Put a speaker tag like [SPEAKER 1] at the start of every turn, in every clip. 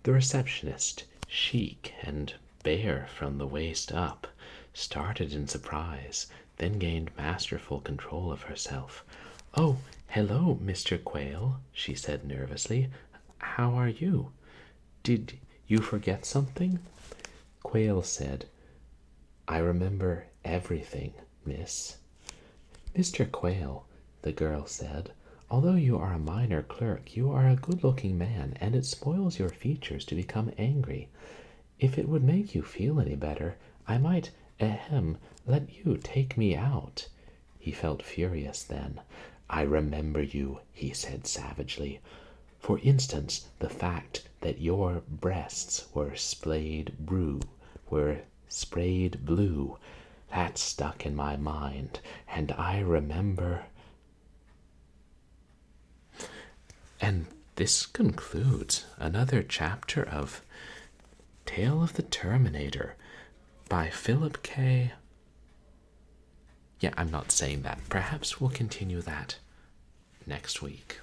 [SPEAKER 1] The receptionist, chic and bare from the waist up, started in surprise, then gained masterful control of herself. "Oh, hello, Mr. Quayle," she said nervously. "How are you? Did you forget something?" Quayle said, "I remember everything, miss." "Mr. Quayle," the girl said, "although you are a minor clerk, you are a good-looking man, and it spoils your features to become angry. If it would make you feel any better, I might, let you take me out." He felt furious then. "I remember you," he said savagely. "For instance, the fact that your breasts were sprayed blue. That stuck in my mind, and I remember..." And this concludes another chapter of Tale of the Terminator by Philip K. Yeah, I'm not saying that. Perhaps we'll continue that next week.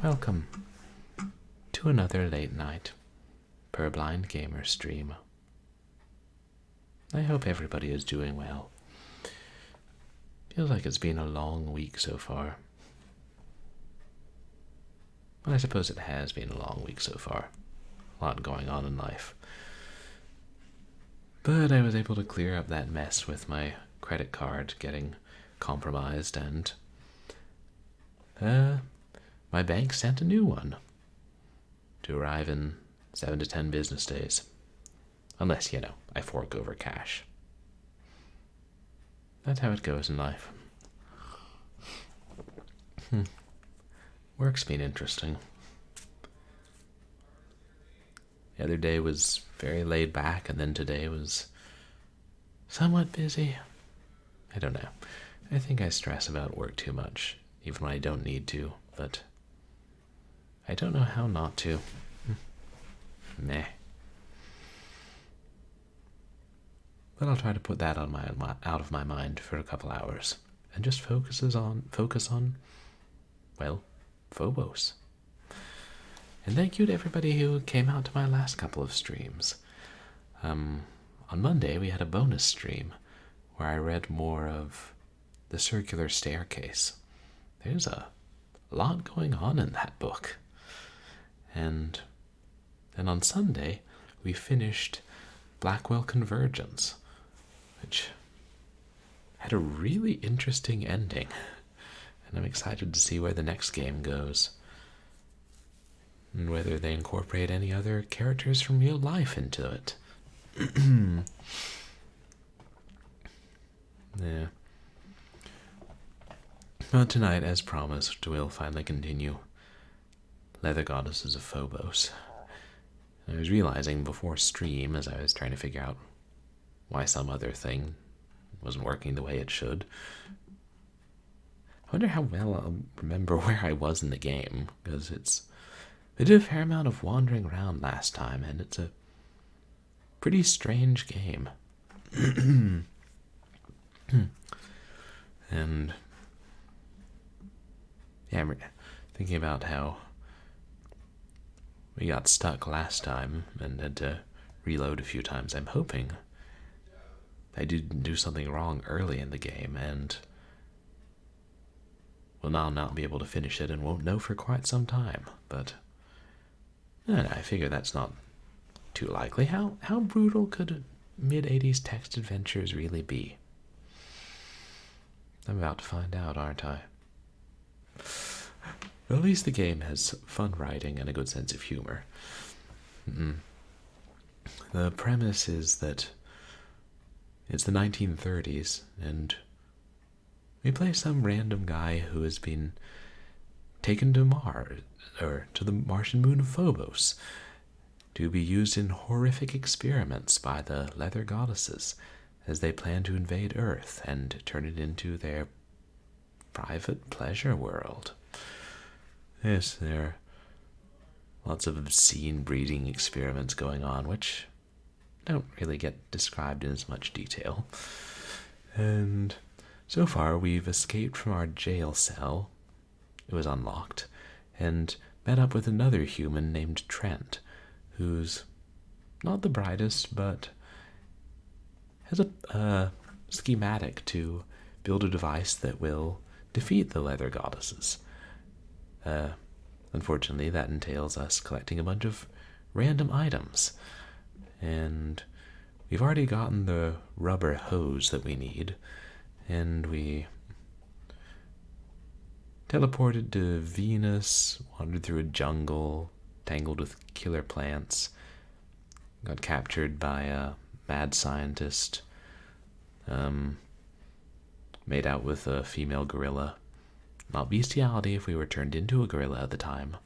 [SPEAKER 1] Welcome to another late night Purblind Gamer stream. I hope everybody is doing well. Feels like it's been a long week so far. Well, I suppose it has been a long week so far. A lot going on in life. But I was able to clear up that mess with my credit card getting compromised, and my bank sent a new one to arrive in 7 to 10 business days. Unless, I fork over cash. That's how it goes in life. Work's been interesting. The other day was very laid back, and then today was somewhat busy. I don't know. I think I stress about work too much, even when I don't need to, but I don't know how not to. Meh. But I'll try to put that out of my mind for a couple hours and just focus on, well, Phobos. And thank you to everybody who came out to my last couple of streams. On Monday we had a bonus stream where I read more of The Circular Staircase. There's a lot going on in that book. And then on Sunday we finished Blackwell Convergence, which had a really interesting ending, and I'm excited to see where the next game goes, and whether they incorporate any other characters from real life into it. Yeah. Well, tonight, as promised, we'll finally continue Leather Goddesses of Phobos. I was realizing before stream, as I was trying to figure out why some other thing wasn't working the way it should. I wonder how well I'll remember where I was in the game, because I did a fair amount of wandering around last time, and it's a pretty strange game. And yeah, I'm thinking about how we got stuck last time and had to reload a few times. I'm hoping I didn't do something wrong early in the game and will now not be able to finish it and won't know for quite some time. But I figure that's not too likely. How brutal could mid-80s text adventures really be? I'm about to find out, aren't I? Well, at least the game has fun writing and a good sense of humor. The premise is that it's the 1930s, and we play some random guy who has been taken to Mars, or to the Martian moon of Phobos, to be used in horrific experiments by the Leather Goddesses as they plan to invade Earth and turn it into their private pleasure world. Yes, there are lots of obscene breeding experiments going on, which don't really get described in as much detail. And so far, we've escaped from our jail cell. It was unlocked, and met up with another human named Trent, who's not the brightest, but has a schematic to build a device that will defeat the leather goddesses. Unfortunately, that entails us collecting a bunch of random items, and we've already gotten the rubber hose that we need, and we teleported to Venus, wandered through a jungle, tangled with killer plants, got captured by a mad scientist, made out with a female gorilla. Not bestiality if we were turned into a gorilla at the time,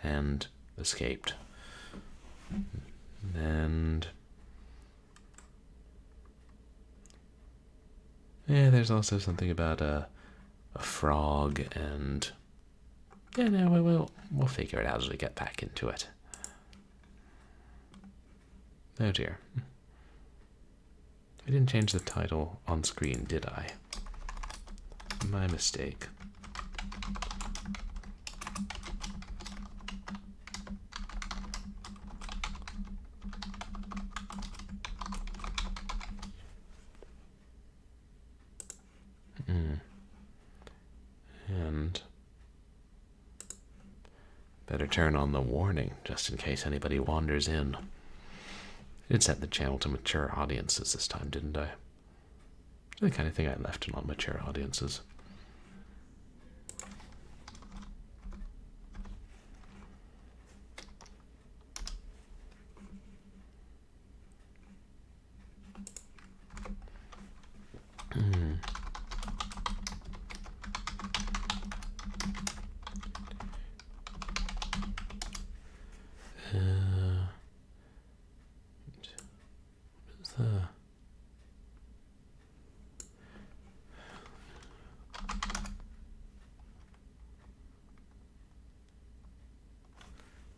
[SPEAKER 1] and escaped. And yeah, there's also something about a frog, and yeah, no, we'll figure it out as we get back into it. Oh dear. I didn't change the title on screen, did I? My mistake. And better turn on the warning just in case anybody wanders in. I did set the channel to mature audiences this time, didn't I? The kind of thing I left it on mature audiences.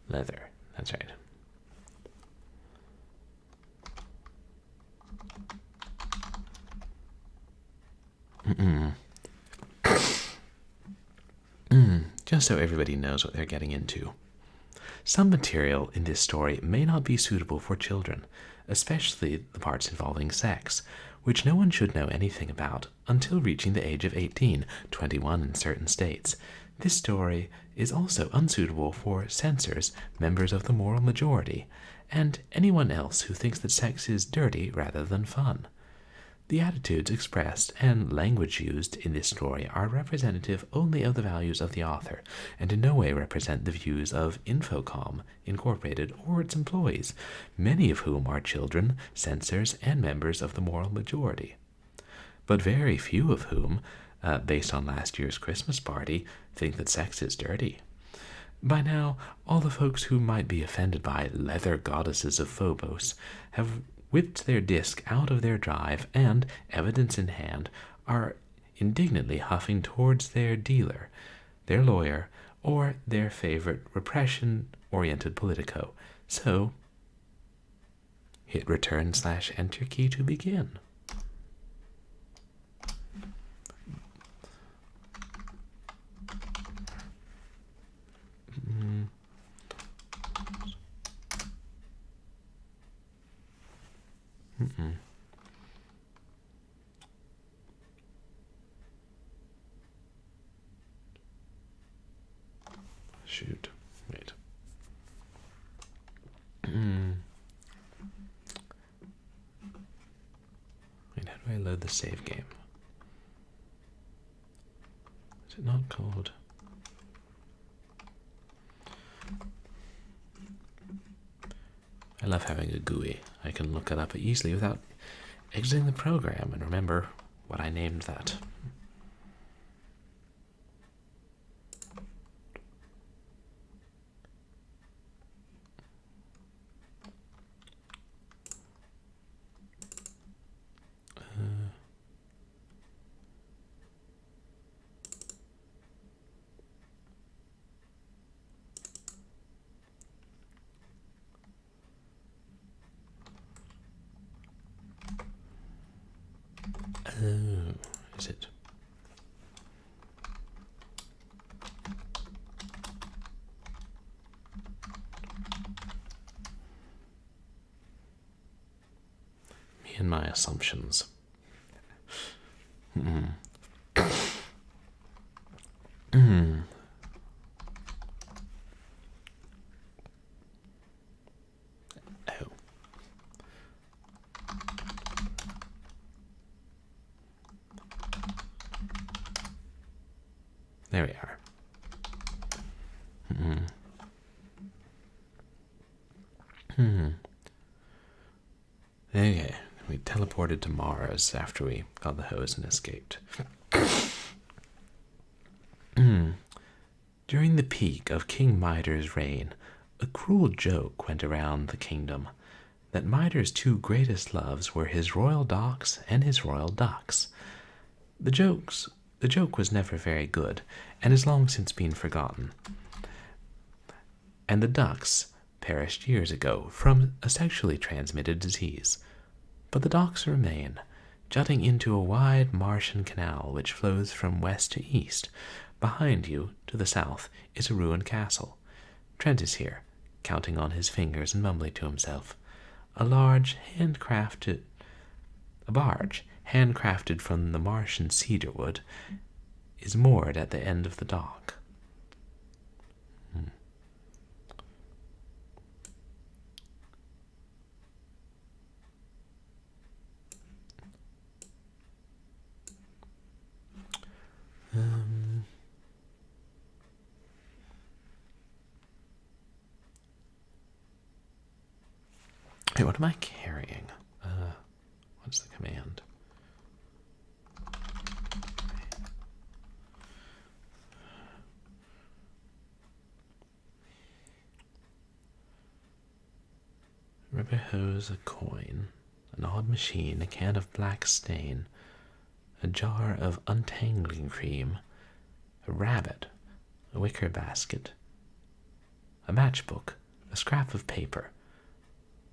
[SPEAKER 1] Leather, that's right. Just so everybody knows what they're getting into. Some material in this story may not be suitable for children, especially the parts involving sex, which no one should know anything about until reaching the age of 18, 21 in certain states. This story is also unsuitable for censors, members of the moral majority, and anyone else who thinks that sex is dirty rather than fun. The attitudes expressed and language used in this story are representative only of the values of the author, and in no way represent the views of Infocom, Incorporated, or its employees, many of whom are children, censors, and members of the moral majority. But very few of whom, based on last year's Christmas party, think that sex is dirty. By now, all the folks who might be offended by leather goddesses of Phobos have whipped their disc out of their drive and, evidence in hand, are indignantly huffing towards their dealer, their lawyer, or their favorite repression-oriented politico. So, hit return/enter key to begin. Shoot. Wait. Wait, how do I load the save game? Is it not called? I love having a GUI. I can look it up easily without exiting the program and remember what I named that. Oh, is it? in my assumptions. Oh. There we are. Okay, we teleported to Mars after we got the hose and escaped. During the peak of King Midar's reign, a cruel joke went around the kingdom that Midar's two greatest loves were his royal docks and his royal ducks. The joke was never very good, and has long since been forgotten. And the ducks perished years ago from a sexually transmitted disease. But the docks remain, jutting into a wide Martian canal which flows from west to east. Behind you, to the south, is a ruined castle. Trent is here, counting on his fingers and mumbling to himself. A barge, handcrafted from the Martian cedar wood, is moored at the end of the dock. Hey, what am I carrying? What's the command? Rubber hose, a coin, an odd machine, a can of black stain, a jar of untangling cream, a rabbit, a wicker basket, a matchbook, a scrap of paper,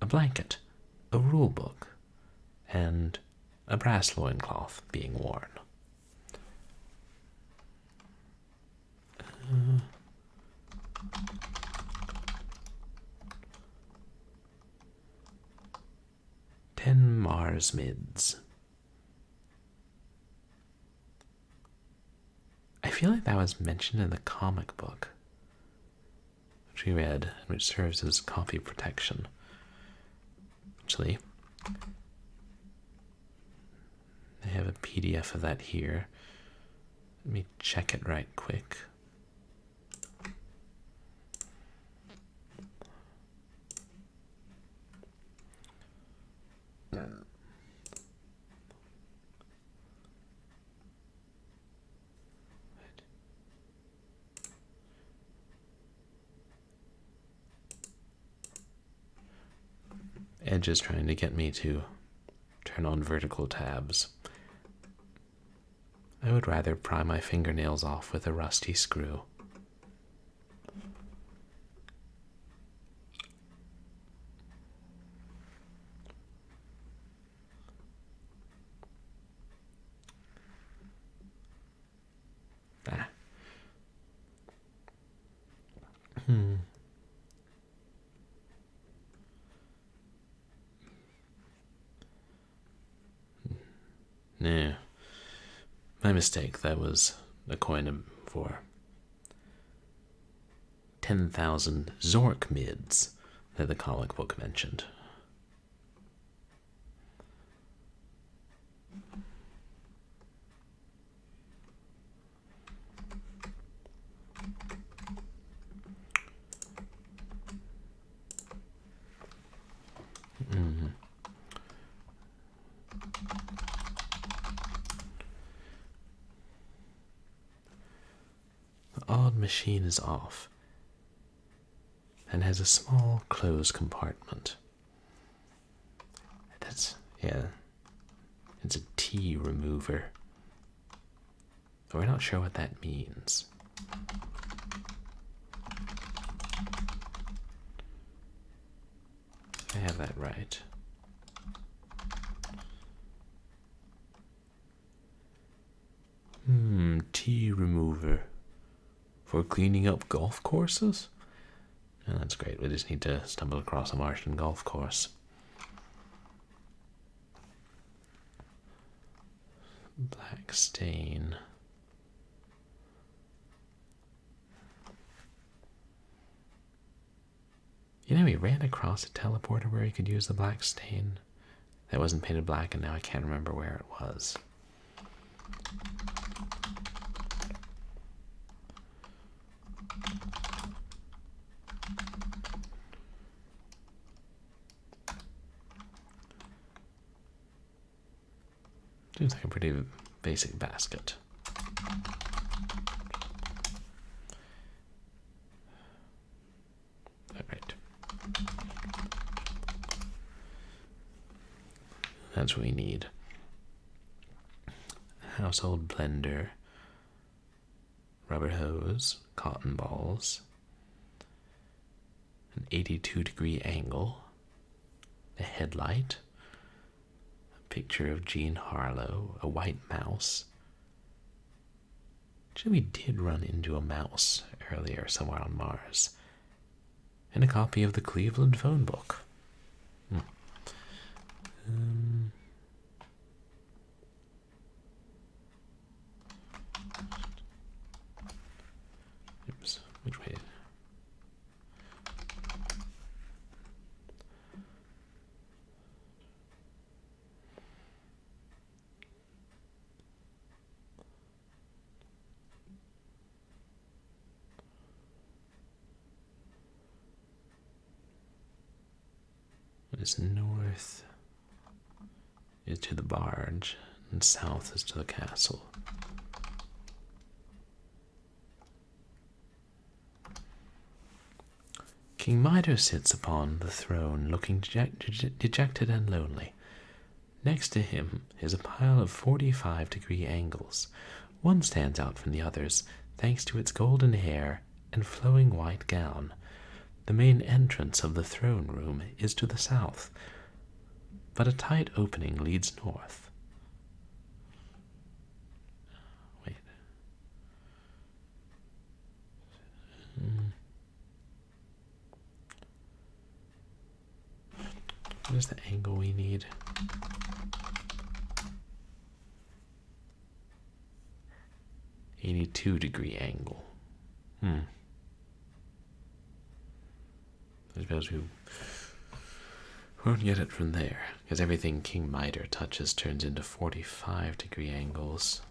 [SPEAKER 1] a blanket, a rule book, and a brass loincloth being worn. 10 Mars mids. I feel like that was mentioned in the comic book, which we read, and which serves as copy protection. Actually, I have a PDF of that here. Let me check it right quick. Edge is trying to get me to turn on vertical tabs. I would rather pry my fingernails off with a rusty screw. No. My mistake. That was a coin for 10,000 Zork mids that the comic book mentioned. The odd machine is off and has a small closed compartment. It's a tea remover. But we're not sure what that means. I have that right. Tea remover for cleaning up golf courses? Oh, that's great. We just need to stumble across a Martian golf course. Black stain. You know, we ran across a teleporter where you could use the black stain. That wasn't painted black, and now I can't remember where it was. Seems like a pretty basic basket. Alright. That's what we need. Household blender, rubber hose, cotton balls, an 82-degree angle, a headlight, a picture of Jean Harlow, a white mouse. Actually, we did run into a mouse earlier somewhere on Mars. And a copy of the Cleveland phone book. Oops, which way? Is north is to the barge, and south is to the castle. King Midas sits upon the throne, looking dejected and lonely. Next to him is a pile of 45-degree angles. One stands out from the others, thanks to its golden hair and flowing white gown. The main entrance of the throne room is to the south, but a tight opening leads north. Wait. What is the angle we need? "82-degree angle. I suppose we won't get it from there, because everything King Mitre touches turns into 45-degree angles.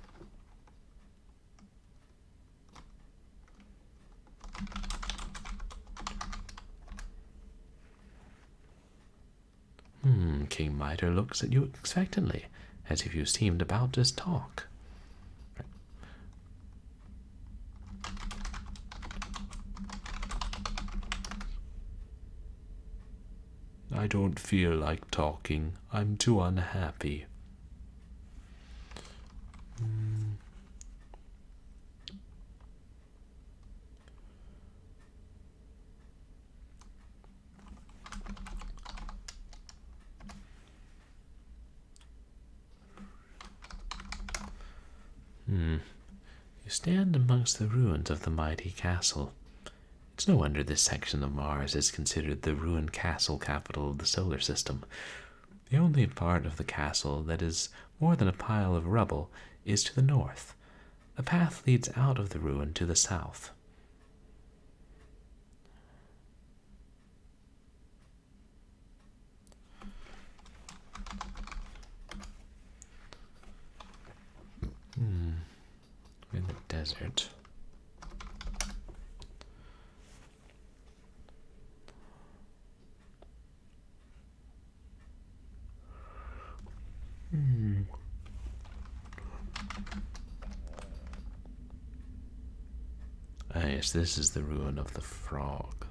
[SPEAKER 1] King Mitre looks at you expectantly, as if you seemed about to talk. I don't feel like talking. I'm too unhappy. You stand amongst the ruins of the mighty castle. It's no wonder this section of Mars is considered the ruined castle capital of the solar system. The only part of the castle that is more than a pile of rubble is to the north. A path leads out of the ruin to the south. We're in the desert. Ah, yes, this is the ruin of the frog.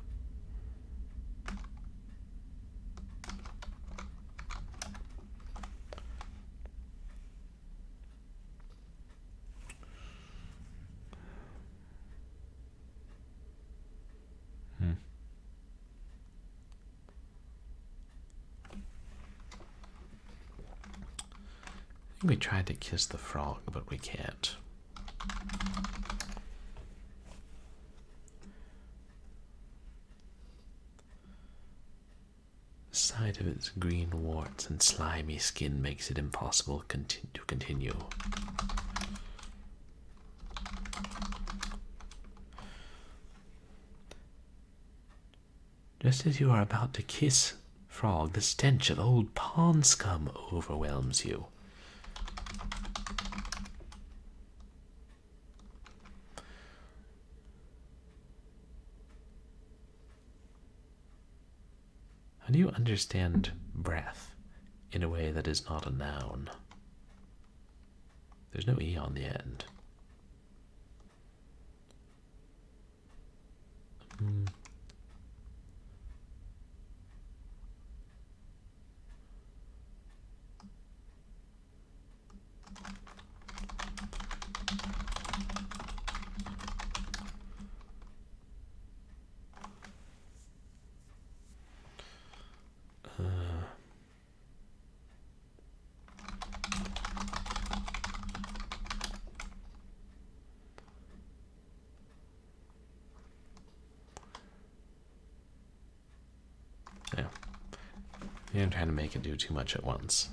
[SPEAKER 1] I think we tried to kiss the frog, but we can't. sight of its green warts and slimy skin makes it impossible to continue. Just as you are about to kiss Frog, the stench of old pond scum overwhelms you. How do you understand breath in a way that is not a noun? There's no E on the end. Yeah. I'm trying to make it do too much at once.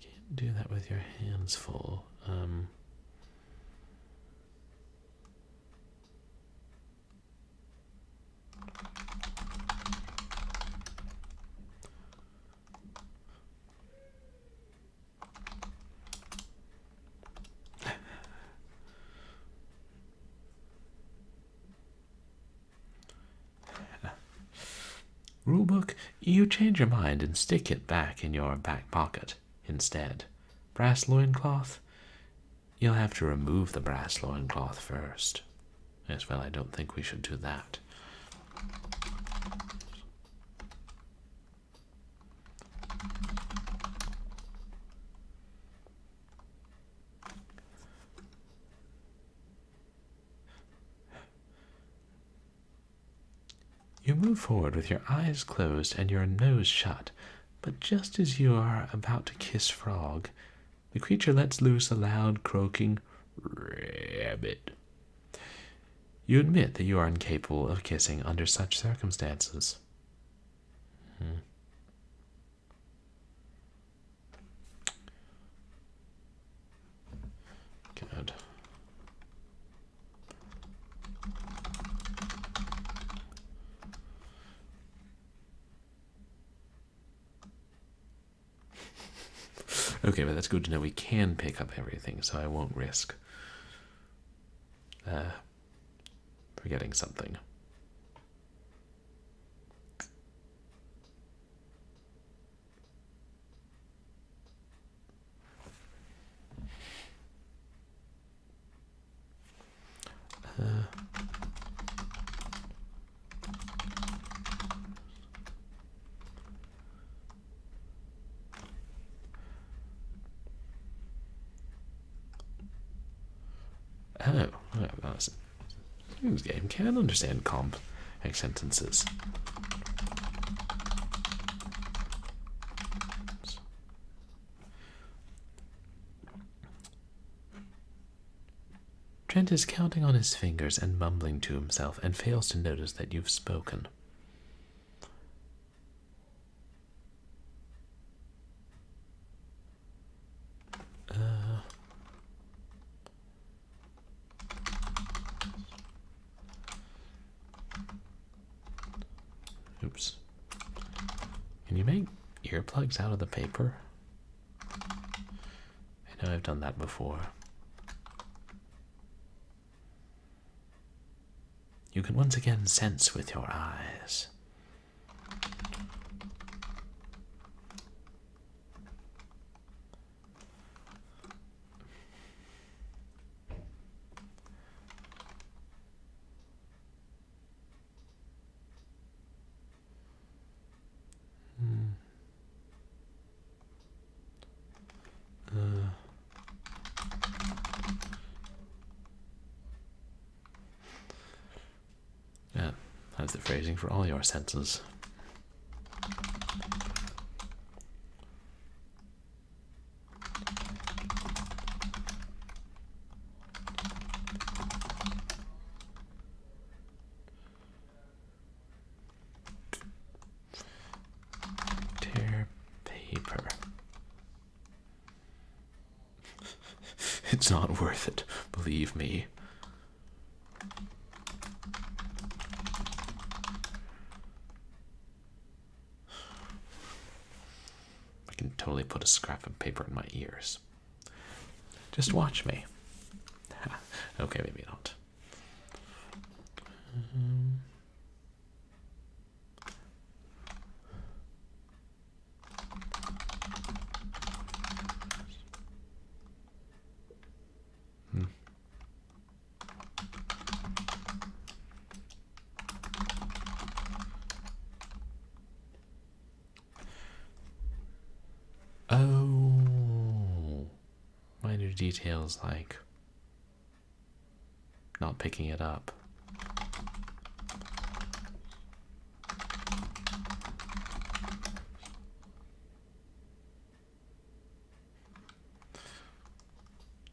[SPEAKER 1] Can't do that with your hands full. Rulebook, you change your mind and stick it back in your back pocket instead. Brass loincloth? You'll have to remove the brass loincloth first. Yes, well, I don't think we should do that. You move forward with your eyes closed and your nose shut, but just as you are about to kiss Frog, the creature lets loose a loud, croaking rabbit. You admit that you are incapable of kissing under such circumstances. Good. Okay, but that's good to know we can pick up everything, so I won't risk forgetting something. This game can understand complex sentences. Trent is counting on his fingers and mumbling to himself and fails to notice that you've spoken. Oops. Can you make earplugs out of the paper? I know I've done that before. You can once again sense with your eyes. Yeah, that's the phrasing for all your senses. It's not worth it, believe me. I can totally put a scrap of paper in my ears. Just watch me. Okay, maybe not. Oh, minor details like not picking it up.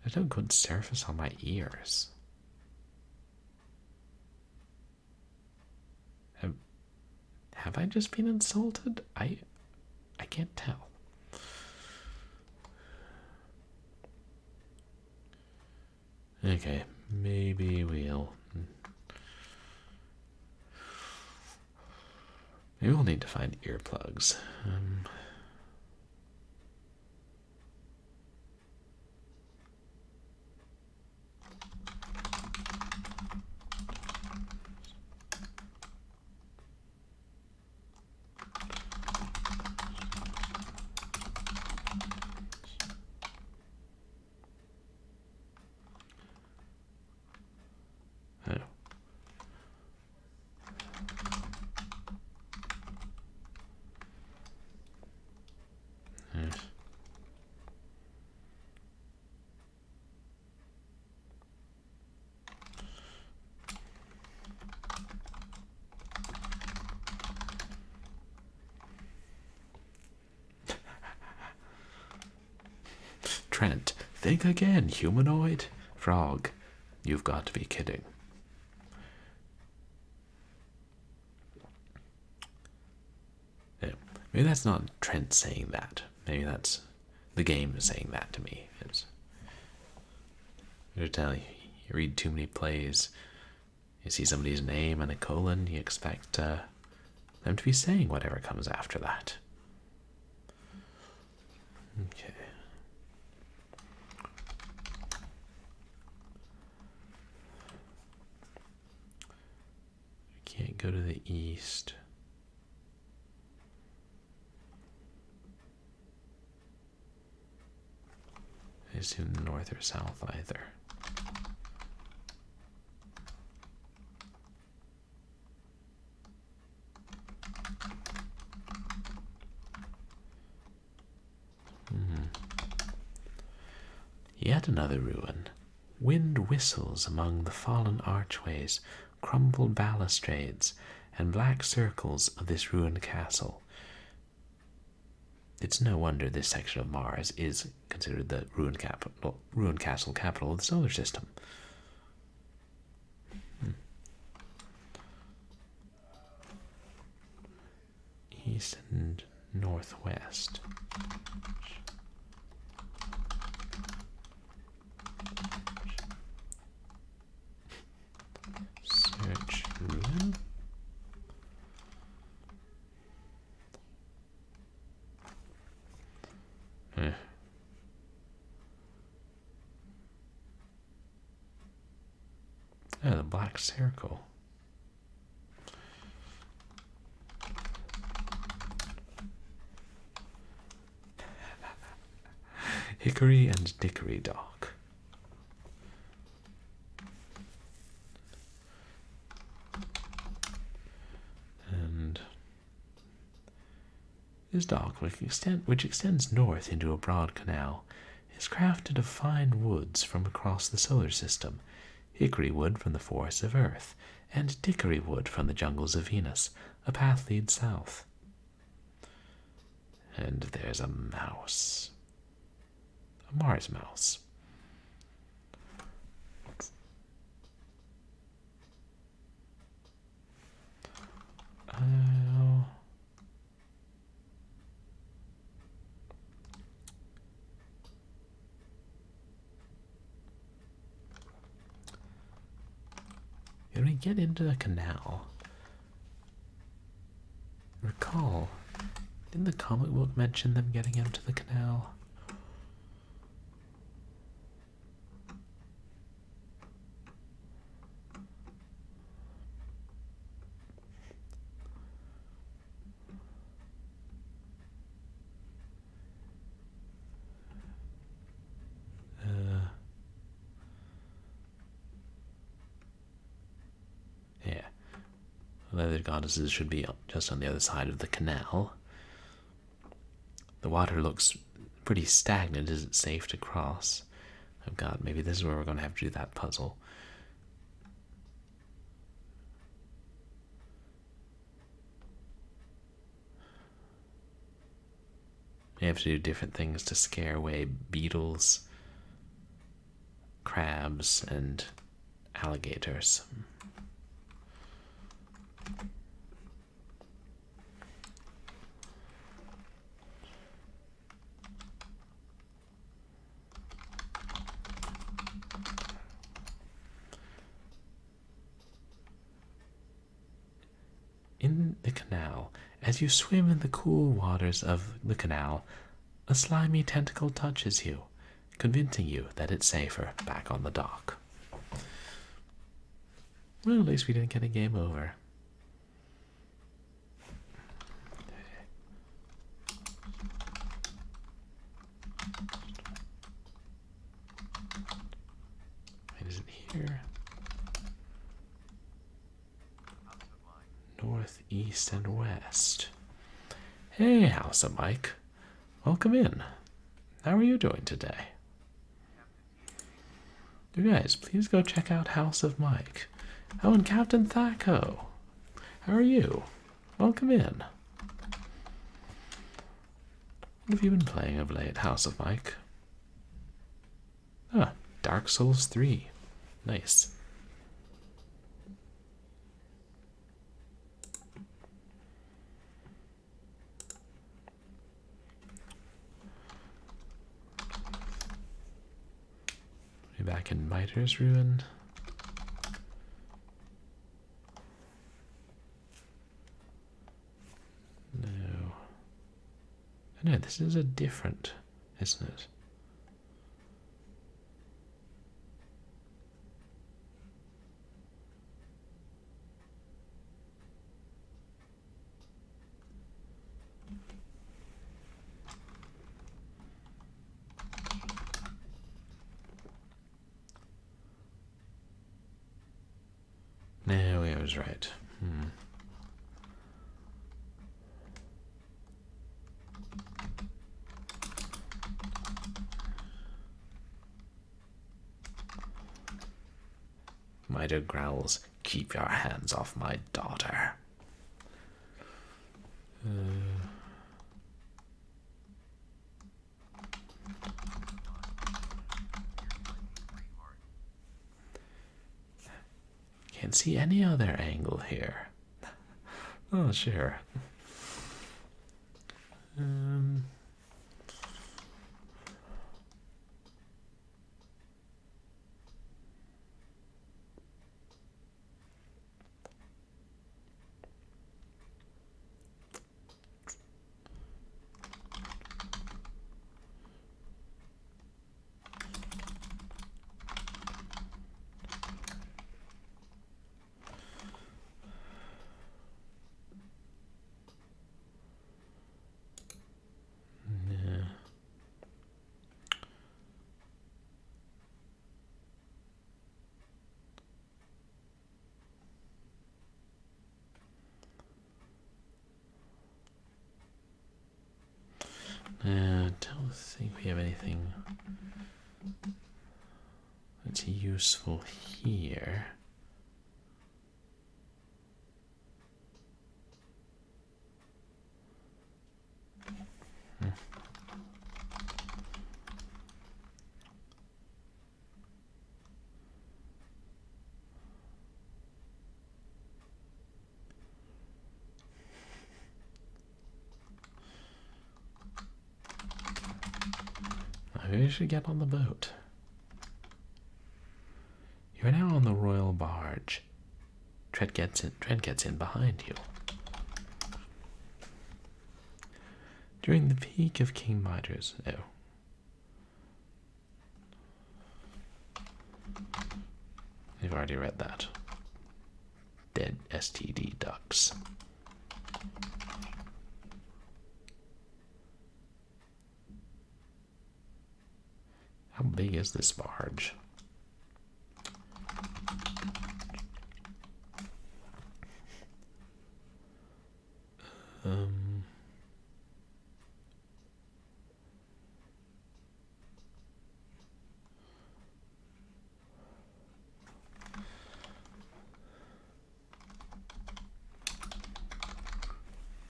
[SPEAKER 1] There's no good surface on my ears. Have I just been insulted? I can't tell. Okay, maybe we'll need to find earplugs. Oh. Trent, think again, humanoid. Frog, you've got to be kidding. Yeah, maybe that's not Trent saying that. Maybe that's the game saying that to me. I tell you, you read too many plays, you see somebody's name and a colon, you expect them to be saying whatever comes after that. Okay. Can't go to the east. I assume north or south either. Yet another ruin. Wind whistles among the fallen archways, crumbled balustrades, and black circles of this ruined castle. It's no wonder this section of Mars is considered the ruined castle capital of the solar system. East and northwest. Search ruin. Oh, the black circle. Hickory and Dickory Dock. And this dock, which extends north into a broad canal, is crafted of fine woods from across the solar system, hickory wood from the forests of Earth, and dickory wood from the jungles of Venus. A path leads south. And there's a mouse. A Mars mouse. When we get into the canal, recall, didn't the comic book mention them getting into the canal? Yeah. Leather goddesses should be just on the other side of the canal. The water looks pretty stagnant. Is it safe to cross? Oh god, maybe this is where we're going to have to do that puzzle. We have to do different things to scare away beetles, crabs, and alligators. In the canal, as you swim in the cool waters of the canal, a slimy tentacle touches you, convincing you that it's safer back on the dock. Well, at least we didn't get a game over. Wait, is it here? North, east, and west. Hey, House of Mike. Welcome in. How are you doing today? You guys, please go check out House of Mike. Oh, and Captain Thaco. How are you? Welcome in. What have you been playing of late, House of Mike? Ah, Dark Souls 3. Nice. Back in Miter's Ruin. No. No, this is a different, isn't it? No, I was right. Miter growls, "Keep your hands off my daughter." Can't see any other angle here. Oh, sure. I don't think we have anything that's useful here. Maybe we should get on the boat. You're now on the royal barge. Tread gets in behind you. During the peak of King Midas, I've already read that. Dead STD ducks. How big is this barge?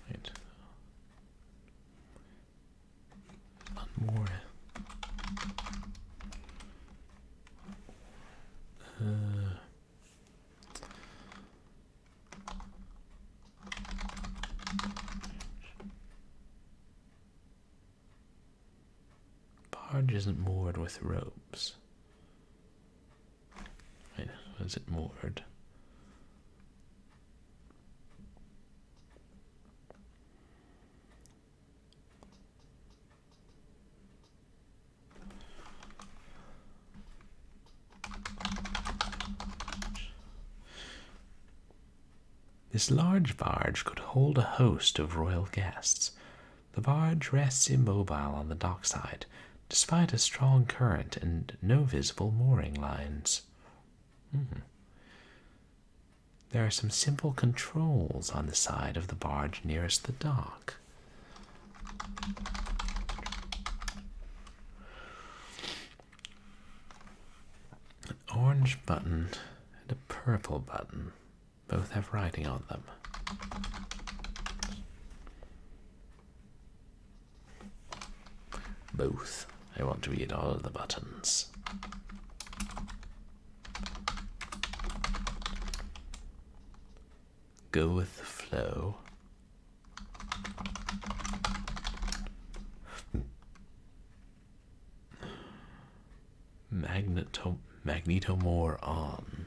[SPEAKER 1] Wait. One more. Barge isn't moored with ropes. Wait, is it moored? This large barge could hold a host of royal guests. The barge rests immobile on the dockside, despite a strong current and no visible mooring lines. There are some simple controls on the side of the barge nearest the dock. An orange button and a purple button. Both have writing on them. Both. I want to read all of the buttons. Go with the flow. Magnetomore on.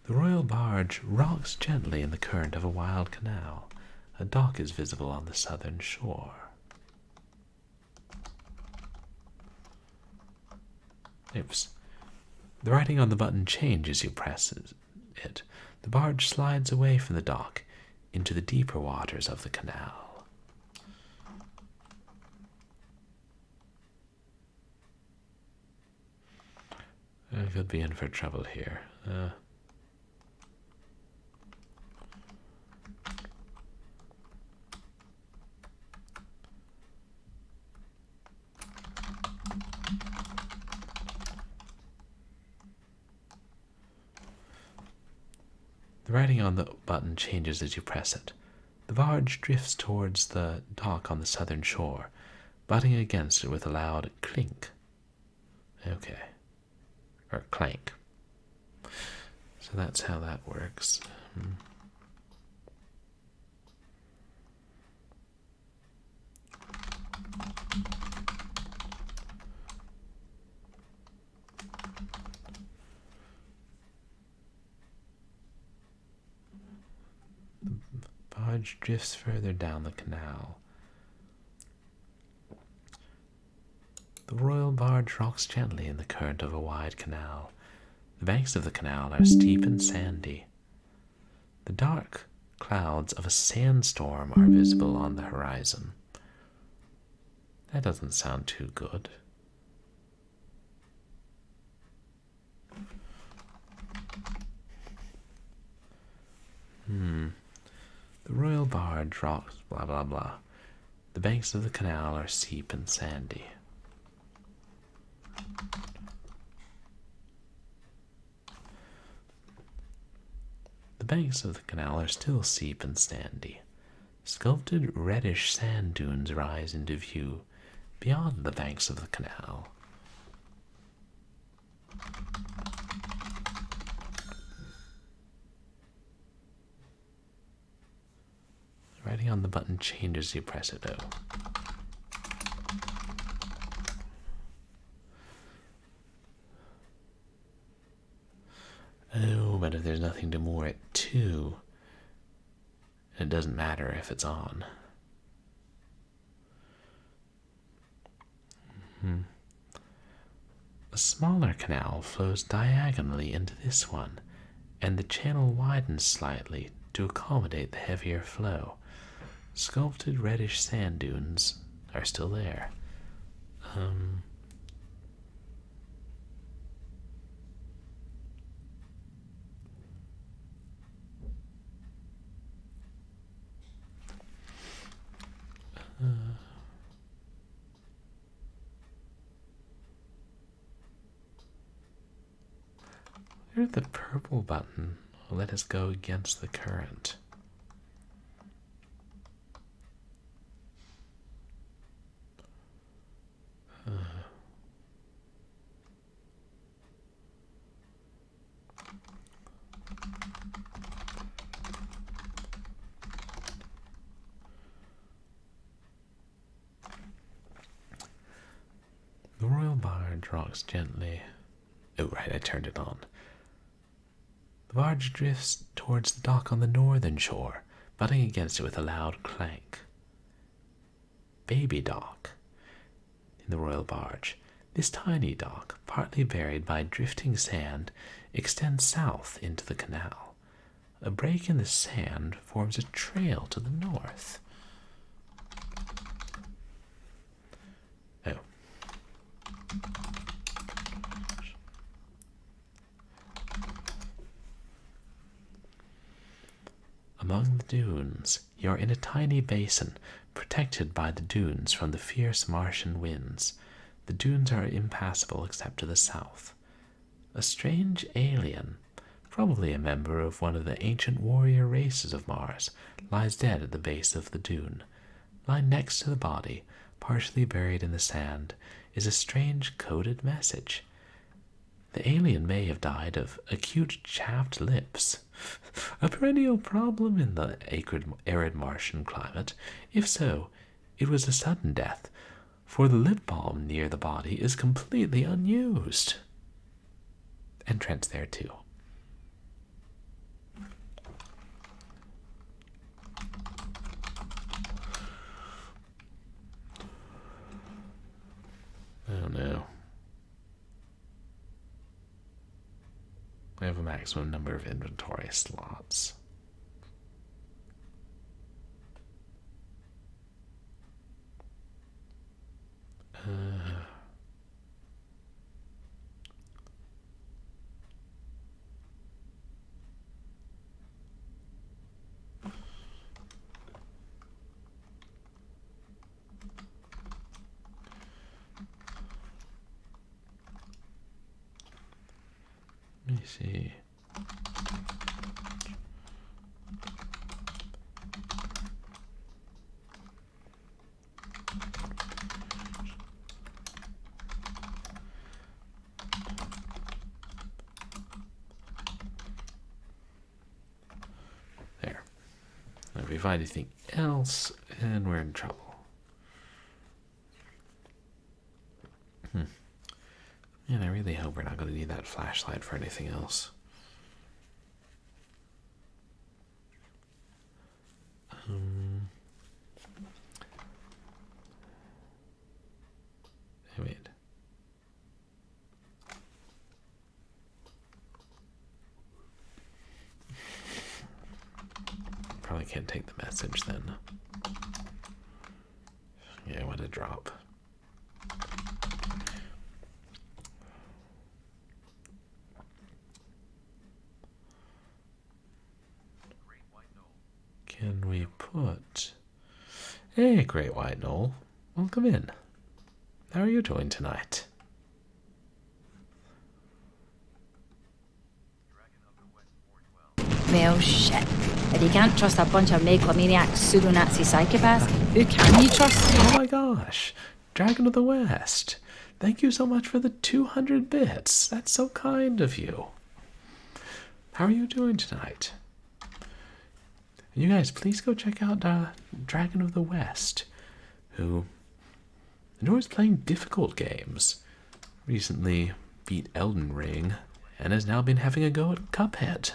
[SPEAKER 1] The royal barge rocks gently in the current of a wild canal. A dock is visible on the southern shore. Oops. The writing on the button changes as you press it. The barge slides away from the dock into the deeper waters of the canal. I could be in for trouble here. The writing on the button changes as you press it. The barge drifts towards the dock on the southern shore, butting against it with a loud clink. Okay. Or clank. So that's how that works. The barge drifts further down the canal. The royal barge rocks gently in the current of a wide canal. The banks of the canal are steep and sandy. The dark clouds of a sandstorm are visible on the horizon. That doesn't sound too good. The royal barge rocks, blah blah blah. The banks of the canal are steep and sandy. The banks of the canal are still steep and sandy. Sculpted reddish sand dunes rise into view beyond the banks of the canal. writing on the button changes as you press it, though. Oh, but if there's nothing to moor it to, it doesn't matter if it's on. A smaller canal flows diagonally into this one, and the channel widens slightly to accommodate the heavier flow. Sculpted reddish sand dunes are still there. Here's the purple button. Let us go against the current. The royal barge rocks gently. Oh, right, I turned it on. The barge drifts towards the dock on the northern shore, butting against it with a loud clank. Baby dock. In the royal barge, this tiny dock, partly buried by drifting sand, extends south into the canal. A break in the sand forms a trail to the north. Oh. Among the dunes, you are in a tiny basin, protected by the dunes from the fierce Martian winds. The dunes are impassable except to the south. A strange alien, probably a member of one of the ancient warrior races of Mars, lies dead at the base of the dune. Lying next to the body, partially buried in the sand, is a strange coded message. The alien may have died of acute chapped lips, a perennial problem in the arid Martian climate. If so, it was a sudden death, for the lip balm near the body is completely unused. And Trent's there too. Oh no. We have a maximum number of inventory slots. Let me see. There. Now if we find anything else, and we're in trouble. And I really hope we're not going to need that flashlight for anything else. Hey, wait. Probably can't take the message then. Yeah, what a drop. Can we put... Hey, Great White Knoll. Welcome in. How are you doing tonight?
[SPEAKER 2] Well, shit. If you can't trust a bunch of megalomaniac pseudo-Nazi psychopaths, who can you trust?
[SPEAKER 1] Oh my gosh. Dragon of the West. Thank you so much for the 200 bits. That's so kind of you. How are you doing tonight? You guys, please go check out Dragon of the West, who enjoys playing difficult games. Recently beat Elden Ring, and has now been having a go at Cuphead.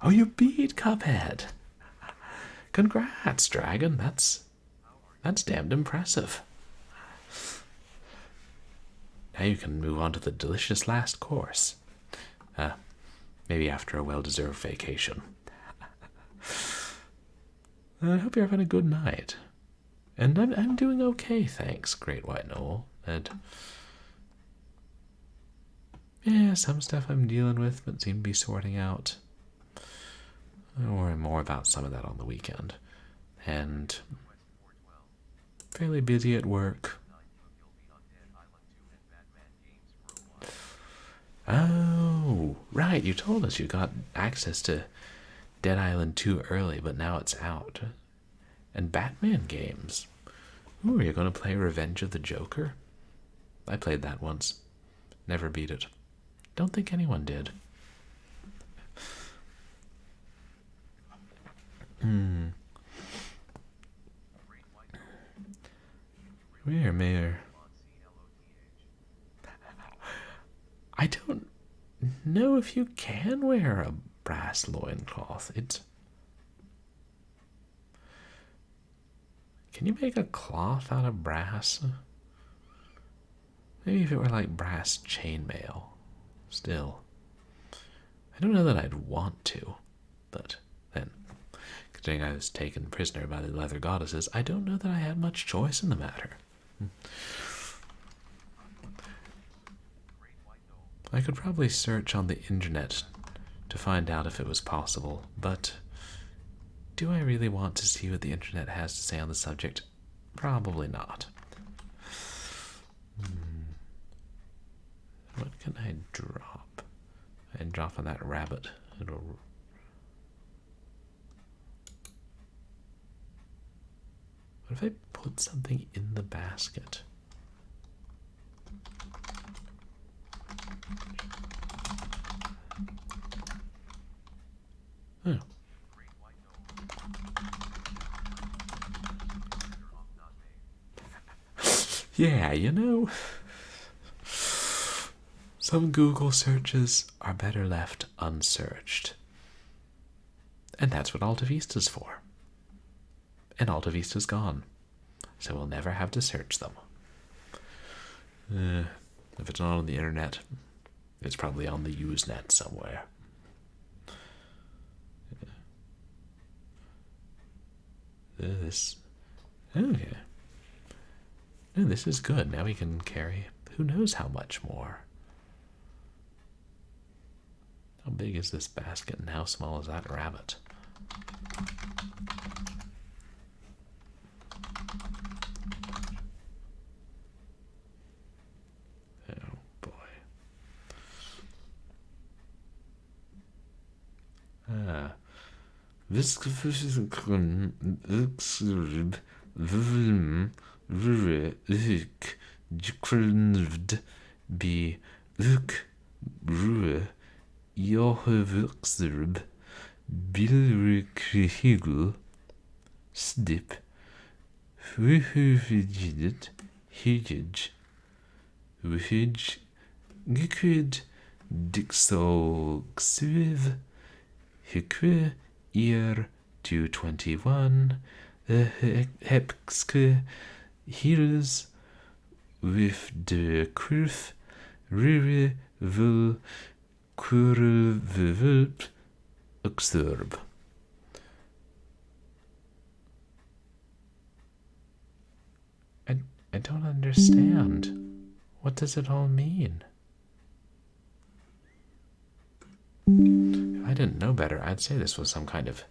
[SPEAKER 1] Oh, you beat Cuphead! Congrats, Dragon. That's damned impressive. Now you can move on to the delicious last course. Maybe after a well-deserved vacation. I hope you're having a good night. And I'm doing okay, thanks, Great White Knoll. And yeah, some stuff I'm dealing with, but seem to be sorting out. I'll worry more about some of that on the weekend. And fairly busy at work. Oh, right, you told us you got access to Dead Island 2 early, but now it's out. And Batman games. Ooh, are you going to play Revenge of the Joker? I played that once. Never beat it. Don't think anyone did. Where, Mayor? I don't know if you can wear a brass loincloth. Can you make a cloth out of brass? Maybe if it were like brass chainmail. Still. I don't know that I'd want to. But then, considering I was taken prisoner by the leather goddesses, I don't know that I had much choice in the matter. I could probably search on the internet to find out if it was possible, but do I really want to see what the internet has to say on the subject? Probably not. What can I drop? I drop on that rabbit. It'll... What if I put something in the basket? Oh. Yeah, you know, some Google searches are better left unsearched. And that's what Alta Vista's for. And Alta Vista's gone, so we'll never have to search them. If it's not on the internet, it's probably on the Usenet somewhere. This... Okay. No, this is good. Now we can carry who knows how much more. How big is this basket and how small is that rabbit? Oh boy. Be Johavuxerb Bilrikrihigl Stip Wuhuvigidit Higij Wuhij Giquid Dixolxiv Hique Ear 221 Hepske Heels with the Kurf Riri Vul Kurvulp Uxurb. I don't understand. What does it all mean? If I didn't know better, I'd say this was some kind of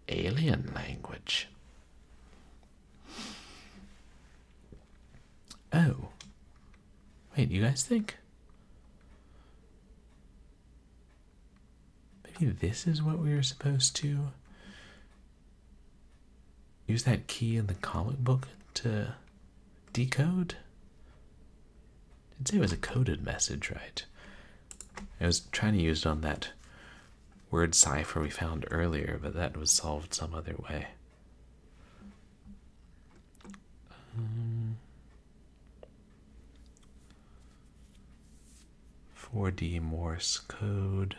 [SPEAKER 1] alien language. Oh. Wait, you guys think? Maybe this is what we were supposed to use that key in the comic book to decode? I'd say it was a coded message, right? I was trying to use it on that word cipher we found earlier, but that was solved some other way. 4D Morse code.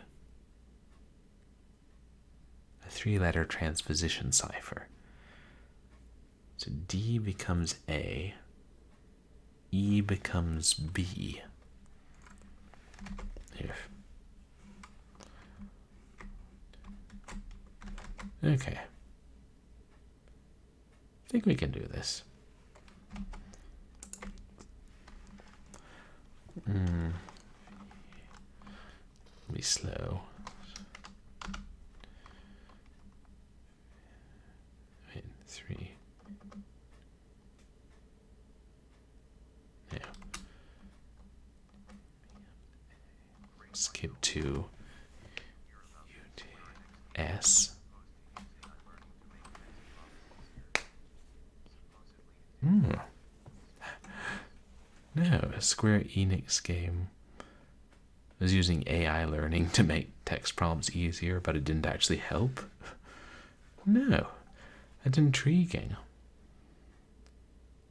[SPEAKER 1] A 3-letter transposition cipher. So D becomes A, E becomes B. Here. Okay. I think we can do this. Be slow. Wait, 3. Yeah. Skip to S. No, a Square Enix game was using AI learning to make text prompts easier, but it didn't actually help. No, that's intriguing.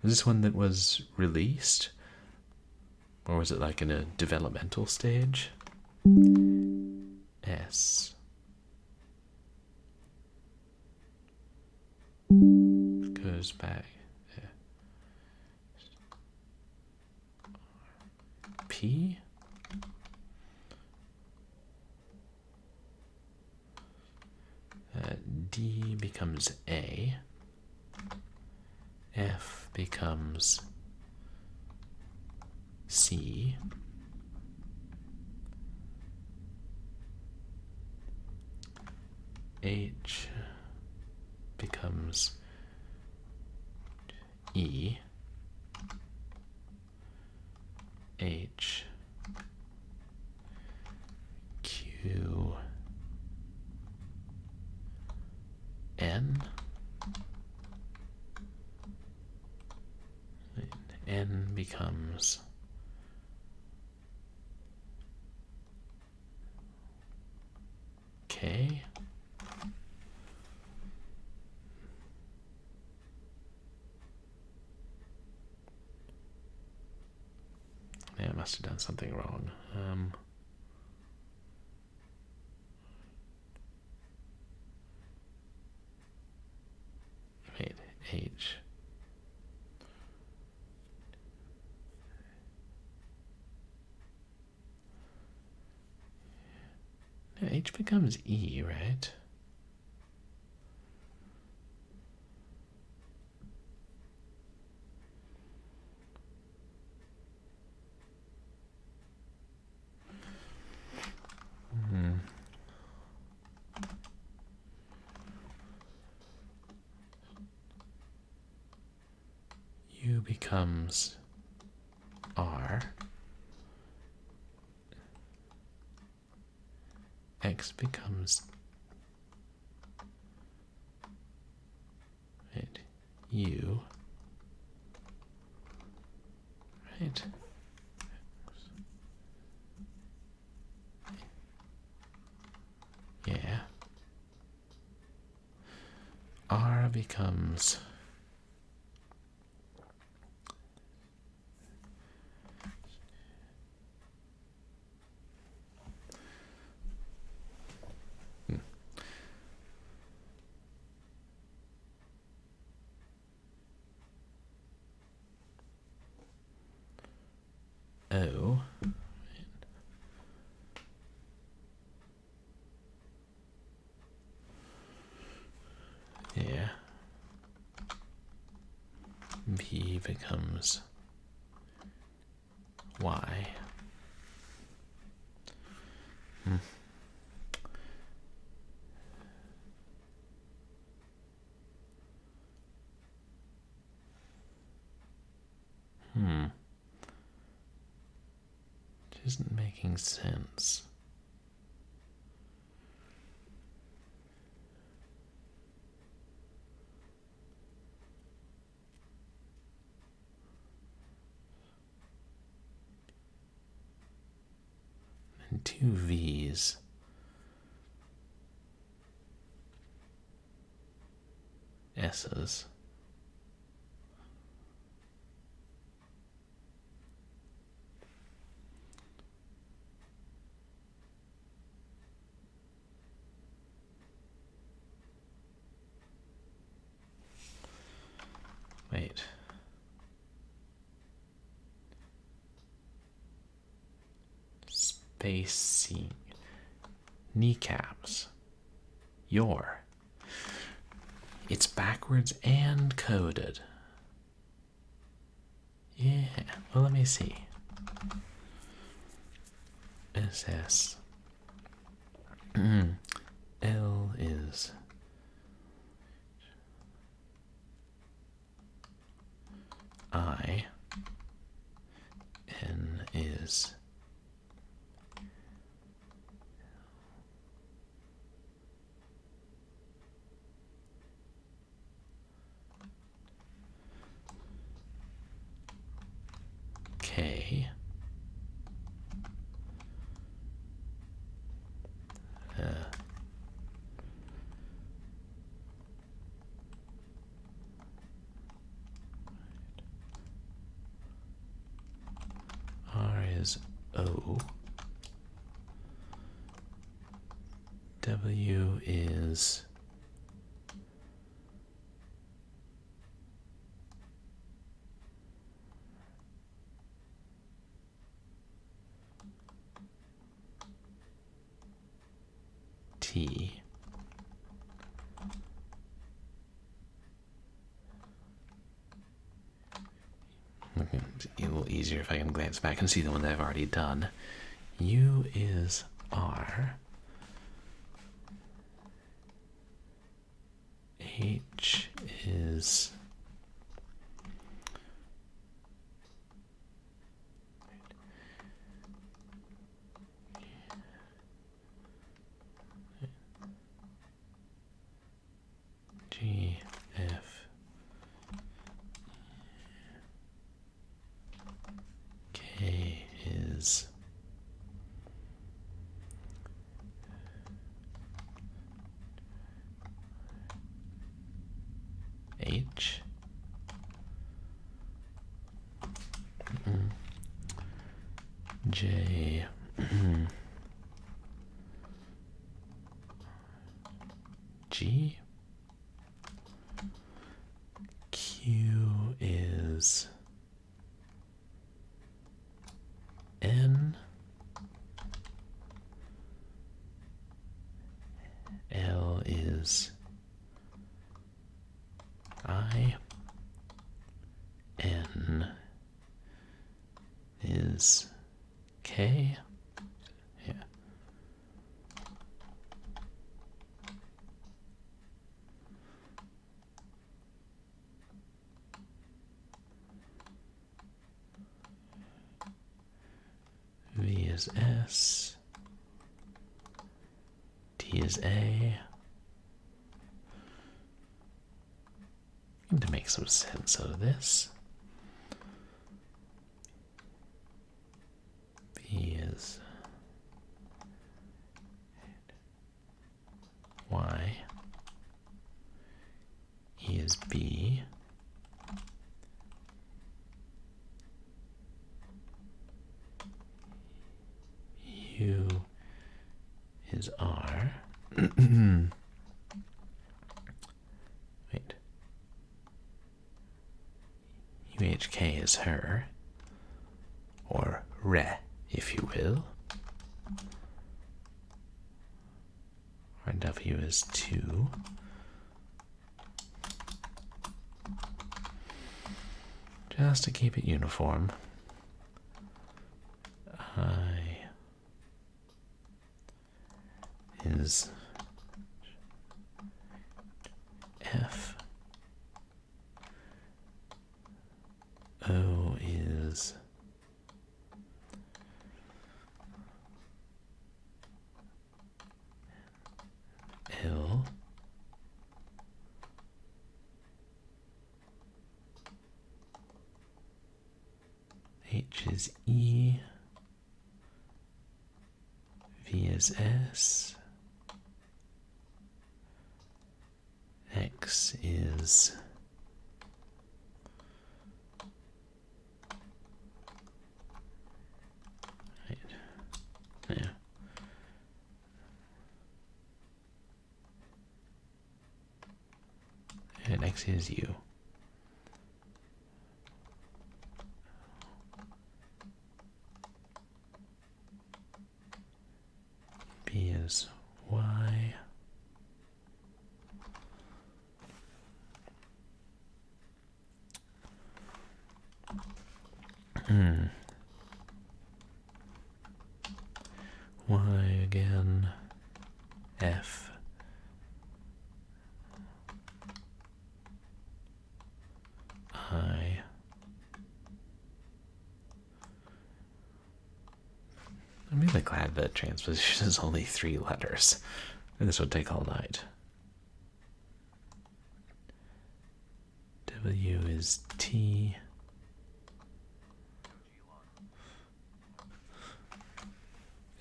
[SPEAKER 1] Is this one that was released? Or was it like in a developmental stage? S. Goes back. P. D becomes A. F becomes C. H becomes E. H. Q. N. N becomes K. Yeah, I must have done something wrong. Wait, H. No, H becomes E, right? U becomes R. X becomes U. Right. Yeah. R becomes O. Yeah. B becomes Y. It isn't making sense. And 2 V's. S's. Wait. Spacing. Kneecaps. Your. It's backwards and coded. Yeah, well, let me see. SS. L is I. N is K. R is O. W is T. Okay, it's a little easier if I can glance back and see the one that I've already done. U is R. H is G, F, K is H. J. G. Q is N. L is I. N is K. Yeah. V is S. T is A. To make some sense of this. B is Y. E is B. U is R. Wait. UHK is her. Or re, if you will. Or W is 2. Just to keep it uniform. I is F. O is L. H is E. V is S. X is is right. Yeah. And X is U. B is Y. Y again. F. I. I'm really glad that transposition is only 3 letters. This would take all night. W is T.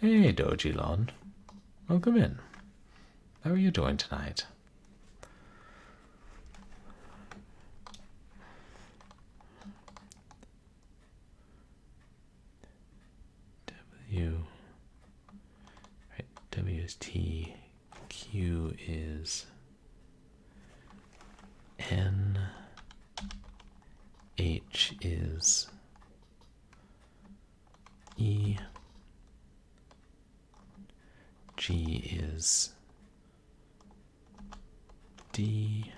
[SPEAKER 1] Hey, Dojilon. Welcome in. How are you doing tonight? W. Right, W is T. Q is N. H is E. G is D.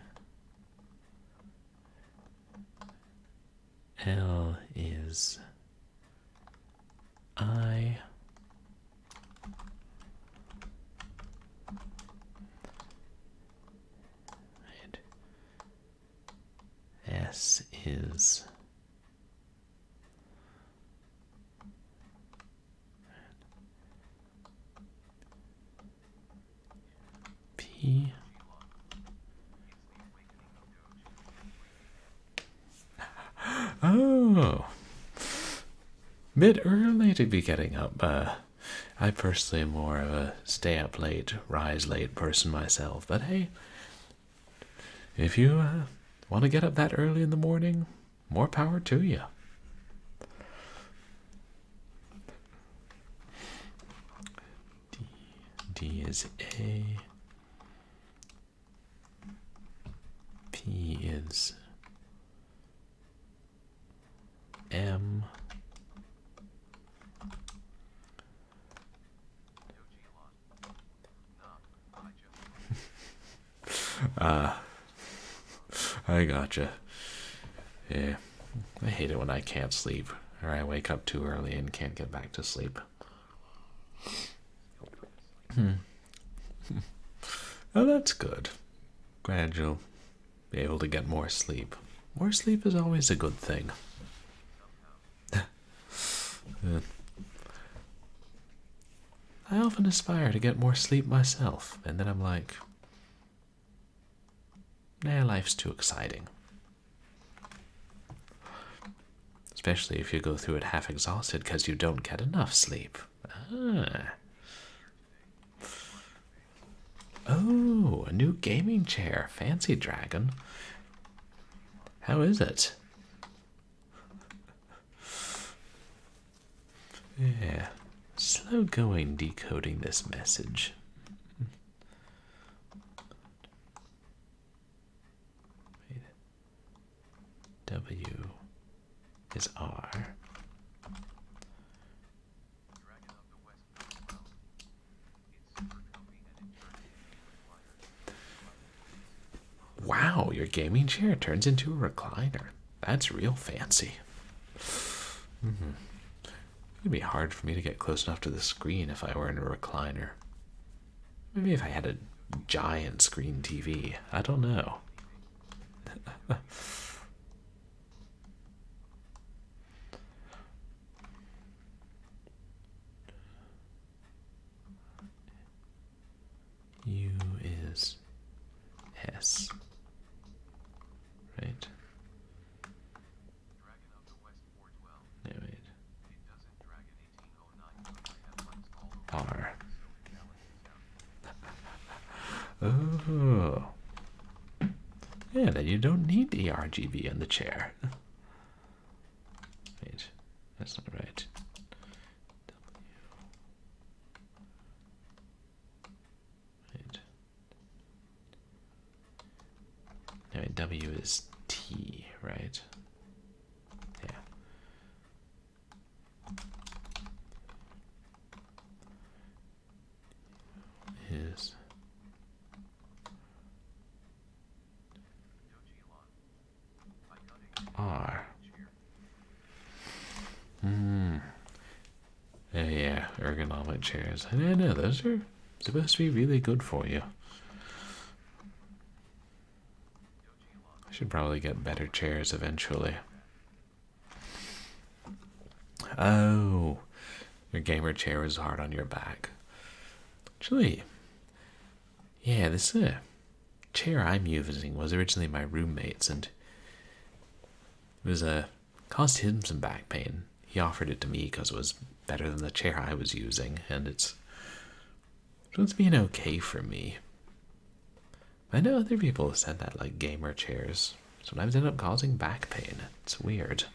[SPEAKER 1] L is I. And S is P. Oh, bit early to be getting up. I personally am more of a stay up late, rise late person myself. But hey, if you want to get up that early in the morning, more power to you. D is A. P is M. I gotcha. Yeah, I hate it when I can't sleep, or I wake up too early and can't get back to sleep. Oh, that's good. Glad you'll be able to get more sleep. More sleep is always a good thing. I often aspire to get more sleep myself, and then I'm like, nah, life's too exciting. Especially if you go through it half exhausted because you don't get enough sleep. Ah. Oh, a new gaming chair. Fancy dragon. How is it? Yeah. Slow going decoding this message. W is R. Wow, your gaming chair turns into a recliner. That's real fancy. It'd be hard for me to get close enough to the screen if I were in a recliner. Maybe if I had a giant screen TV. I don't know. U is S. Right? No, wait. R. Oh. Yeah, then you don't need the RGB on the chair. Wait, that's not right. Wait. No, W is T, right? Yeah. Is R. Yeah, ergonomic chairs. I don't know, those are supposed to be really good for you. I should probably get better chairs eventually. Oh, your gamer chair is hard on your back. Actually, yeah, this chair I'm using was originally my roommate's, and it was caused him some back pain. He offered it to me because it was better than the chair I was using, and it's been okay for me. I know other people have said that, like gamer chairs sometimes end up causing back pain. It's weird.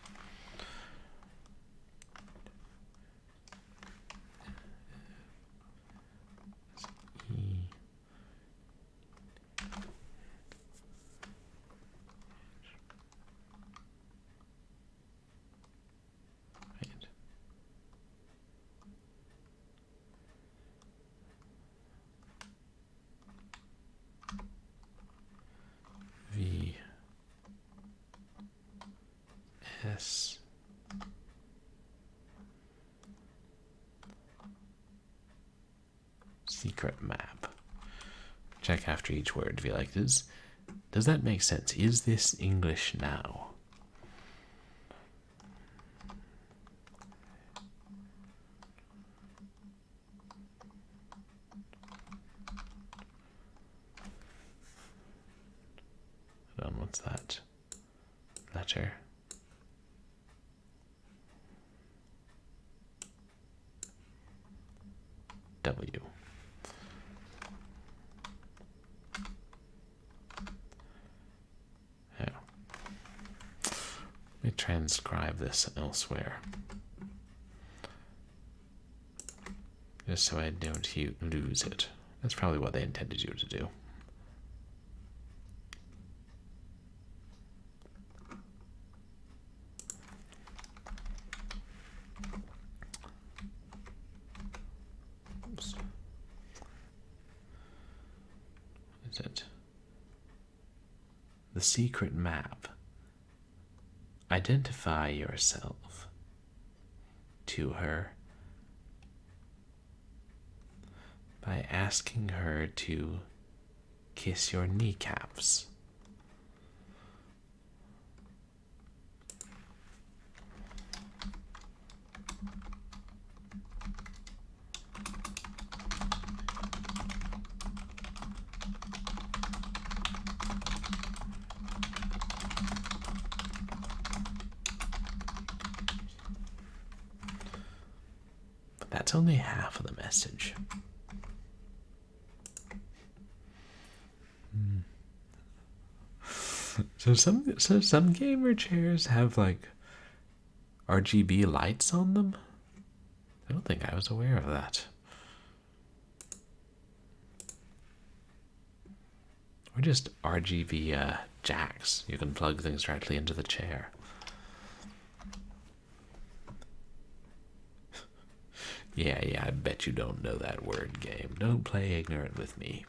[SPEAKER 1] V S secret map. Check after each word to be like, does that make sense? Is this English now? Hold on, what's that? Letter. W. Oh. Let me transcribe this elsewhere. Just so I don't lose it. That's probably what they intended you to do. Oops. What is it? The secret map. Identify yourself to her by asking her to kiss your kneecaps. But that's only half of the message. So some gamer chairs have like RGB lights on them. I don't think I was aware of that. Or just RGB jacks. You can plug things directly into the chair. Yeah, I bet you don't know that word game. Don't play ignorant with me.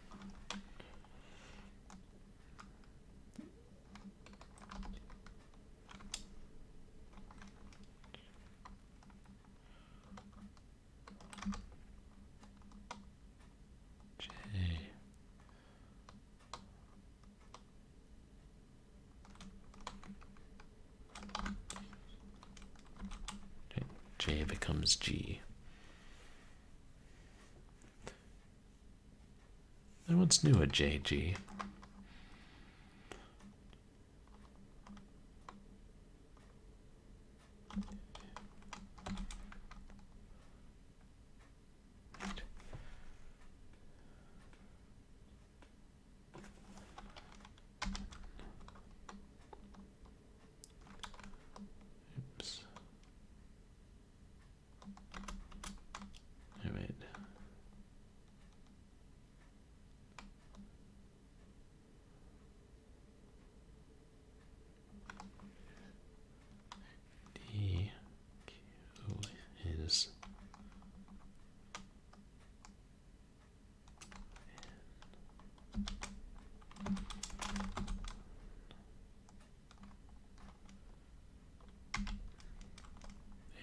[SPEAKER 1] J becomes G. And what's new at JG?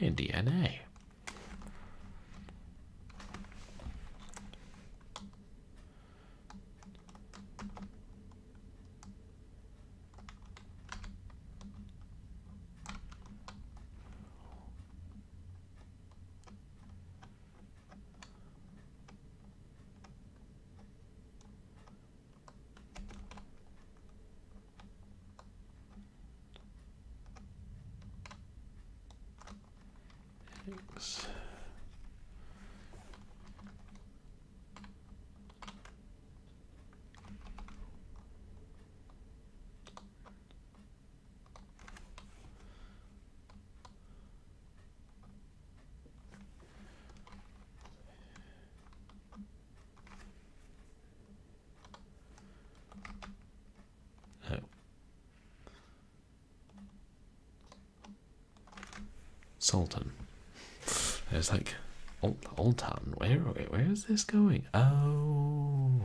[SPEAKER 1] and DNA. X. Oh. Sultan. There's like Old Town. Where is this going? Oh.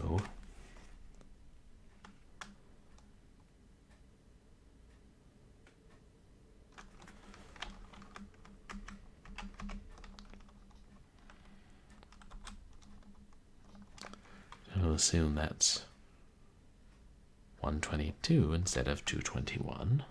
[SPEAKER 1] Oh. I'll assume that's 122 instead of 221.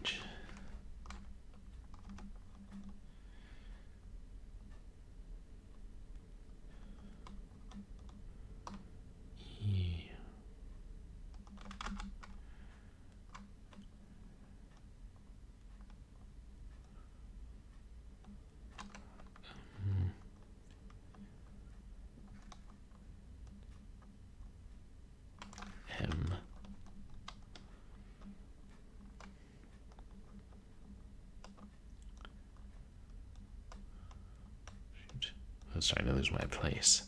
[SPEAKER 1] H. E. M. Shoot. I was starting to lose my place.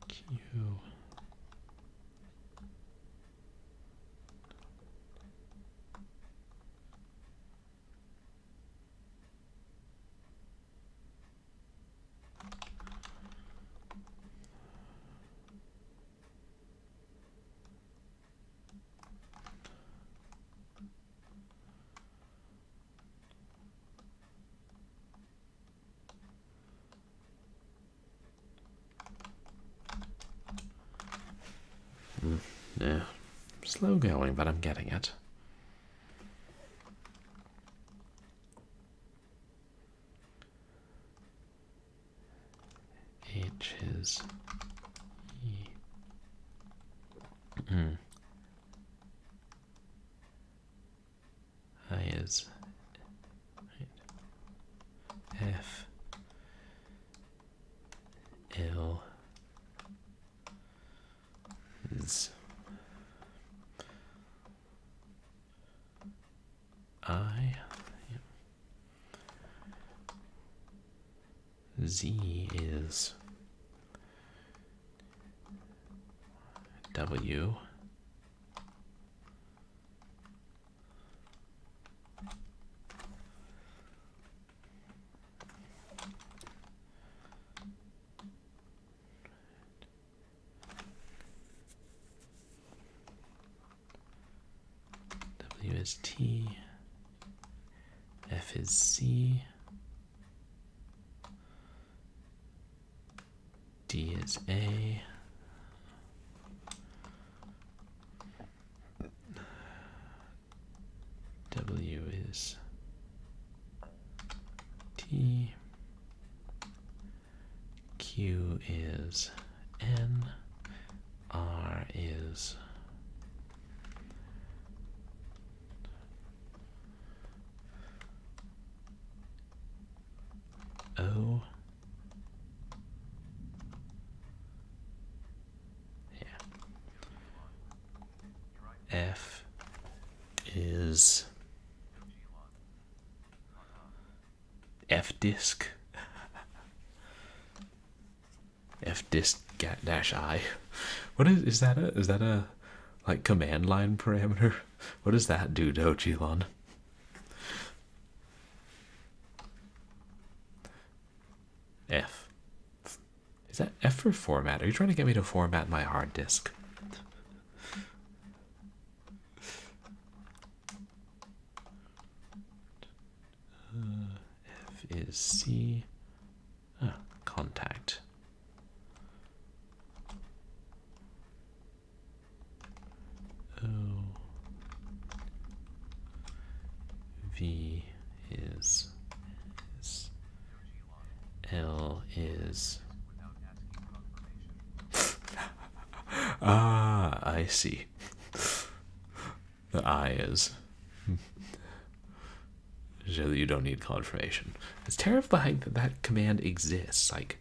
[SPEAKER 1] Q. Yeah, slow going, but I'm getting it. H is E. I is F. L is I. Z is W. is T, F is C, D is A, W is T, Q is N, R is O, yeah. F is F disk. F disk dash I. What is that? Is that a like command line parameter? What does that do, Dojilon? F. Is that F for format? Are you trying to get me to format my hard disk? F is C. Contact. O. V is L is I see. The I is so that you don't need confirmation. It's terrifying that that command exists. Like,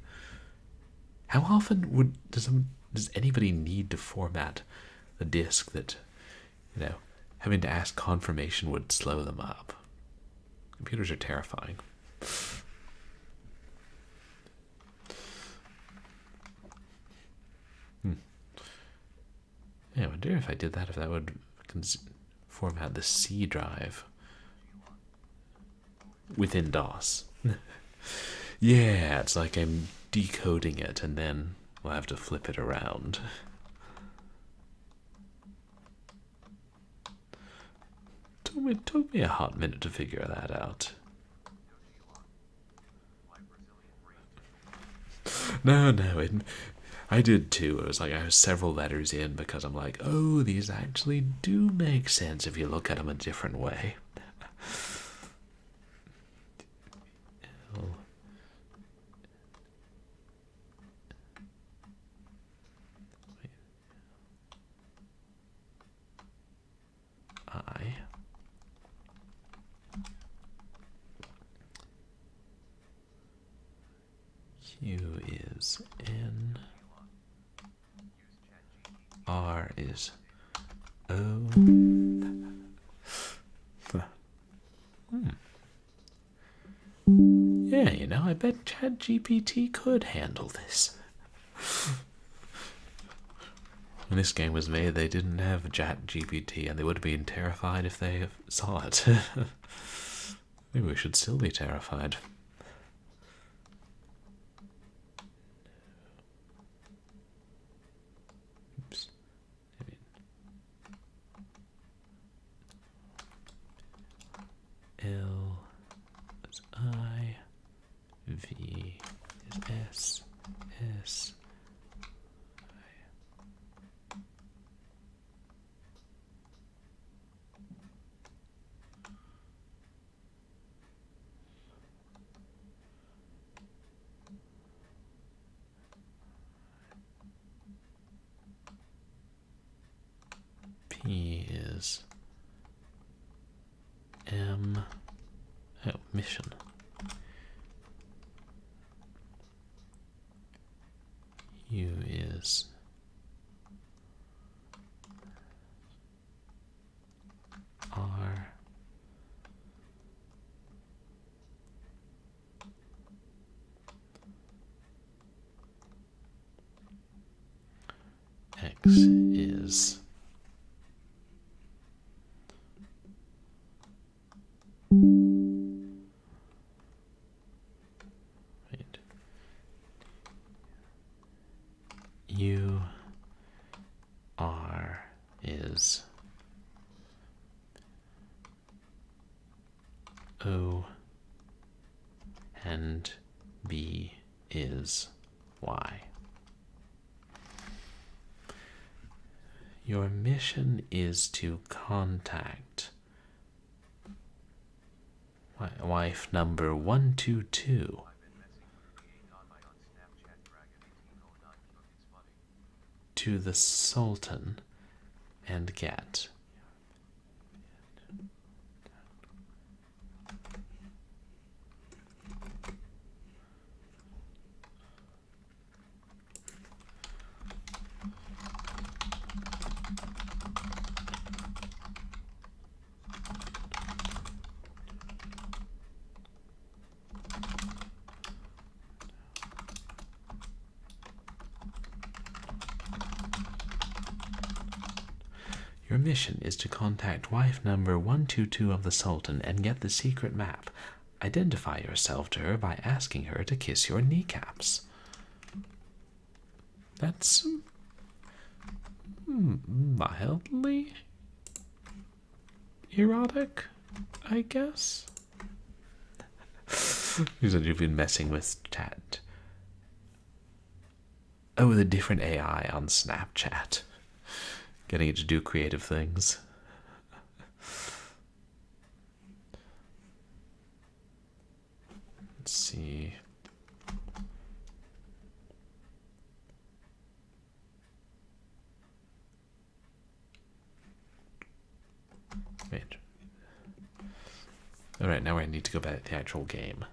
[SPEAKER 1] how often does anybody need to format a disk that, having to ask confirmation would slow them up? Computers are terrifying. Yeah, I wonder if I did that, if that would format the C drive within DOS. Yeah, it's like I'm decoding it and then we'll have to flip it around. It took me a hot minute to figure that out. No, I did too. It was like I was several letters in because I'm like, oh, these actually do make sense if you look at them a different way. L. I. Q is N. R is O. Yeah, I bet ChatGPT could handle this. When this game was made, they didn't have ChatGPT, and they would have been terrified if they saw it. Maybe we should still be terrified. Oops. L is I, V is S, S, P is M. Oh, mission. U is R. X is wait. U R is and B is Y. Your mission is to contact wife number 122 to the Sultan and get Your mission is to contact wife number 122 of the Sultan and get the secret map. Identify yourself to her by asking her to kiss your kneecaps. That's mildly erotic, I guess. You said you've been messing with chat. Oh, the different AI on Snapchat. Getting it to do creative things. Let's see. Wait. Alright, now I need to go back to the actual game.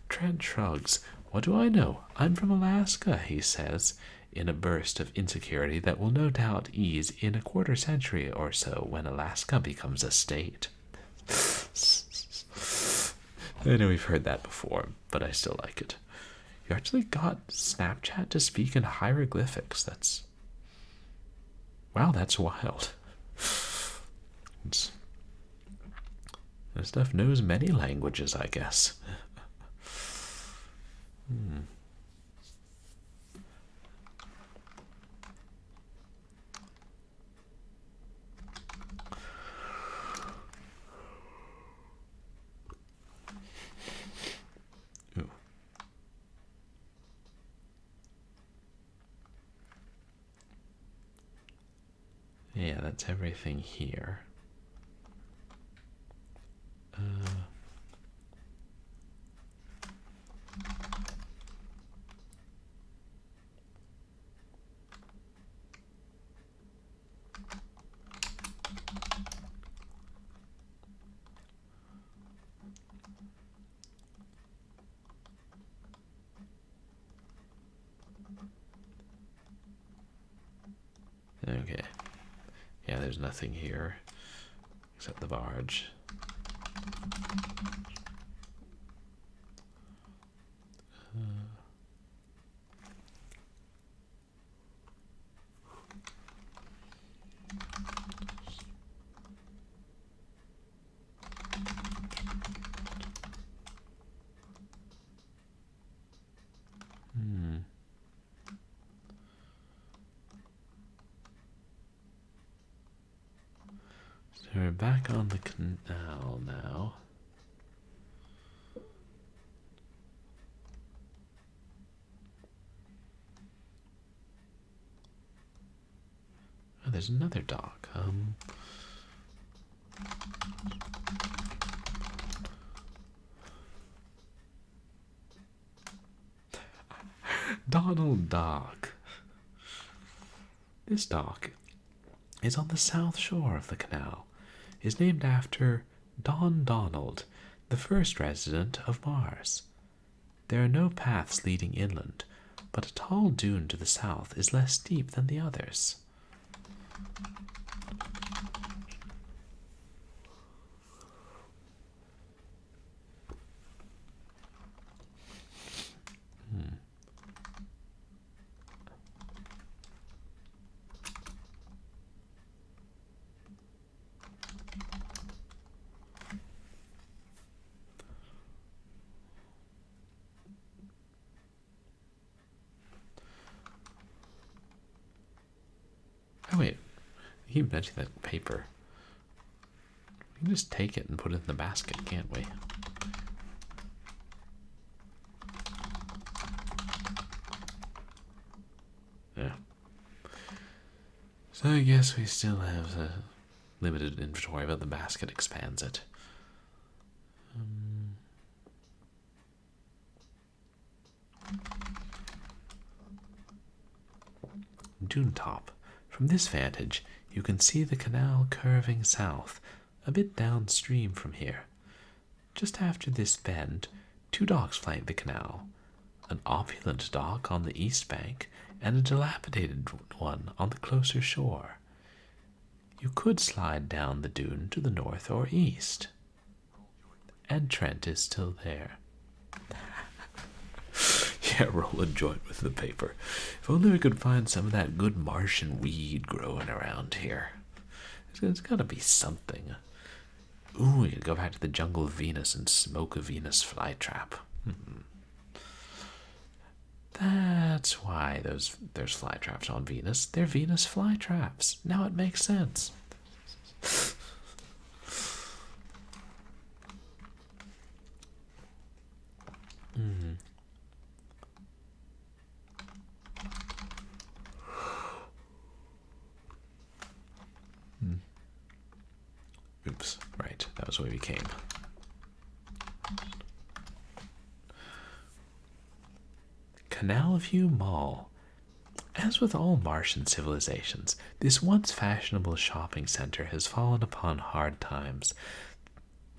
[SPEAKER 1] Trent shrugs. What do I know? I'm from Alaska, he says, in a burst of insecurity that will no doubt ease in a quarter century or so when Alaska becomes a state. I know we've heard that before, but I still like it. You actually got Snapchat to speak in hieroglyphics. Wow, that's wild. This stuff knows many languages, I guess. Ooh. Yeah, that's everything here. Okay. Yeah, there's nothing here except the barge. So we're back on the canal now. Oh, there's another dock. Donald Dock. This dock is on the south shore of the canal. Is named after Don Donald, the first resident of Mars. There are no paths leading inland, but a tall dune to the south is less steep than the others. keep mentioning that paper. We can just take it and put it in the basket, can't we? Yeah. So I guess we still have a limited inventory, but the basket expands it. Dune top. From this vantage, you can see the canal curving south, a bit downstream from here. Just after this bend, two docks flank the canal, an opulent dock on the east bank and a dilapidated one on the closer shore. You could slide down the dune to the north or east. And Trent is still there. Yeah, roll a joint with the paper. If only we could find some of that good Martian weed growing around here. There's got to be something. Ooh, we could go back to the jungle of Venus and smoke a Venus flytrap. That's why there's flytraps on Venus. They're Venus flytraps. Now it makes sense. Oops, right, that was where we came. Canal View Mall. As with all Martian civilizations, this once fashionable shopping center has fallen upon hard times.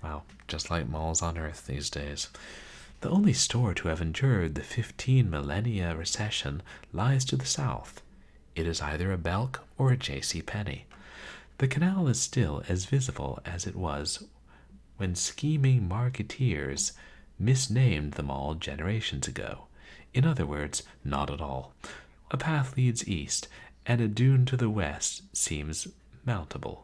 [SPEAKER 1] Wow, just like malls on Earth these days. The only store to have endured the 15 millennia recession lies to the south. It is either a Belk or a J.C. Penney. The canal is still as visible as it was when scheming marketeers misnamed the mall generations ago. In other words, not at all. A path leads east, and a dune to the west seems mountable.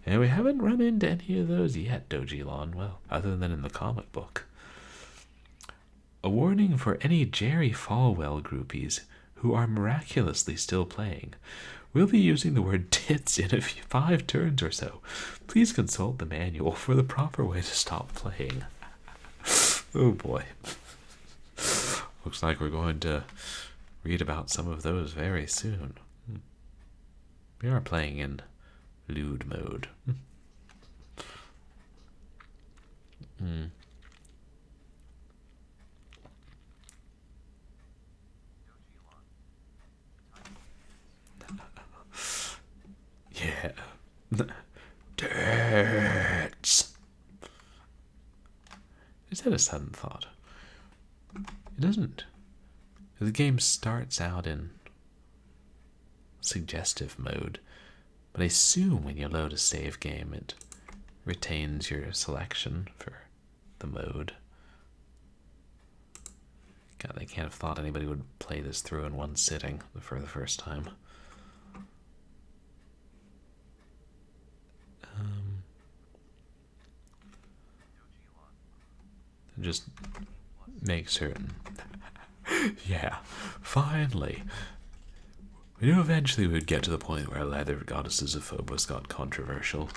[SPEAKER 1] And we haven't run into any of those yet, Dojilon, well, other than in the comic book. A warning for any Jerry Falwell groupies who are miraculously still playing. We'll be using the word tits in 5 turns or so. Please consult the manual for the proper way to stop playing. Oh boy. Looks like we're going to read about some of those very soon. We are playing in lewd mode. Yeah. Tits. Is that a sudden thought? It doesn't. The game starts out in suggestive mode, but I assume when you load a save game, it retains your selection for the mode. God, I can't have thought anybody would play this through in one sitting for the first time. Just make certain. Yeah, finally. We knew eventually we would get to the point where leather goddesses of Phobos got controversial.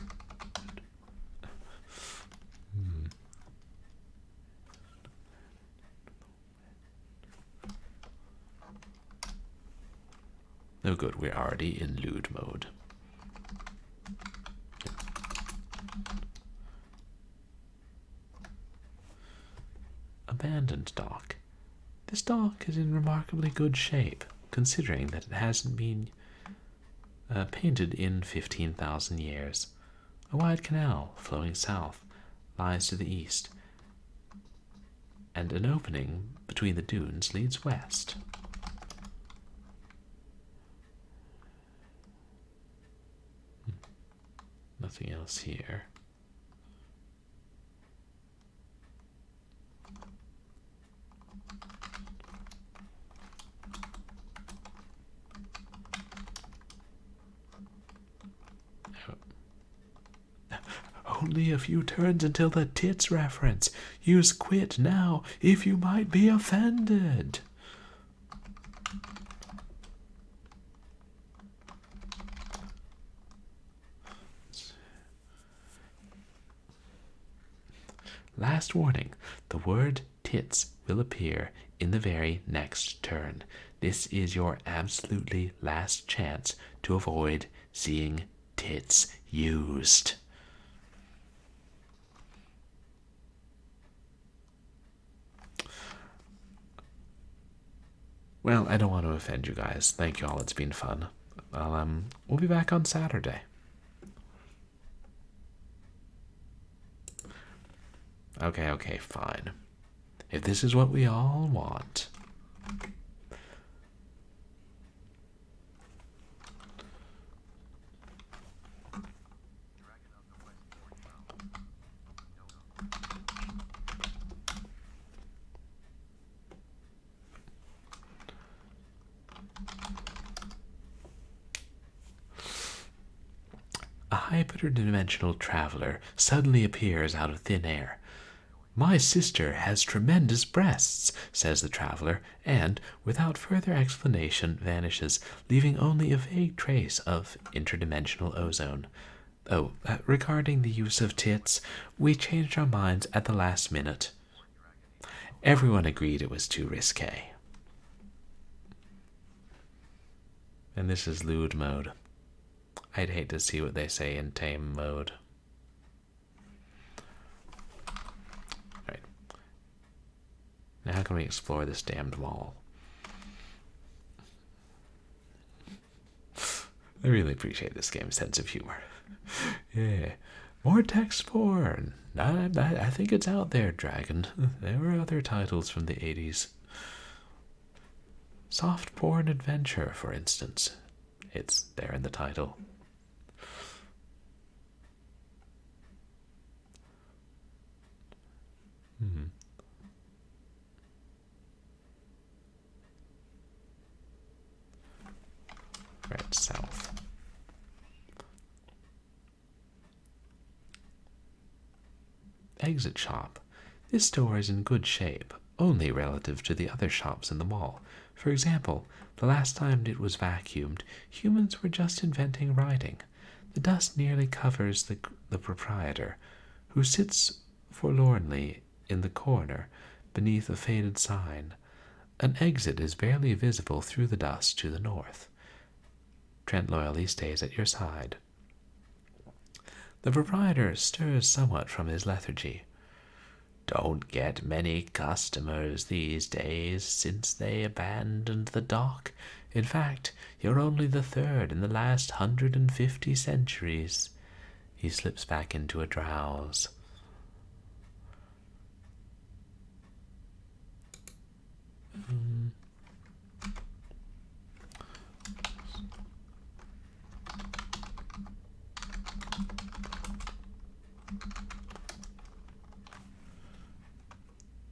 [SPEAKER 1] No good, we're already in lewd mode. Abandoned dock. This dock is in remarkably good shape, considering that it hasn't been painted in 15,000 years. A wide canal flowing south lies to the east, and an opening between the dunes leads west. Nothing else here. Only a few turns until the tits reference. Use quit now if you might be offended. Last warning, the word tits will appear in the very next turn. This is your absolutely last chance to avoid seeing tits used. Well, I don't want to offend you guys. Thank you all. It's been fun. We'll be back on Saturday. Okay, fine. If this is what we all want. A hyperdimensional traveler suddenly appears out of thin air. My sister has tremendous breasts, says the traveler, and, without further explanation, vanishes, leaving only a vague trace of interdimensional ozone. Oh, regarding the use of tits, we changed our minds at the last minute. Everyone agreed it was too risque. And this is lewd mode. I'd hate to see what they say in tame mode. Alright. Now how can we explore this damned wall? I really appreciate this game's sense of humor. Yeah. More text porn. I think it's out there, Dragon. There were other titles from the 80s. Soft porn adventure, for instance. It's there in the title. Right, south. Exit shop. This store is in good shape, only relative to the other shops in the mall. For example, the last time it was vacuumed, humans were just inventing writing. The dust nearly covers the proprietor, who sits forlornly in the corner beneath a faded sign. An exit is barely visible through the dust to the north. Trent loyally stays at your side. The proprietor stirs somewhat from his lethargy. Don't get many customers these days since they abandoned the dock. In fact, you're only the third in the last 150 centuries. He slips back into a drowse.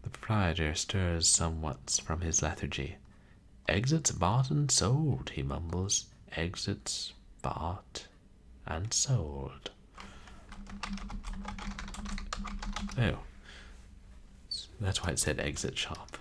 [SPEAKER 1] The proprietor stirs somewhat from his lethargy. Exits bought and sold, he mumbles. Exits bought and sold. Oh. That's why it said exit shop.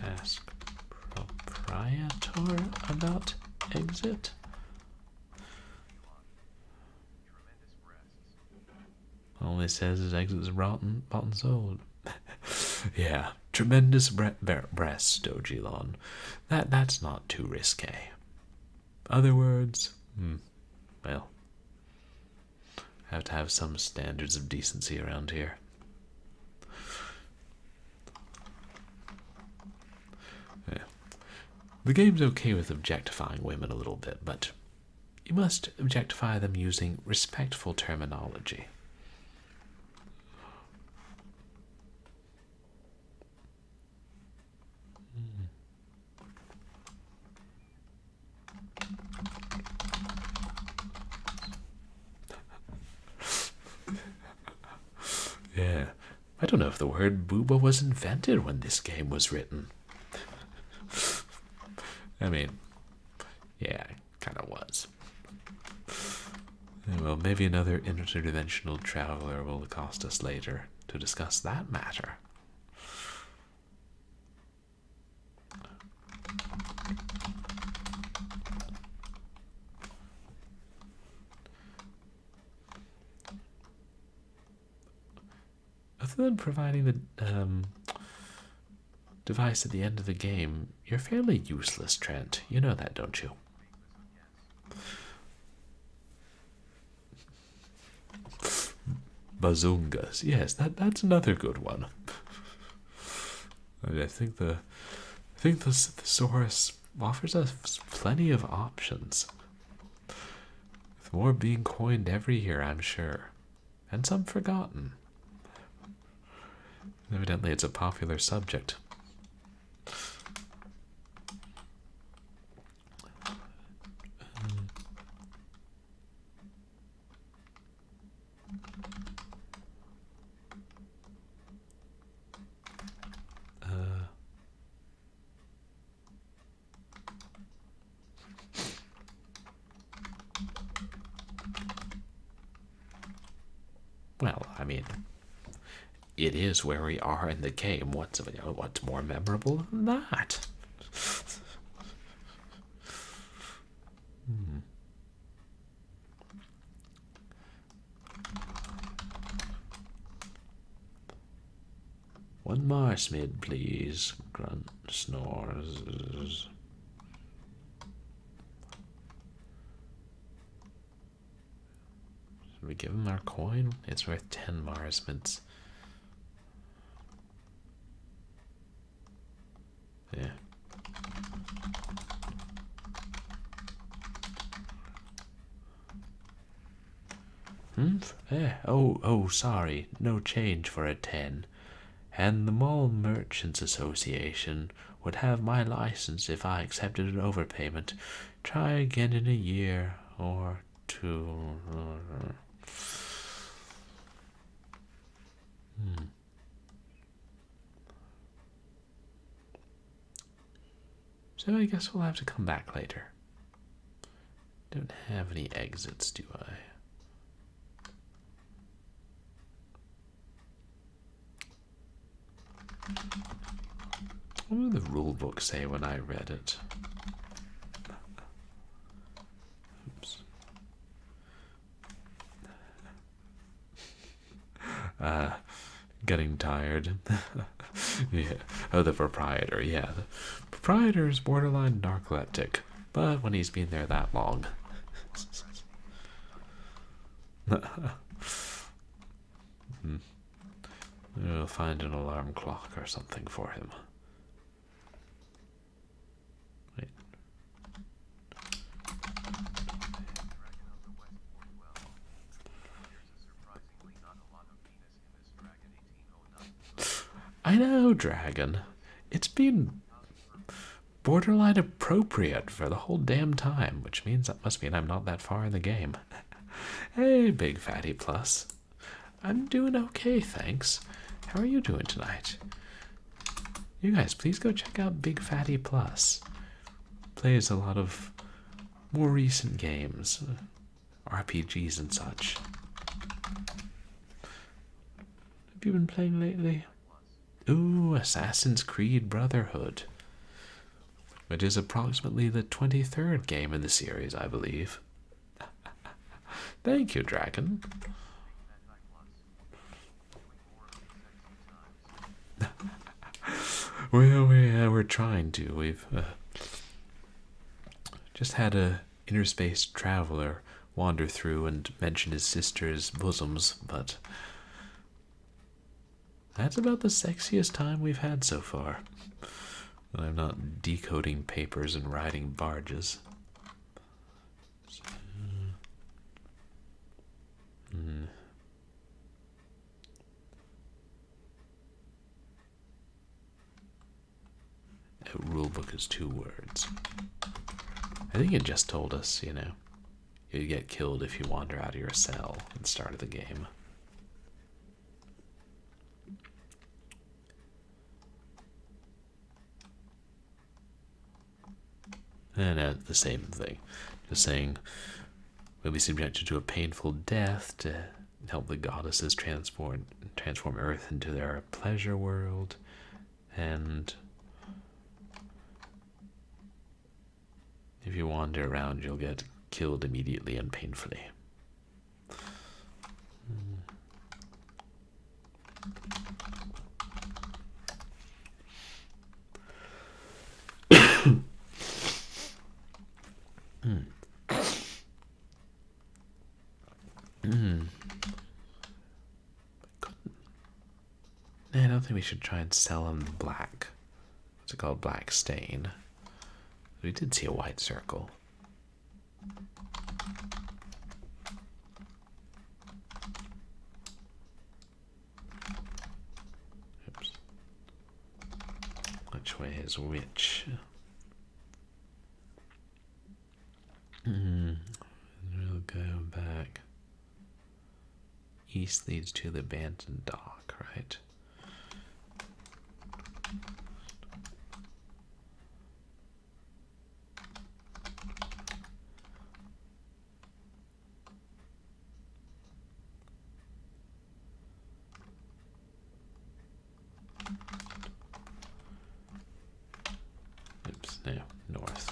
[SPEAKER 1] Ask proprietor about exit. All it says is exits bought and sold. Yeah, tremendous breasts, Dojilon. That's not too risque. Other words, well, have to have some standards of decency around here. Yeah. The game's okay with objectifying women a little bit, but you must objectify them using respectful terminology. Yeah, I don't know if the word booba was invented when this game was written. I mean, yeah, it kind of was. Well, maybe another interdimensional traveler will accost us later to discuss that matter. Other than providing the device at the end of the game, you're fairly useless, Trent. You know that, don't you? Bazungas. Yes, that's another good one. I think the thesaurus offers us plenty of options. With more being coined every year, I'm sure. And some forgotten. Evidently, it's a popular subject. Well, I mean, it is where we are in the game. What's more memorable than that? One marsmid, please. Grunt snores. Should we give him our coin? It's worth 10 marsmids. Yeah. Oh, sorry. No change for a 10. And the Mall Merchants Association would have my license if I accepted an overpayment. Try again in a year or two. So I guess we'll have to come back later. Don't have any exits, do I? What did the rule book say when I read it? Oops. Getting tired. Yeah. Oh, the proprietor. Yeah. The proprietor is borderline narcoleptic, but when he's been there that long. We'll find an alarm clock or something for him. Wait. I know, Dragon. It's been borderline appropriate for the whole damn time, which means that must mean I'm not that far in the game. Hey, Big Fatty Plus. I'm doing okay, thanks. How are you doing tonight? You guys, please go check out Big Fatty Plus. Plays a lot of more recent games, RPGs and such. Have you been playing lately? Ooh, Assassin's Creed Brotherhood, which is approximately the 23rd game in the series, I believe. Thank you, Dragon. Well, we're trying to. We've just had a interspace traveler wander through and mention his sister's bosoms, but that's about the sexiest time we've had so far. When I'm not decoding papers and riding barges. So, A rulebook is 2 words. I think it just told us, you know, you get killed if you wander out of your cell at the start of the game. And the same thing. Just saying, we'll be subjected to a painful death to help the goddesses transform Earth into their pleasure world. And If you wander around, you'll get killed immediately and painfully. I don't think we should try and sell him black. What's it called? Black stain. We did see a white circle. Oops. Which way is which? We'll go back. East leads to the abandoned dock, right? Oops, no, north.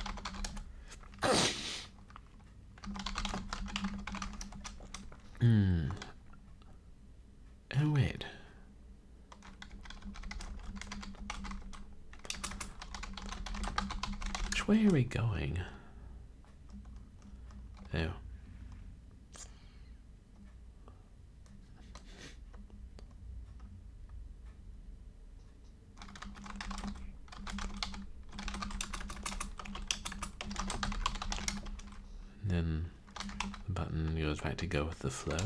[SPEAKER 1] Oh, wait. Which way are we going? Oh. Then the button goes back to go with the flow.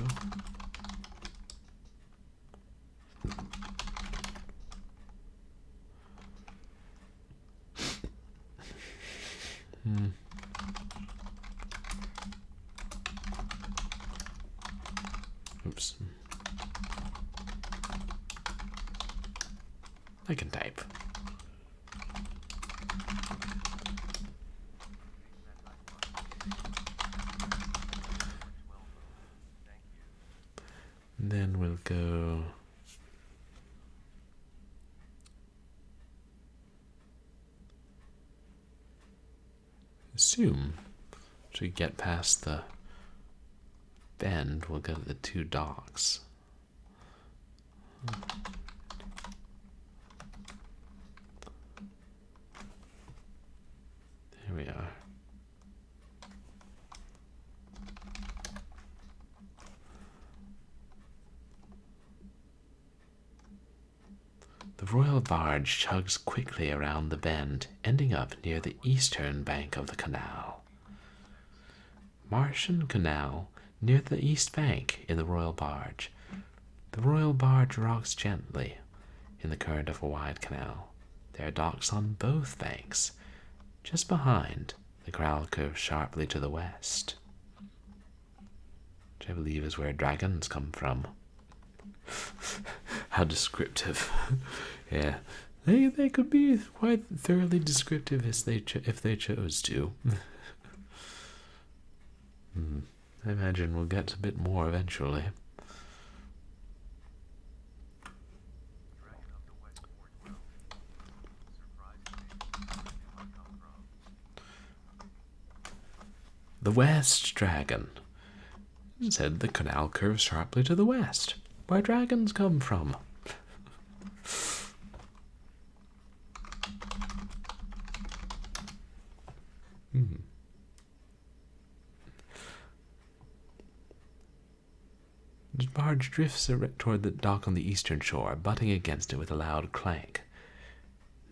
[SPEAKER 1] Oops. I can type. Then we'll go assume to get past the bend, we'll go to the two docks. There we are. The royal barge chugs quickly around the bend, ending up near the eastern bank of the canal. Martian Canal, near the east bank in the royal barge. The royal barge rocks gently in the current of a wide canal. There are docks on both banks. Just behind, the canal curves sharply to the west, which I believe is where dragons come from. How descriptive. Yeah, they could be quite thoroughly descriptive if they chose to. I imagine we'll get a bit more eventually. The West Dragon. It said the canal curves sharply to the west, where dragons come from. The barge drifts toward the dock on the eastern shore, butting against it with a loud clank.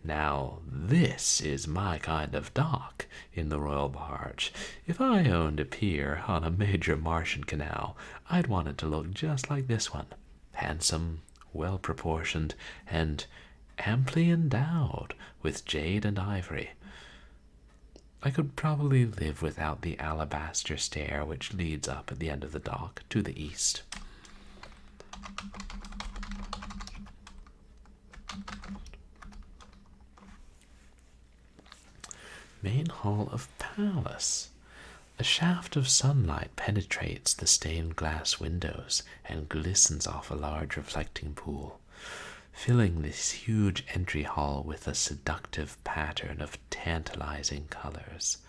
[SPEAKER 1] Now, this is my kind of dock in the royal barge. If I owned a pier on a major Martian canal, I'd want it to look just like this one. Handsome, well-proportioned, and amply endowed with jade and ivory. I could probably live without the alabaster stair which leads up at the end of the dock to the east. Main hall of palace. A shaft of sunlight penetrates the stained glass windows and glistens off a large reflecting pool, filling this huge entry hall with a seductive pattern of tantalizing colors.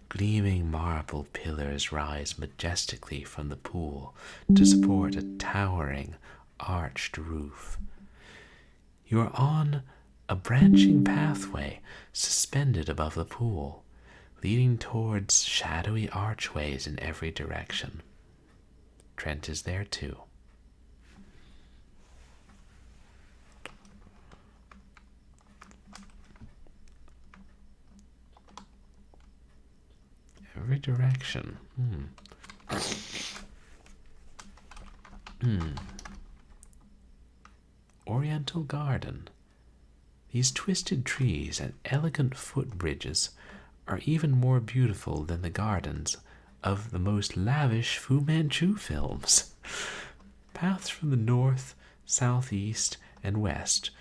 [SPEAKER 1] Gleaming marble pillars rise majestically from the pool to support a towering, arched roof. You are on a branching pathway suspended above the pool, leading towards shadowy archways in every direction. Trent is there too. Every direction. Oriental garden. These twisted trees and elegant footbridges are even more beautiful than the gardens of the most lavish Fu Manchu films. Paths from the north, southeast, and west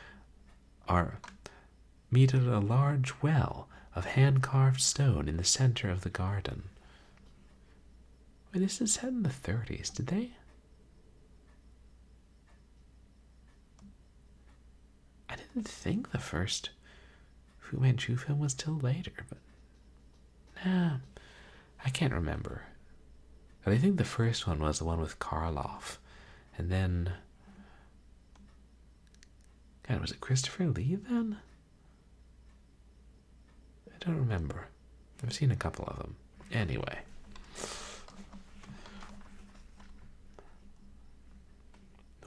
[SPEAKER 1] meet at a large well of hand-carved stone in the center of the garden. Wait, this is set in the 30s, did they? I didn't think the first Fu Manchu film was till later, but nah, I can't remember. But I think the first one was the one with Karloff, and then, God, was it Christopher Lee then? I don't remember. I've seen a couple of them. Anyway.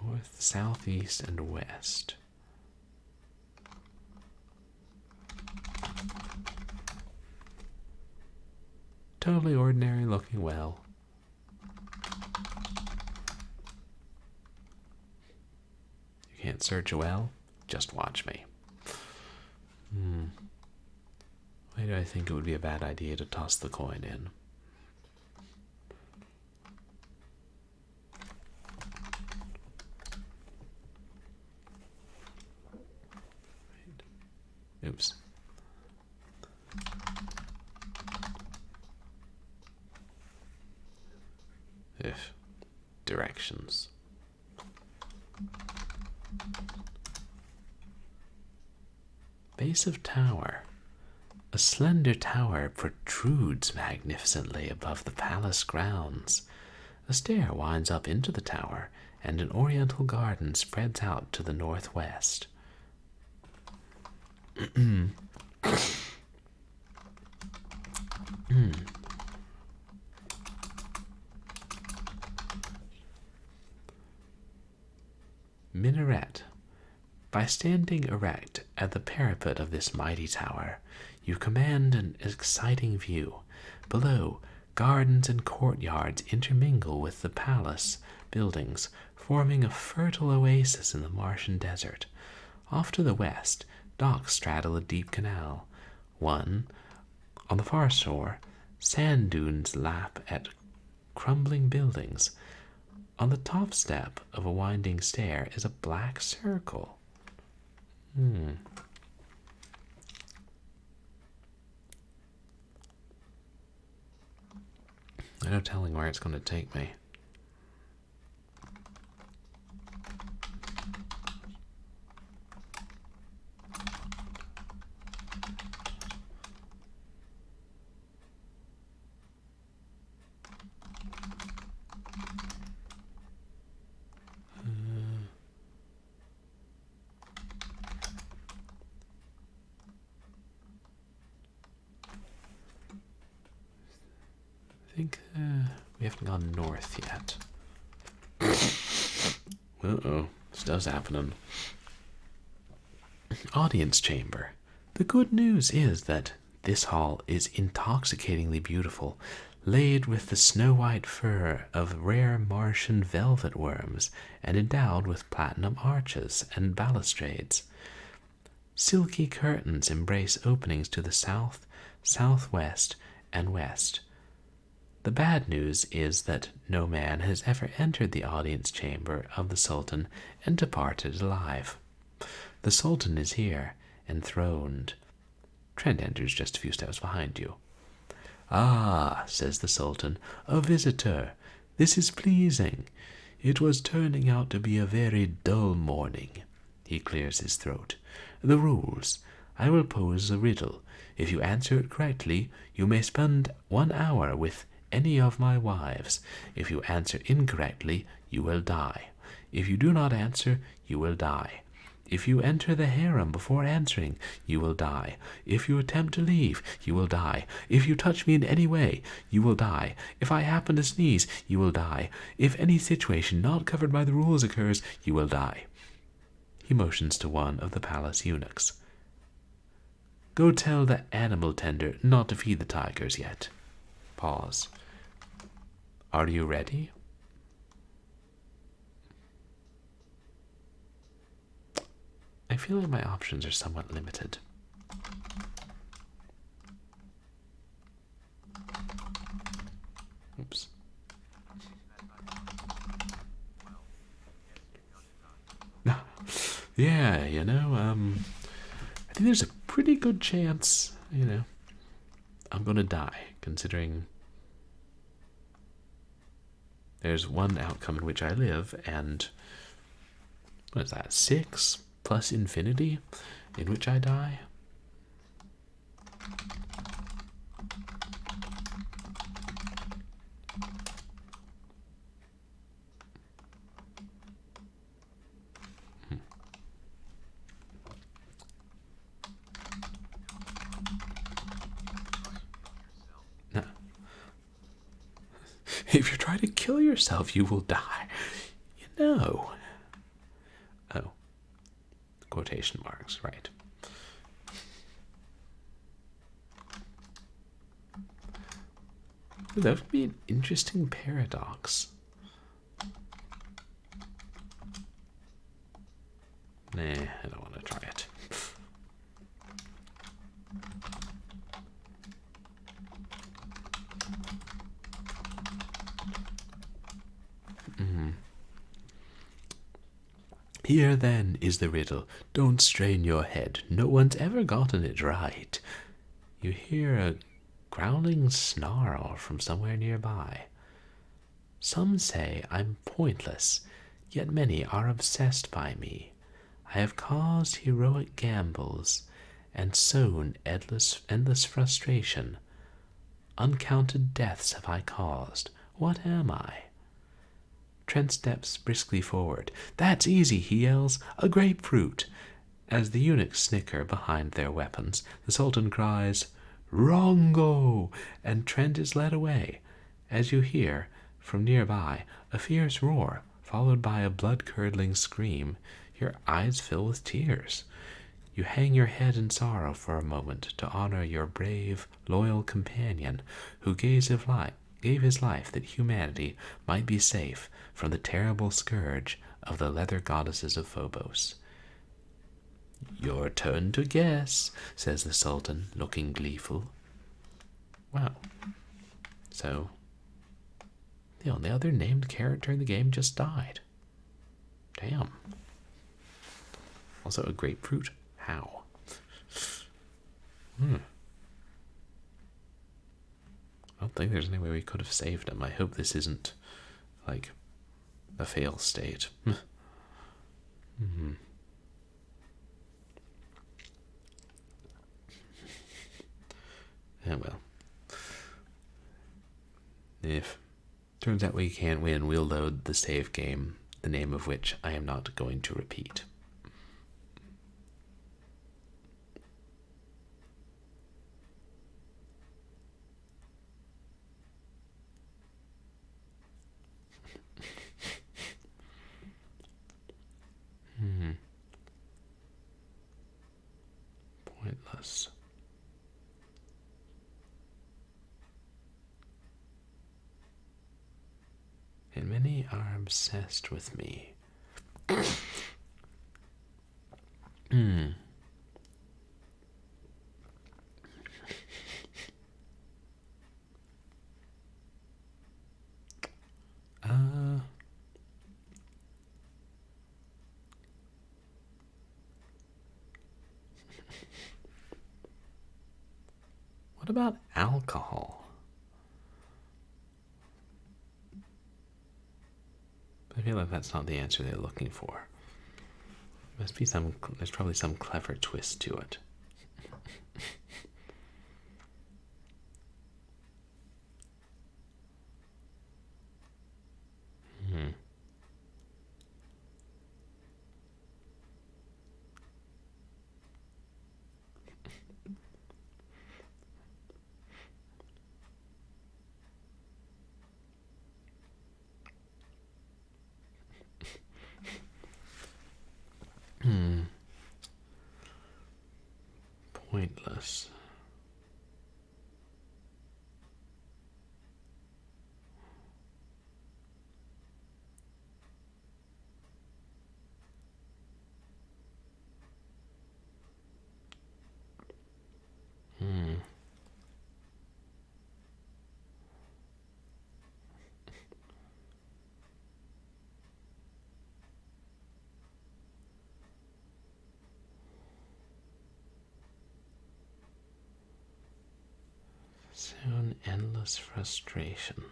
[SPEAKER 1] North, southeast, and west. Totally ordinary looking well. You can't search a well? Just watch me. Why do I think it would be a bad idea to toss the coin in? Oops. If directions. Base of tower. A slender tower protrudes magnificently above the palace grounds. A stair winds up into the tower, and an oriental garden spreads out to the northwest. Minaret. By standing erect at the parapet of this mighty tower, you command an exciting view. Below, gardens and courtyards intermingle with the palace buildings, forming a fertile oasis in the Martian desert. Off to the west, docks straddle a deep canal. On the far shore, sand dunes lap at crumbling buildings. On the top step of a winding stair is a black circle. No telling where it's going to take me. I think we haven't gone north yet. Uh-oh, stuff's happening. Audience chamber. The good news is that this hall is intoxicatingly beautiful, laid with the snow-white fur of rare Martian velvet worms and endowed with platinum arches and balustrades. Silky curtains embrace openings to the south, southwest, and west. The bad news is that no man has ever entered the audience chamber of the Sultan and departed alive. The Sultan is here, enthroned. Trent enters just a few steps behind you. "Ah," says the Sultan, "a visitor. This is pleasing. It was turning out to be a very dull morning." He clears his throat. "The rules. I will pose a riddle. If you answer it correctly, you may spend 1 hour with any of my wives. If you answer incorrectly, you will die. If you do not answer, you will die. If you enter the harem before answering, you will die. If you attempt to leave, you will die. If you touch me in any way, you will die. If I happen to sneeze, you will die. If any situation not covered by the rules occurs, you will die. He motions to one of the palace eunuchs. Go tell the animal tender not to feed the tigers yet. Pause. Are you ready? I feel like my options are somewhat limited. Oops. Yeah, I think there's a pretty good chance, I'm gonna die, considering there's one outcome in which I live, and what is that, 6 plus infinity in which I die? If you try to kill yourself, you will die. Oh. Quotation marks, right. That would be an interesting paradox. Nah, I don't want to try it. Here, then, is the riddle. Don't strain your head. No one's ever gotten it right. You hear a growling snarl from somewhere nearby. Some say I'm pointless, yet many are obsessed by me. I have caused heroic gambles and sown endless frustration. Uncounted deaths have I caused. What am I? Trent steps briskly forward. That's easy, he yells. A grapefruit. As the eunuchs snicker behind their weapons, the Sultan cries, Wrongo! And Trent is led away, as you hear, from nearby, a fierce roar, followed by a blood-curdling scream. Your eyes fill with tears. You hang your head in sorrow for a moment to honor your brave, loyal companion who gave his life that humanity might be safe from the terrible scourge of the leather goddesses of Phobos. Your turn to guess, says the Sultan, looking gleeful. Wow. So, the only other named character in the game just died. Damn. Also a grapefruit? How? I don't think there's any way we could have saved him. I hope this isn't, like, a fail state. Yeah, well. If turns out we can't win, we'll load the save game, the name of which I am not going to repeat. Pointless. And many are obsessed with me. What about alcohol? I feel like that's not the answer they're looking for. There's probably some clever twist to it. Pointless. Soon endless frustration.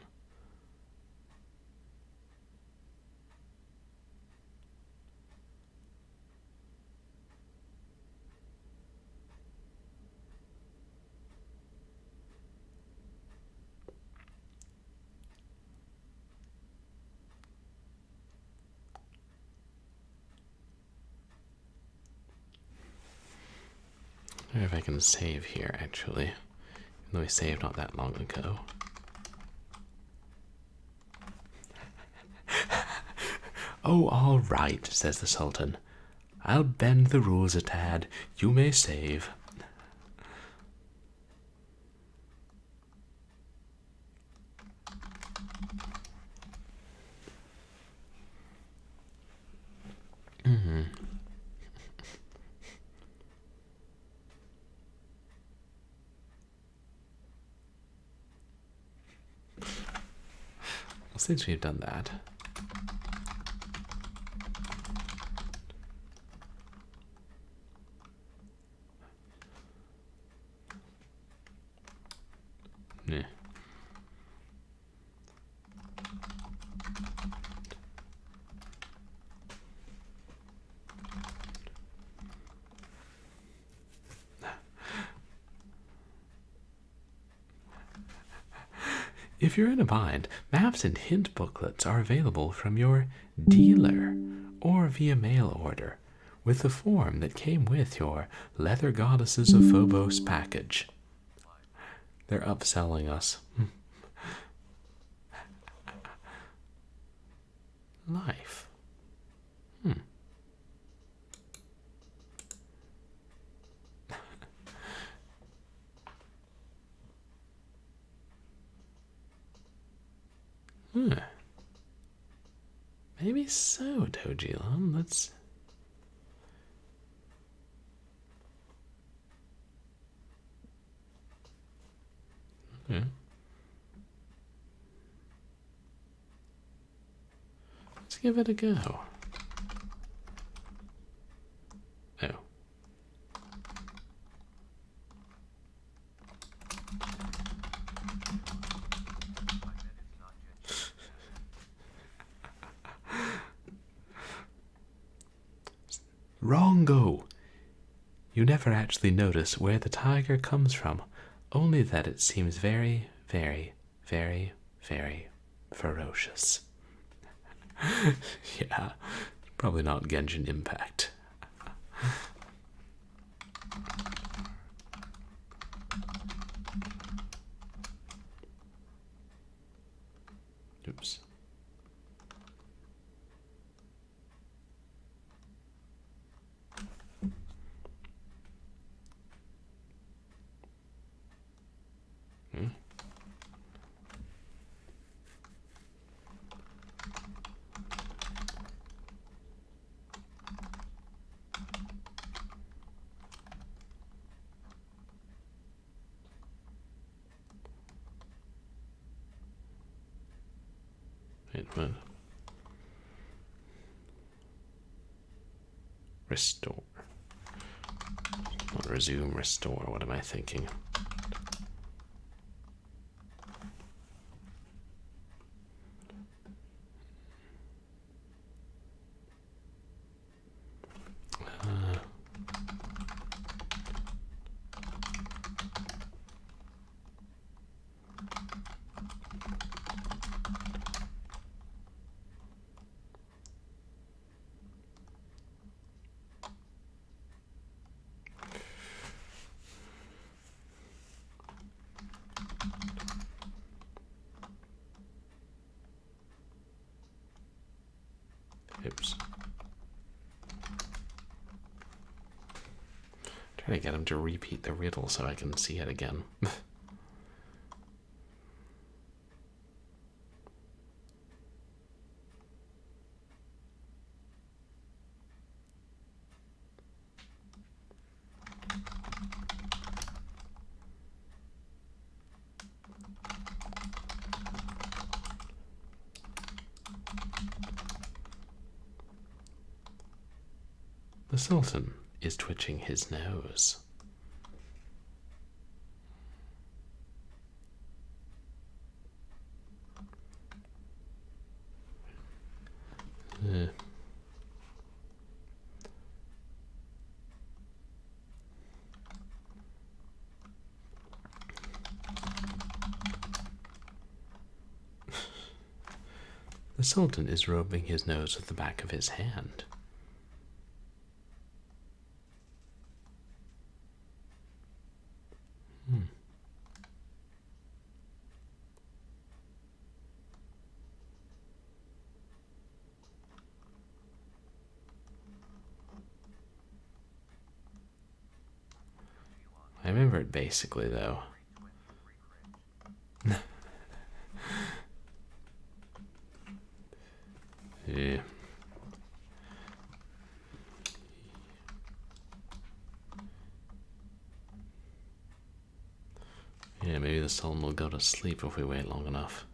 [SPEAKER 1] I wonder if I can save here, actually. Even though I saved not that long ago. Oh, all right, says the Sultan. I'll bend the rules a tad. You may save. Well, since we've done that, yeah. If you're in a bind, maps and hint booklets are available from your dealer or via mail order with the form that came with your Leather Goddesses of Phobos package. They're upselling us. Life. Maybe so, Dojilon. Let's. Okay. Let's give it a go. Oh. Wrongo! You never actually notice where the tiger comes from, only that it seems very, very, very, very ferocious. Yeah, probably not Genshin Impact. Oops. It will restore. Not resume, restore. What am I thinking? Try to get him to repeat the riddle so I can see it again. The Sultan is twitching his nose. The Sultan is rubbing his nose with the back of his hand. I remember it basically, though. Yeah. Yeah, maybe the Sultan will go to sleep if we wait long enough.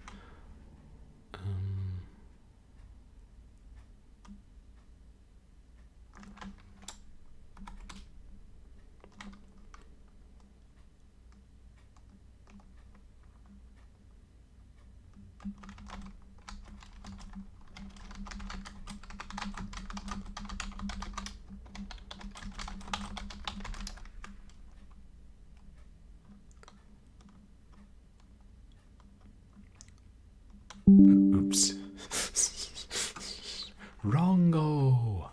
[SPEAKER 1] Oops. Wrongo.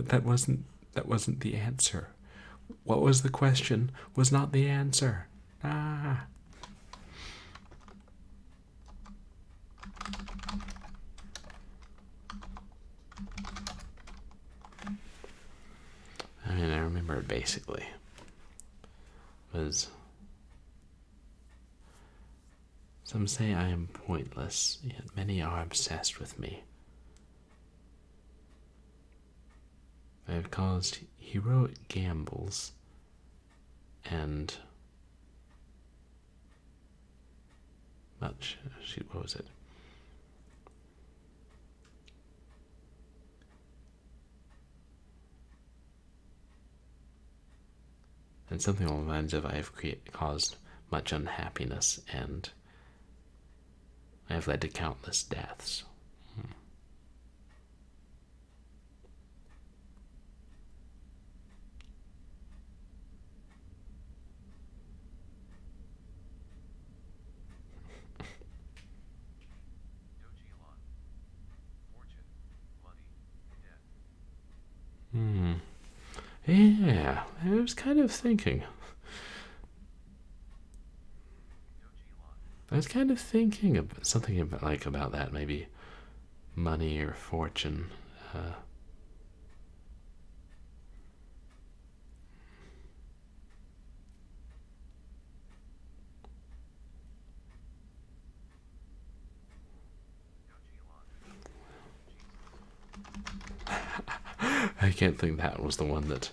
[SPEAKER 1] That wasn't the answer. What was the question was not the answer. Ah. I mean, I remember it basically. Was some say I am pointless, yet many are obsessed with me. I have caused heroic gambles and much. Shoot, what was it? And something along the lines of I have caused much unhappiness and I have led to countless deaths. Yeah, I was kind of thinking. I was kind of thinking of something about that, maybe money or fortune. I can't think that was the one that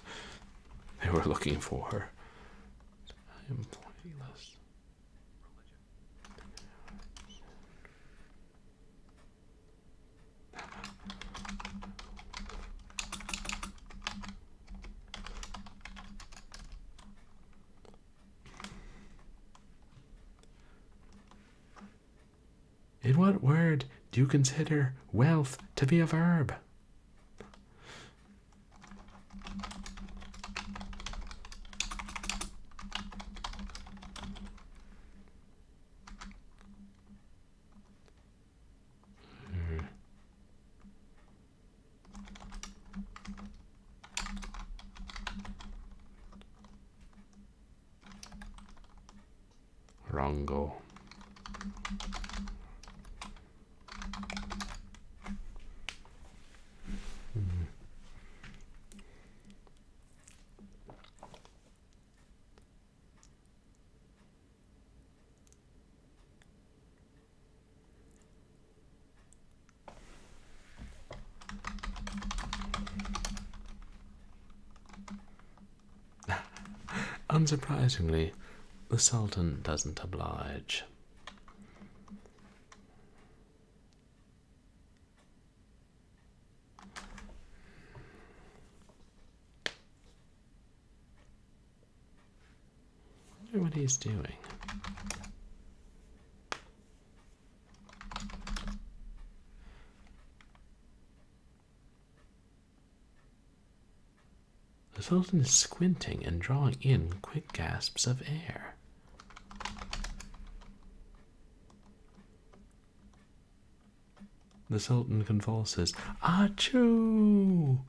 [SPEAKER 1] they were looking for. I am pointless. In what word do you consider wealth to be a verb? Wrongo. Unsurprisingly, the Sultan doesn't oblige. I wonder what he's doing. The Sultan is squinting and drawing in quick gasps of air. The Sultan convulses. Achoo!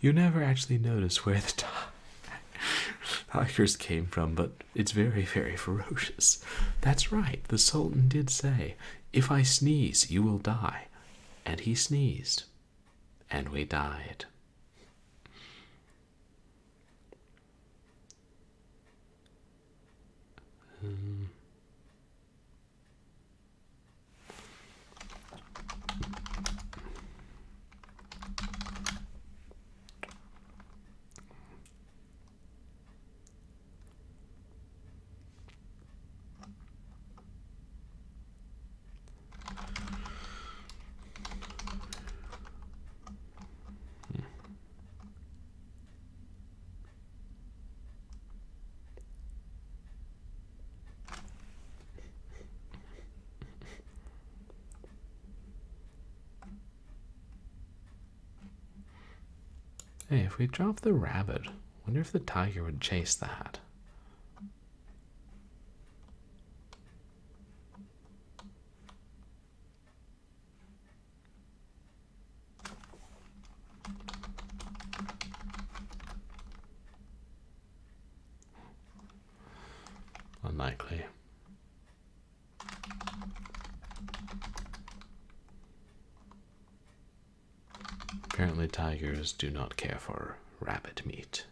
[SPEAKER 1] You never actually notice where the tigers came from, but it's very, very ferocious. That's right, the Sultan did say, if I sneeze, you will die. And he sneezed. And we died. Hey, if we drop the rabbit, wonder if the tiger would chase that. Unlikely. Apparently tigers do not care for rabbit meat.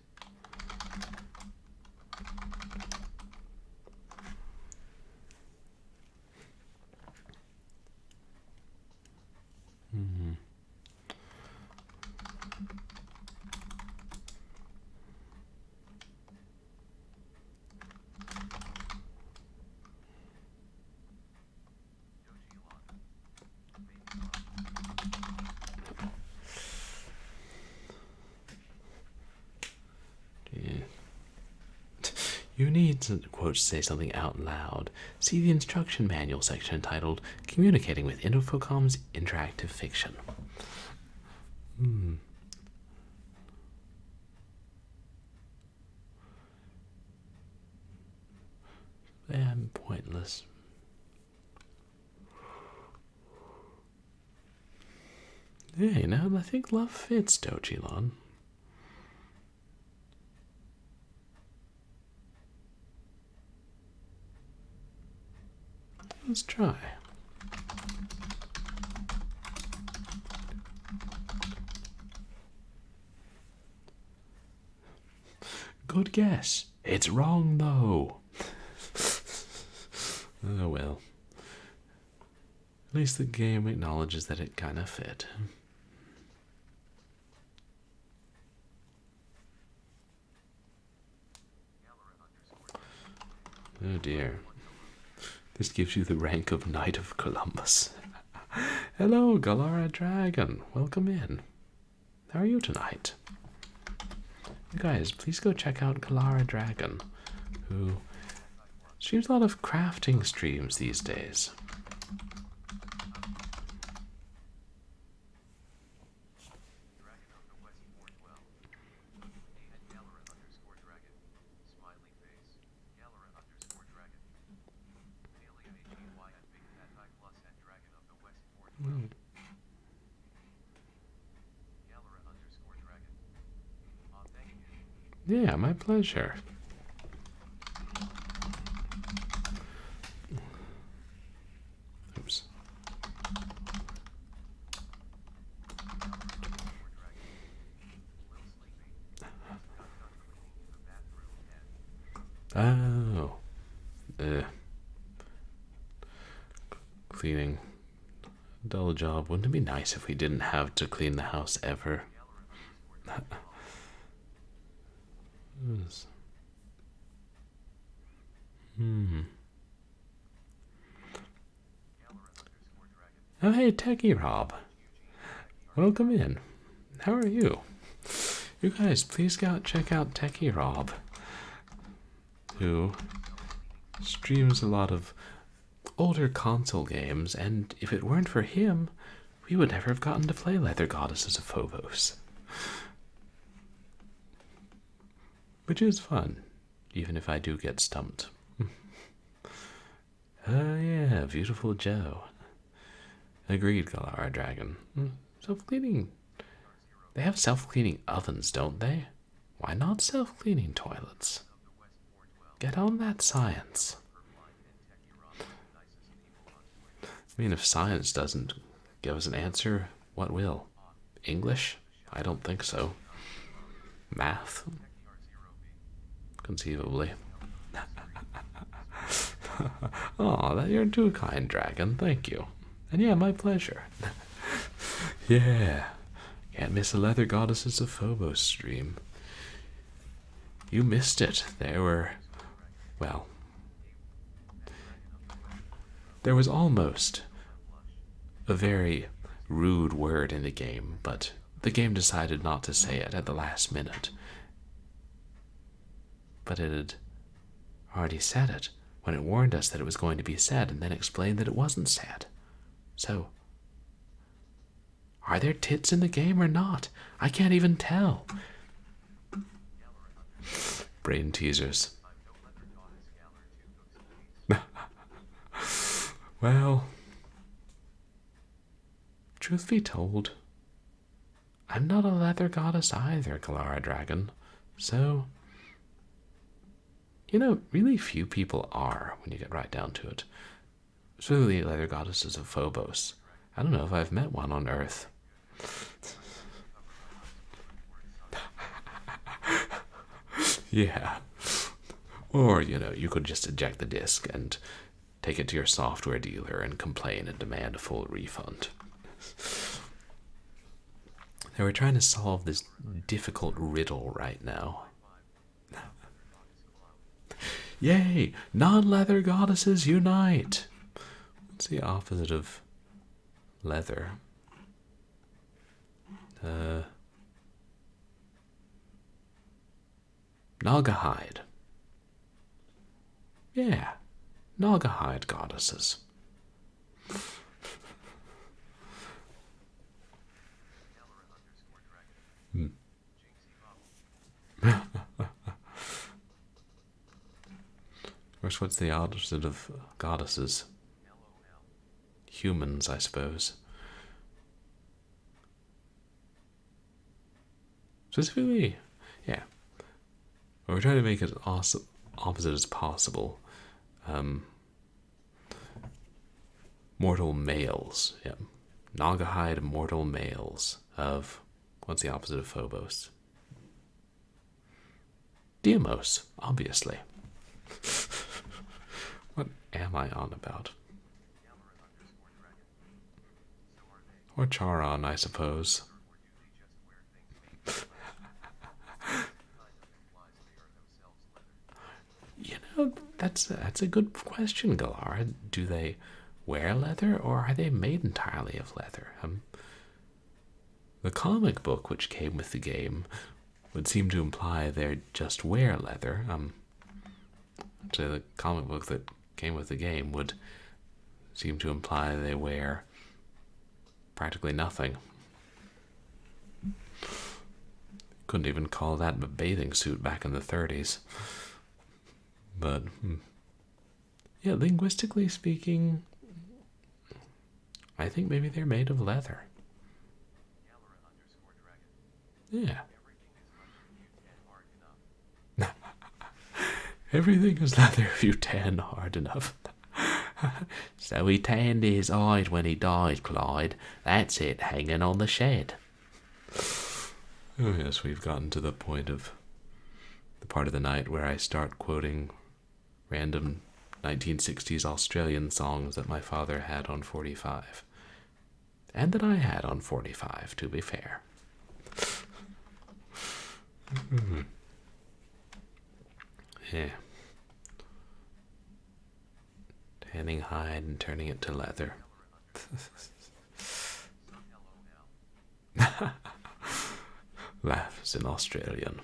[SPEAKER 1] You need to, quote, say something out loud. See the instruction manual section entitled Communicating with Infocom's Interactive Fiction. And pointless. Hey, now I think love fits, Dojilon. Let's try. Good guess. It's wrong, though. Oh well. At least the game acknowledges that it kind of fit. Oh dear. This gives you the rank of Knight of Columbus. Hello, Galara Dragon. Welcome in. How are you tonight? You guys, please go check out Galara Dragon, who streams a lot of crafting streams these days. Yeah, my pleasure. Oops. Oh. Cleaning. Dull job. Wouldn't it be nice if we didn't have to clean the house ever? Oh, hey, Techie Rob. Welcome in. How are you? You guys, please check out Techie Rob, who streams a lot of older console games, and if it weren't for him, we would never have gotten to play Leather Goddesses of Phobos. Which is fun, even if I do get stumped. Oh yeah, beautiful Joe. Agreed, Galara Dragon. Self-cleaning. They have self-cleaning ovens, don't they? Why not self-cleaning toilets? Get on that science. I mean, if science doesn't give us an answer, what will? English? I don't think so. Math? Conceivably. Oh, you're too kind, Dragon. Thank you. And yeah, my pleasure. Yeah. Can't miss a Leather Goddesses of Phobos stream. You missed it. There was almost a very rude word in the game, but the game decided not to say it at the last minute. But it had already said it when it warned us that it was going to be said and then explained that it wasn't said. So, are there tits in the game or not? I can't even tell. Brain teasers. Well, truth be told, I'm not a leather goddess either, Galara Dragon. So, really few people are when you get right down to it. Especially leather goddesses of Phobos. I don't know if I've met one on Earth. Yeah. Or, you could just eject the disc and take it to your software dealer and complain and demand a full refund. They were trying to solve this difficult riddle right now. Yay! Non-leather goddesses unite! What's the opposite of leather? Nagahide. Yeah, Nagahide goddesses. Of course, what's the opposite of goddesses? Humans, I suppose. Specifically, yeah. We're trying to make it opposite as possible. Mortal males, yeah. Nagahide mortal males of, what's the opposite of Phobos? Deimos, obviously. What am I on about? Or Charon, I suppose. That's a good question, Galara. Do they wear leather, or are they made entirely of leather? The comic book which came with the game would seem to imply they just wear leather. Actually, the comic book that came with the game would seem to imply they wear practically nothing. Couldn't even call that a bathing suit back in the 30s. But, yeah, linguistically speaking, I think maybe they're made of leather. Yeah. Everything is leather if you tan hard enough. So he tanned his eyes when he died, Clyde. That's it, hanging on the shed. Oh yes, we've gotten to the point of the part of the night where I start quoting random 1960s Australian songs that my father had on 45. And that I had on 45, to be fair. Yeah. tanning hide and turning it to leather. Laughs in Australian.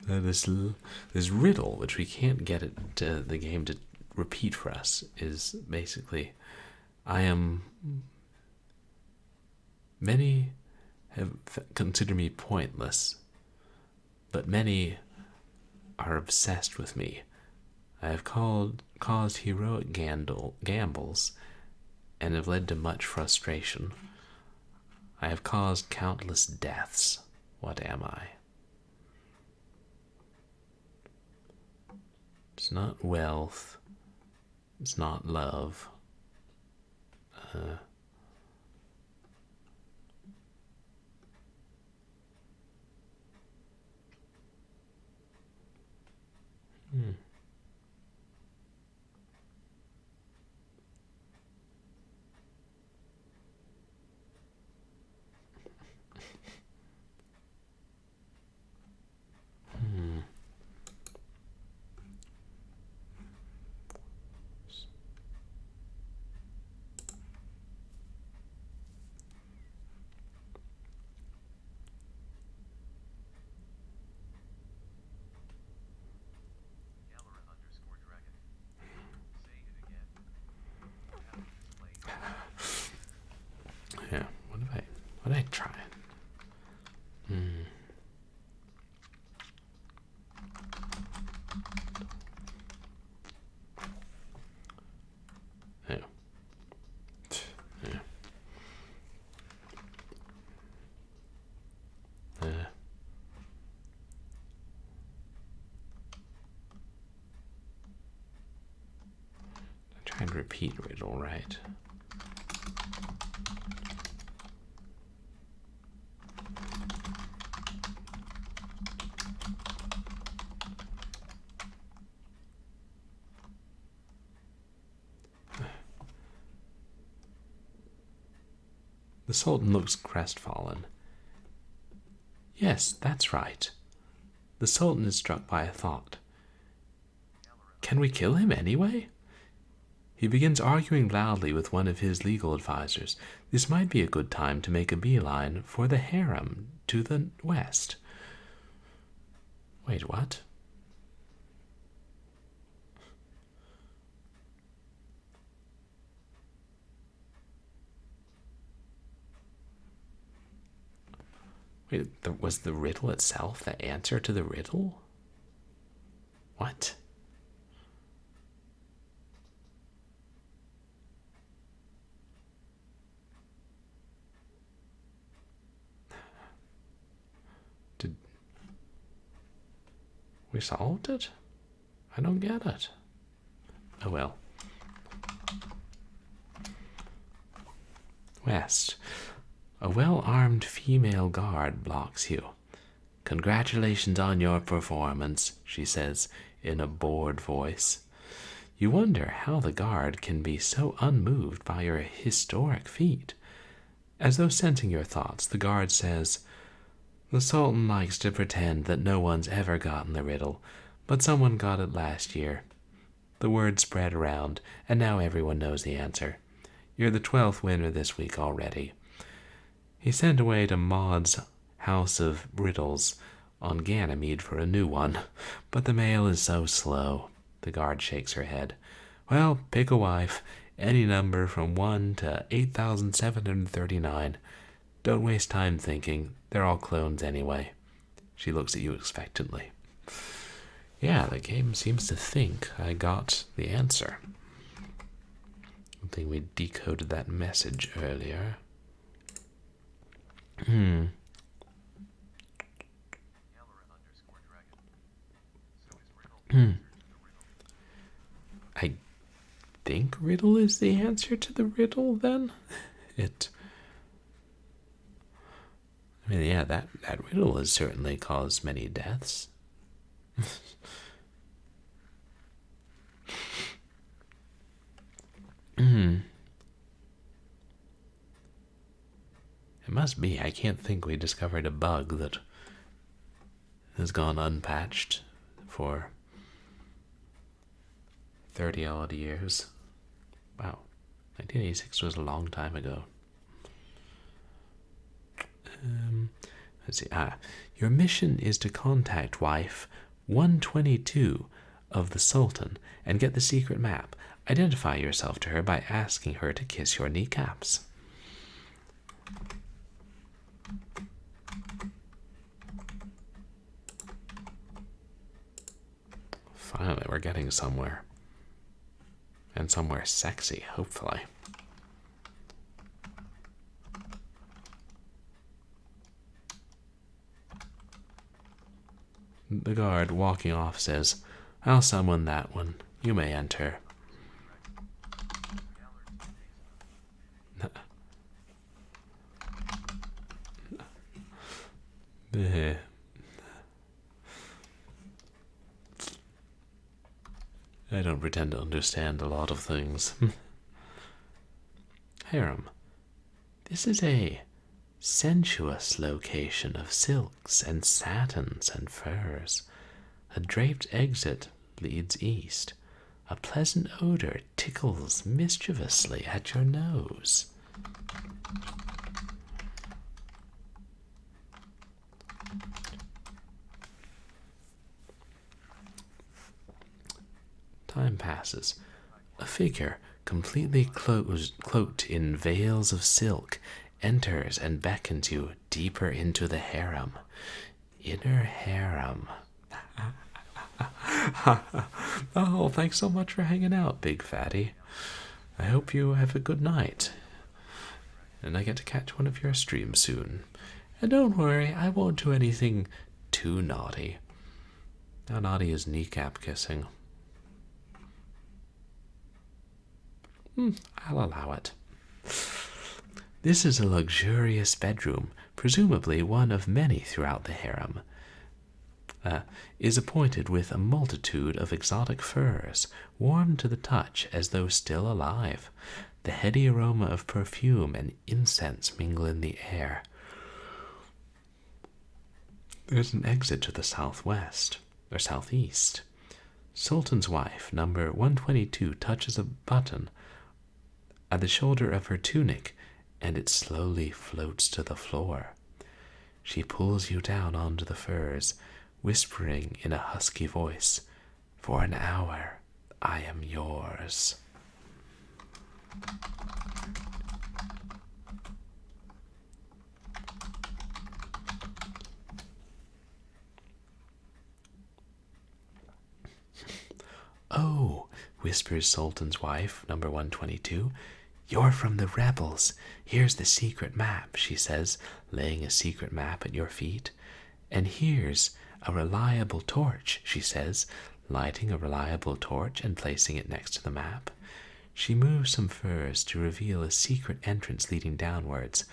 [SPEAKER 1] This riddle, which we can't get the game to repeat for us, is basically, many have considered me pointless, but many are obsessed with me. I have caused heroic gambles and have led to much frustration. I have caused countless deaths. What am I? It's not wealth. It's not love. Yeah, what did I try? Yeah. Yeah. Try and repeat riddle, right? The Sultan looks crestfallen. Yes, that's right. The Sultan is struck by a thought. Can we kill him anyway? He begins arguing loudly with one of his legal advisors. This might be a good time to make a beeline for the harem to the west. Wait, what? Wait, was the riddle itself the answer to the riddle? What? Did we solved it? I don't get it. Oh well. West. A well-armed female guard blocks you. Congratulations on your performance, she says in a bored voice. You wonder how the guard can be so unmoved by your historic feat. As though sensing your thoughts, the guard says, The Sultan likes to pretend that no one's ever gotten the riddle, but someone got it last year. The word spread around, and now everyone knows the answer. You're the 12th winner this week already. He sent away to Maud's House of Riddles on Ganymede for a new one, but the mail is so slow. The guard shakes her head. Well, pick a wife, any number from 1 to 8,739. Don't waste time thinking, they're all clones anyway. She looks at you expectantly. Yeah, the game seems to think I got the answer. I think we decoded that message earlier. I think riddle is the answer to the riddle, then? Yeah, that riddle has certainly caused many deaths. It must be. I can't think we discovered a bug that has gone unpatched for 30 odd years. Wow, 1986 was a long time ago. Let's see. Your mission is to contact wife 122 of the Sultan and get the secret map. Identify yourself to her by asking her to kiss your kneecaps. Finally, we're getting somewhere. And somewhere sexy, hopefully. The guard walking off says, "I'll summon that one. You may enter." I don't pretend to understand a lot of things. Harem. This is a sensuous location of silks and satins and furs. A draped exit leads east. A pleasant odor tickles mischievously at your nose. Time passes. A figure, completely cloaked in veils of silk, enters and beckons you deeper into the harem. Inner harem. Oh, thanks so much for hanging out, big fatty. I hope you have a good night. And I get to catch one of your streams soon. And don't worry, I won't do anything too naughty. How naughty is kneecap kissing? I'll allow it. This is a luxurious bedroom, presumably one of many throughout the harem. Is appointed with a multitude of exotic furs, warm to the touch as though still alive. The heady aroma of perfume and incense mingle in the air. There's an exit to the southwest, or southeast. Sultan's wife, number 122, touches a button at the shoulder of her tunic, and it slowly floats to the floor. She pulls you down onto the furs, whispering in a husky voice, "For an hour, I am yours." "Oh," whispers Sultan's wife, number 122. "You're from the rebels. Here's the secret map," she says, laying a secret map at your feet. "And here's a reliable torch," she says, lighting a reliable torch and placing it next to the map. She moves some furs to reveal a secret entrance leading downwards.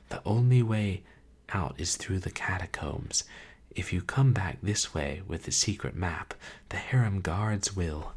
[SPEAKER 1] "The only way out is through the catacombs. If you come back this way with the secret map, the harem guards will..."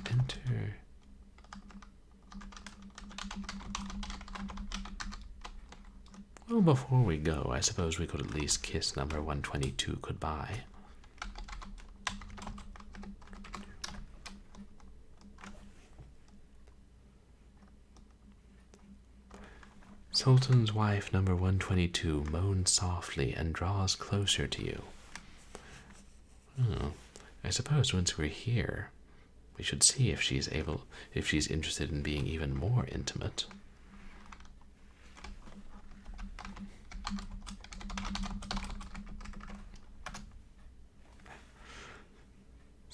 [SPEAKER 1] Enter. Well, before we go, I suppose we could at least kiss number 122 goodbye. Sultan's wife, number 122, moans softly and draws closer to you. Oh, I suppose once we're here, we should see if she's interested in being even more intimate.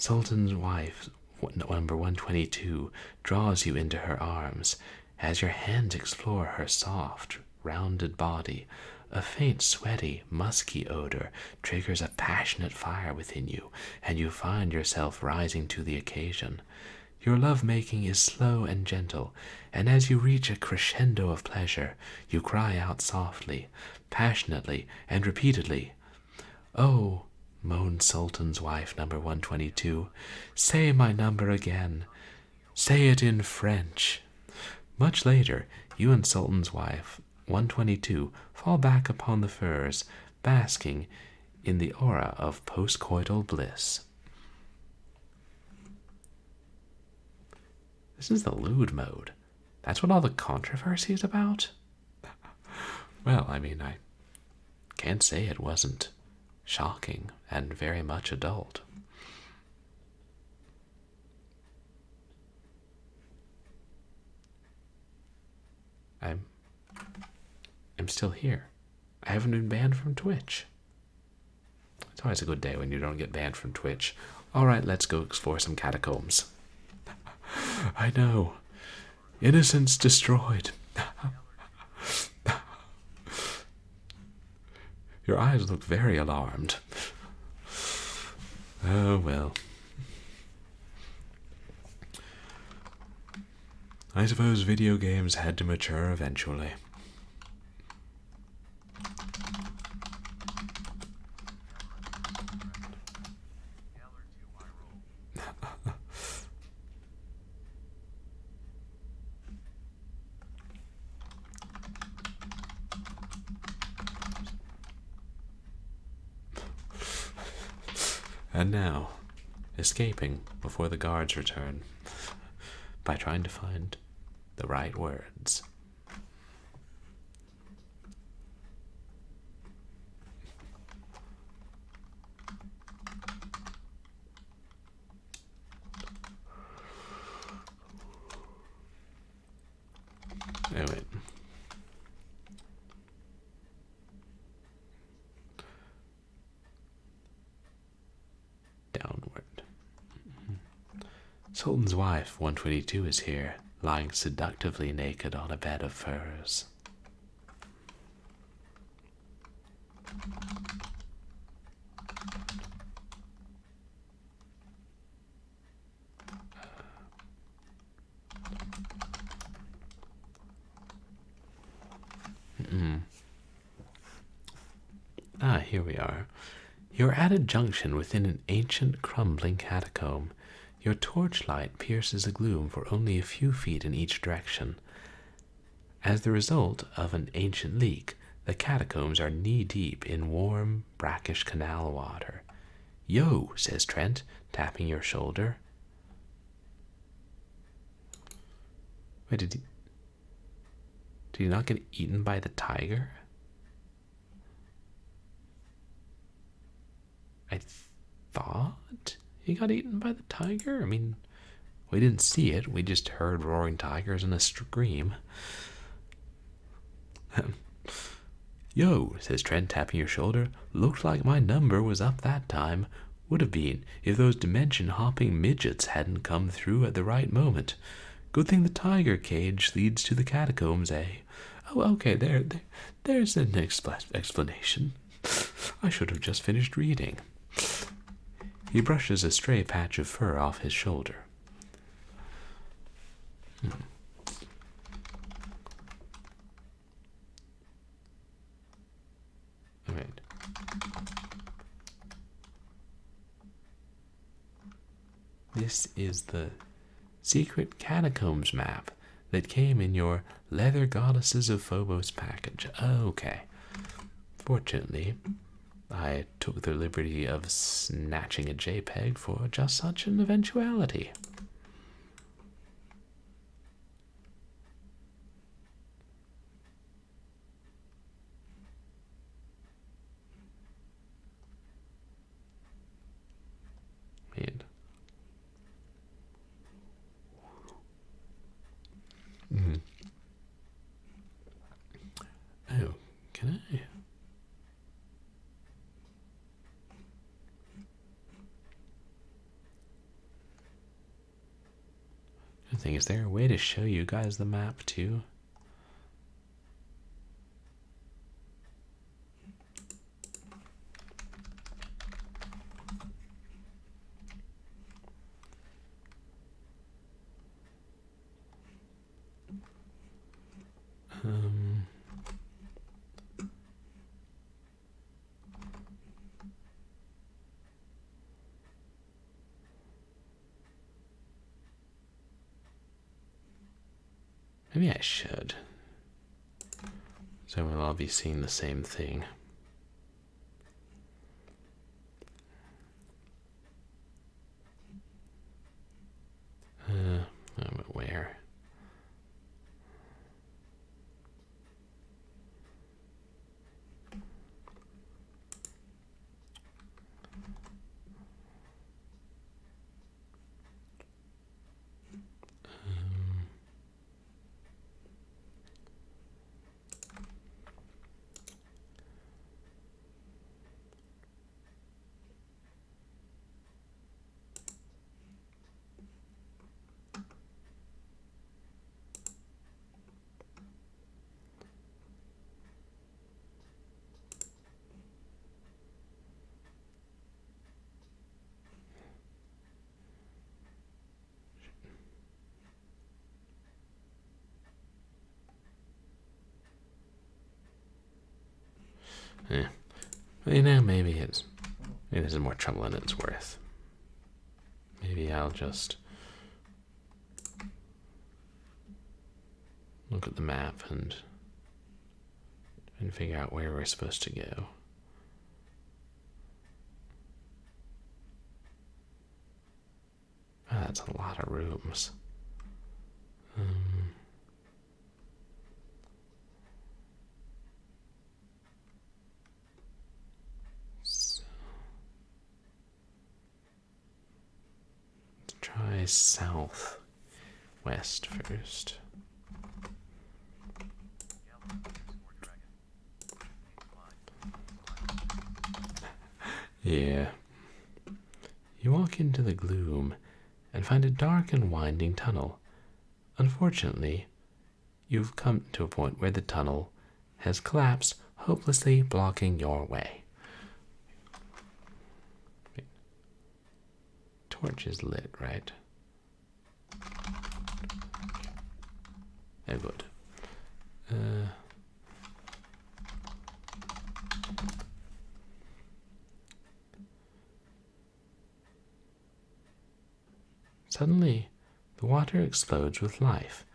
[SPEAKER 1] Sultan's wife, number 122, draws you into her arms. As your hands explore her soft, rounded body, a faint, sweaty, musky odor triggers a passionate fire within you, and you find yourself rising to the occasion. Your love-making is slow and gentle, and as you reach a crescendo of pleasure, you cry out softly, passionately, and repeatedly, "Oh," moaned Sultan's wife, number 122, "say my number again. Say it in French." Much later, you and Sultan's wife, 122, fall back upon the furs, basking in the aura of postcoital bliss. This is the lewd mode. That's what all the controversy is about? Well, I mean, I can't say it wasn't shocking and very much adult. I'm still here. I haven't been banned from Twitch. It's always a good day when you don't get banned from Twitch. Alright, let's go explore some catacombs. I know. Innocence destroyed. Your eyes look very alarmed. Oh, well. I suppose video games had to mature eventually. And now, escaping before the guards return by trying to find the right words. Oh, wait. Downward. Sultan's wife, 122, is here, lying seductively naked on a bed of furs. Ah, here we are. You're at a junction within an ancient, crumbling catacomb. Your torchlight pierces the gloom for only a few feet in each direction. As the result of an ancient leak, the catacombs are knee-deep in warm, brackish canal water. "Yo," says Trent, tapping your shoulder. Wait, did he not get eaten by the tiger? I thought he got eaten by the tiger. I mean, we didn't see it. We just heard roaring tigers and a scream. "Yo," says Trent, tapping your shoulder. "Looked like my number was up that time. Would have been if those dimension-hopping midgets hadn't come through at the right moment. Good thing the tiger cage leads to the catacombs, eh? Oh, okay, there's an explanation. I should have just finished reading." He brushes a stray patch of fur off his shoulder. All right. This is the secret catacombs map that came in your Leather Goddesses of Phobos package. Okay. Fortunately, I took the liberty of snatching a JPEG for just such an eventuality. Oh, can I? thing. Is there a way to show you guys the map too? Maybe I should. So we'll all be seeing the same thing. But where? Yeah. You know, maybe it is more trouble than it's worth. Maybe I'll just look at the map and figure out where we're supposed to go. Oh, that's a lot of rooms. Let's try south west first. Yeah. You walk into the gloom and find a dark and winding tunnel. Unfortunately, you've come to a point where the tunnel has collapsed, hopelessly blocking your way. Torch is lit, right? Oh, good. Suddenly, the water explodes with life.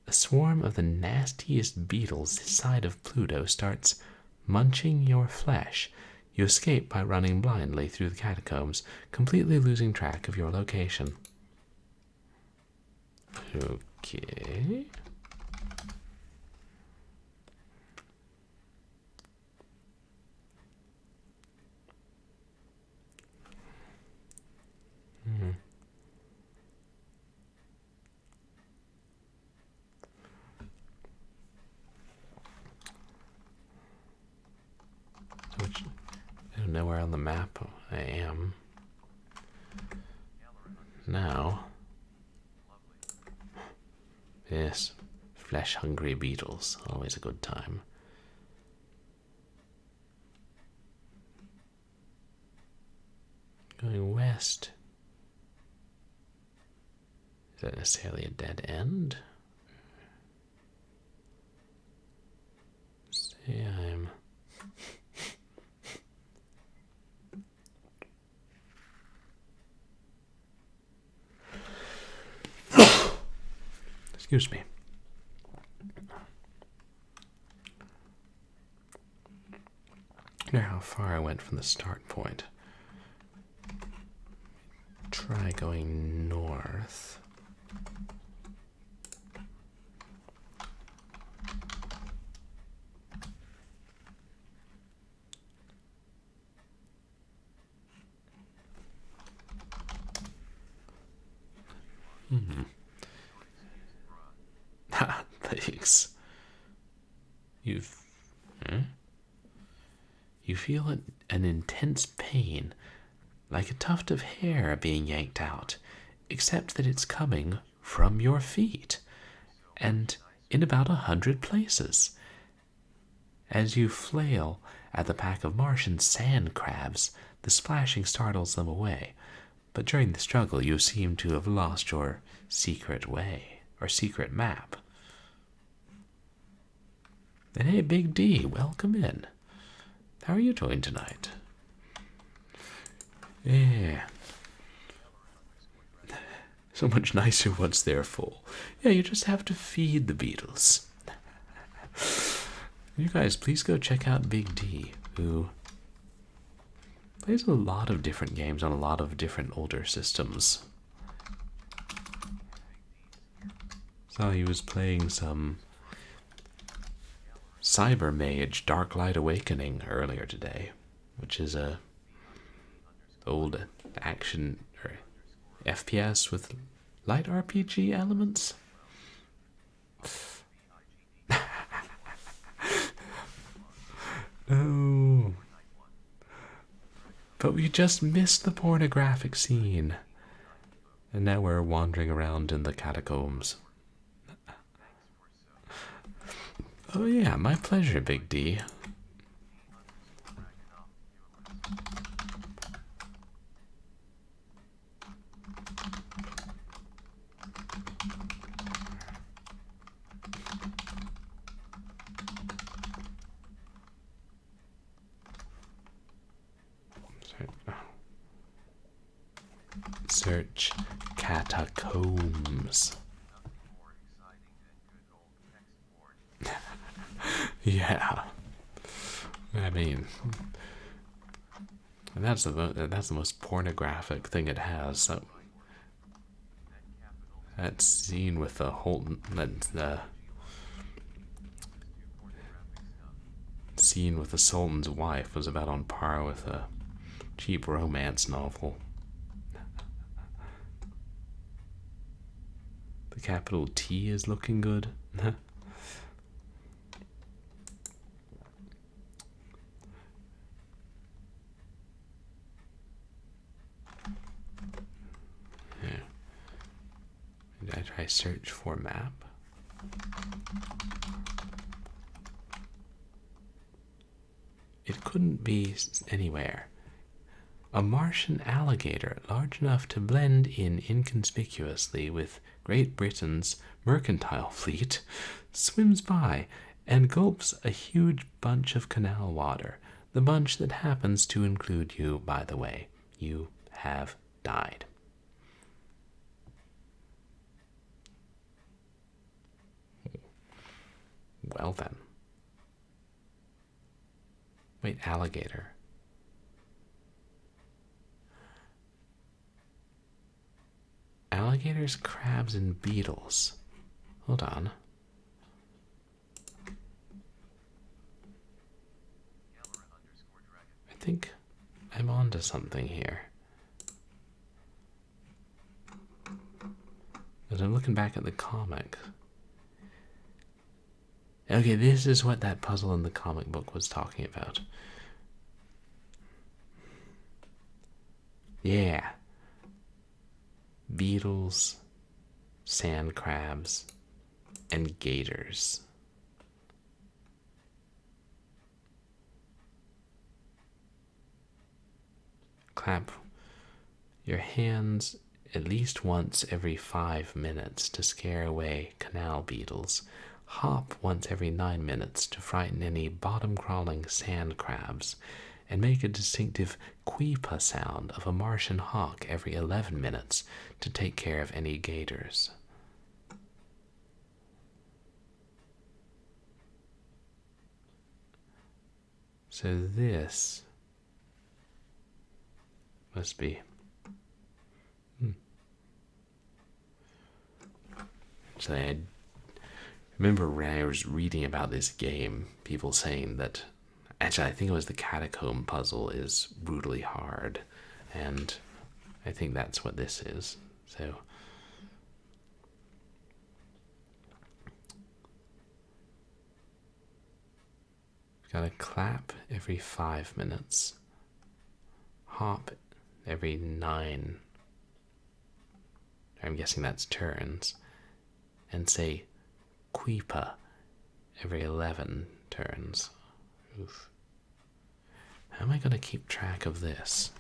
[SPEAKER 1] A swarm of the nastiest beetles this side of Pluto starts munching your flesh. You escape by running blindly through the catacombs, completely losing track of your location. Okay. Which, I don't know where on the map I am now. Yes, flesh-hungry beetles, always a good time. Going west. Is that necessarily a dead end? Say I'm... Excuse me. I wonder how far I went from the start point. Try going north. Thanks. You feel an intense pain, like a tuft of hair being yanked out, except that it's coming from your feet, and in about 100 places. As you flail at the pack of Martian sand crabs, the splashing startles them away, but during the struggle you seem to have lost your secret way, or secret map. And hey, Big D, welcome in. How are you doing tonight? Yeah. So much nicer once they're full. Yeah, you just have to feed the beetles. You guys, please go check out Big D, who plays a lot of different games on a lot of different older systems. So he was playing some Cyber Mage Dark Light Awakening earlier today, which is a old action or FPS with light RPG elements. Oh. But we just missed the pornographic scene. And now we're wandering around in the catacombs. Oh yeah, my pleasure, Big D. Search catacombs. Yeah, I mean, and that's the most pornographic thing it has. So, that scene with the scene with the Sultan's wife was about on par with a cheap romance novel. The capital T is looking good. Did I try search for map? It couldn't be anywhere. A Martian alligator large enough to blend in inconspicuously with Great Britain's mercantile fleet swims by and gulps a huge bunch of canal water. The bunch that happens to include you, by the way. You have died. Well then. Wait, alligator. Alligators, crabs, and beetles. Hold on. I think I'm onto something here. As I'm looking back at the comic. Okay, this is what that puzzle in the comic book was talking about. Yeah. Beetles, sand crabs, and gators. Clap your hands at least once every 5 minutes to scare away canal beetles. Hop once every 9 minutes to frighten any bottom-crawling sand crabs, and make a distinctive queepa sound of a Martian hawk every 11 minutes to take care of any gators. So this must be... So I remember when I was reading about this game, people saying that, actually I think it was the catacomb puzzle is brutally hard, and I think that's what this is. So gotta clap every 5 minutes, hop every 9 I'm guessing that's turns, and say quipa every 11 turns. Oof. How am I going to keep track of this?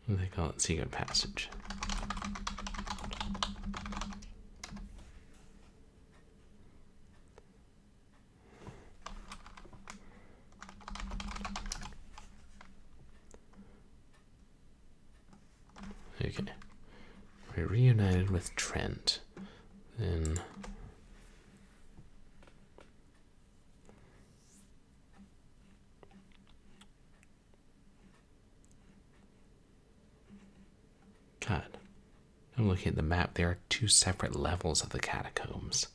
[SPEAKER 1] They call it secret passage. Okay. We're reunited with Trent. Then God. I'm looking at the map. There are 2 separate levels of the catacombs.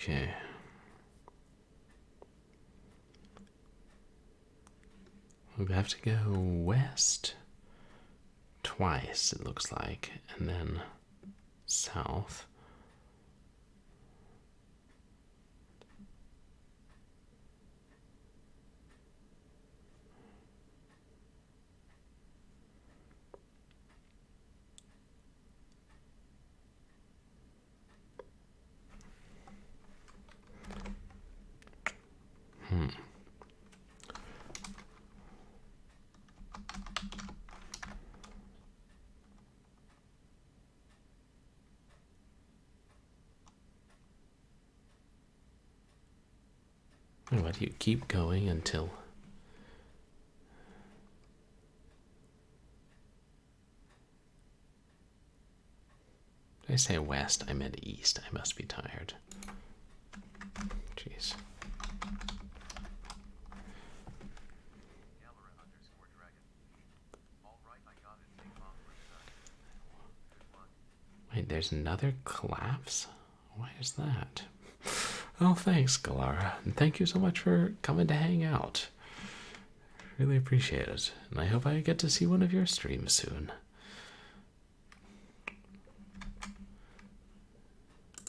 [SPEAKER 1] Okay. We have to go west twice, it looks like, and then south. Why do you keep going until... Did I say west? I meant east. I must be tired. Jeez. Wait, there's another collapse? Why is that? Oh, thanks, Galara. And thank you so much for coming to hang out. Really appreciate it. And I hope I get to see one of your streams soon.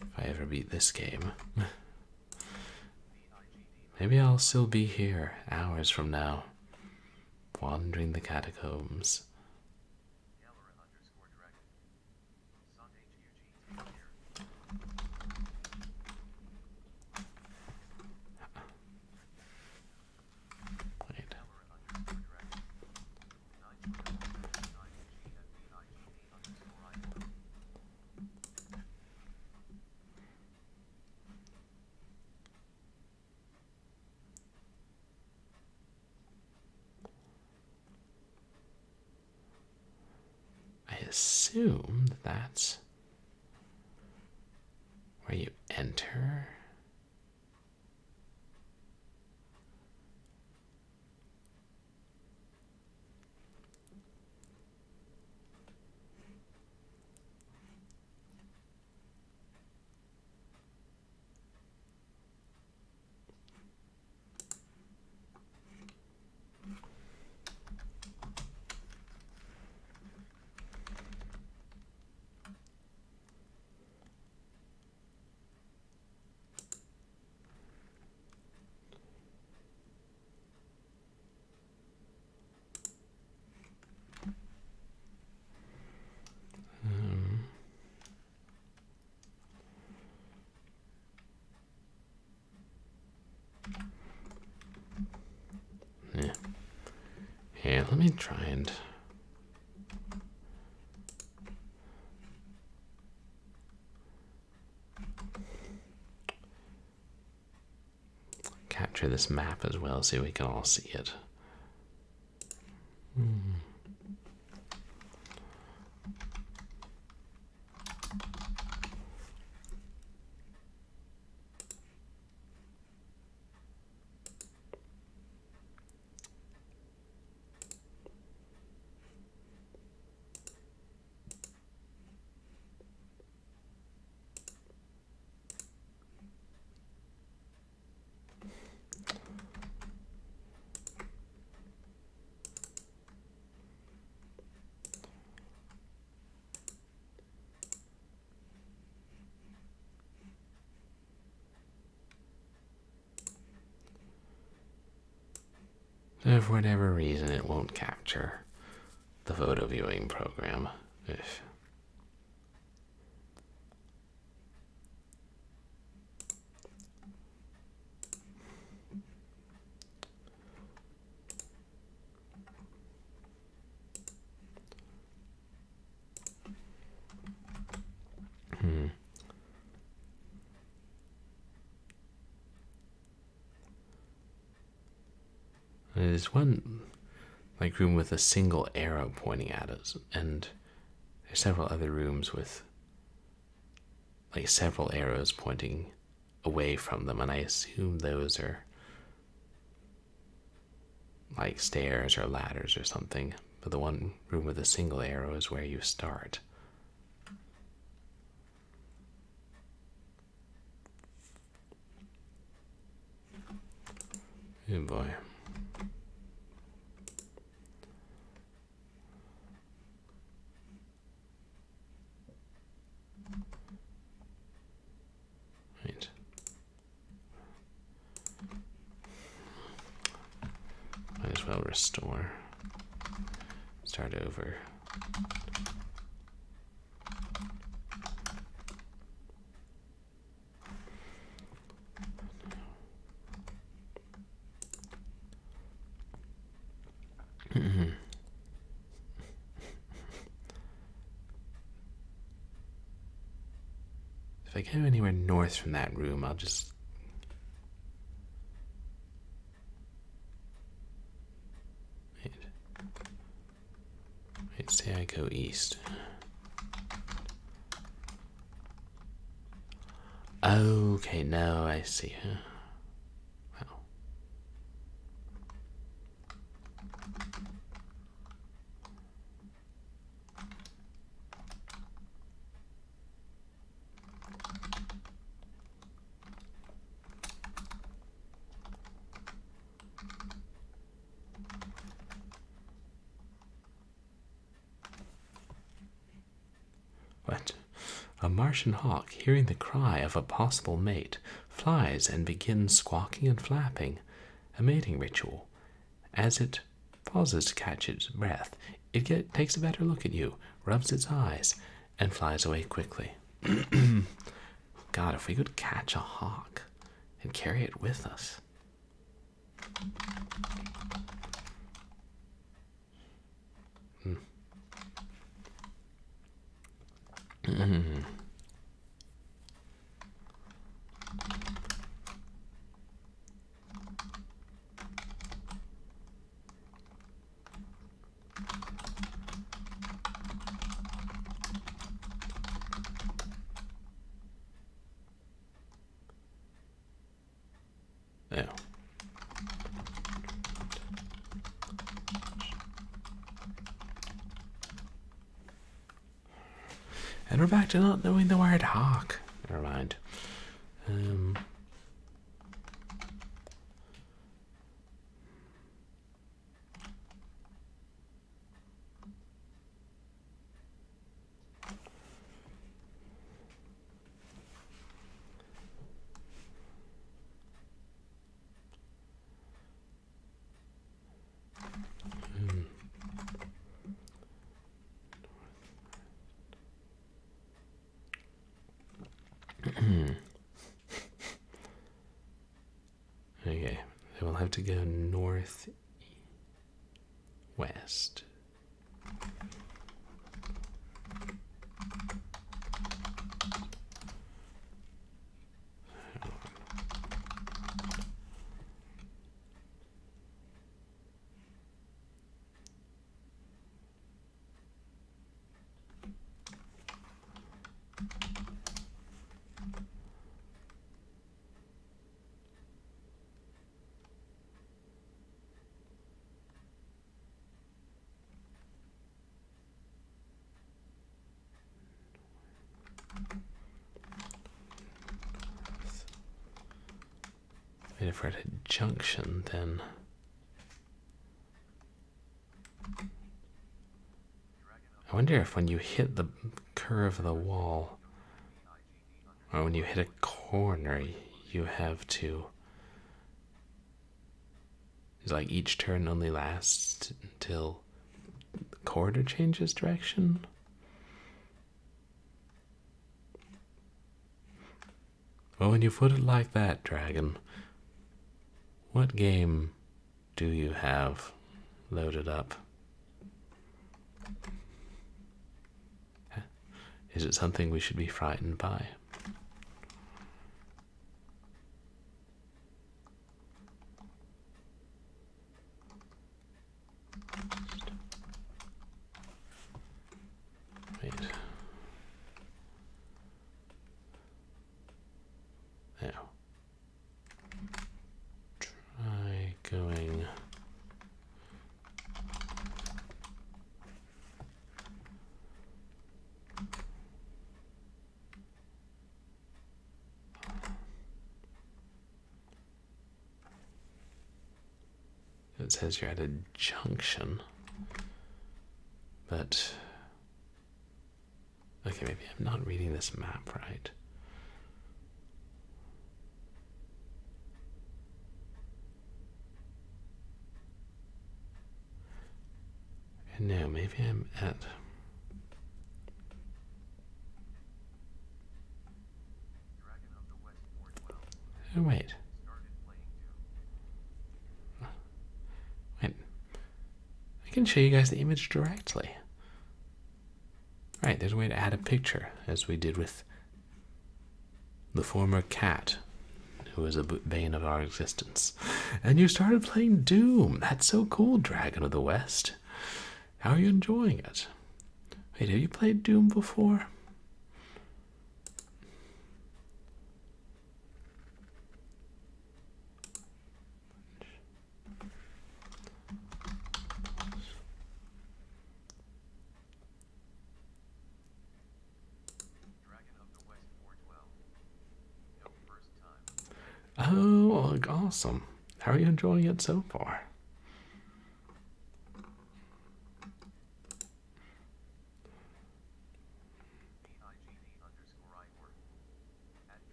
[SPEAKER 1] If I ever beat this game. Maybe I'll still be here hours from now, wandering the catacombs. Wait. I assume that's where you enter. Let me try and capture this map as well so we can all see it. So for whatever reason, it won't capture the photo viewing program. If There's one like room with a single arrow pointing at us, and there's several other rooms with like several arrows pointing away from them, and I assume those are like stairs or ladders or something. But the one room with a single arrow is where you start. Oh boy. Right. Might as well restore. Start over. If I go anywhere north from that room, I'll just... Wait, say I go east. Okay, no, I see. Wow. What? A Martian hawk, hearing the cry of a possible mate, flies and begins squawking and flapping, a mating ritual. As it pauses to catch its breath, it takes a better look at you, rubs its eyes, and flies away quickly. God, if we could catch a hawk and carry it with us. Oh. And we're back to not knowing the word hawk. Never mind. Okay, then we'll have to go north west. And if we're at a junction, then I wonder if when you hit the curve of the wall, or when you hit a corner, you have to. It's like each turn only lasts until the corridor changes direction. Well, when you put it like that, Dragon, what game do you have loaded up? Is it something we should be frightened by? Wait. Now. Try going. It says you're at a junction, but okay, maybe I'm not reading this map right. No, maybe I'm at. Oh, wait. Wait. I can show you guys the image directly. Right, there's a way to add a picture, as we did with the former cat, who was a bane of our existence. And you started playing Doom. That's so cool, Dragon of the West. How are you enjoying it? Wait, have you played Doom before? Oh, awesome. How are you enjoying it so far?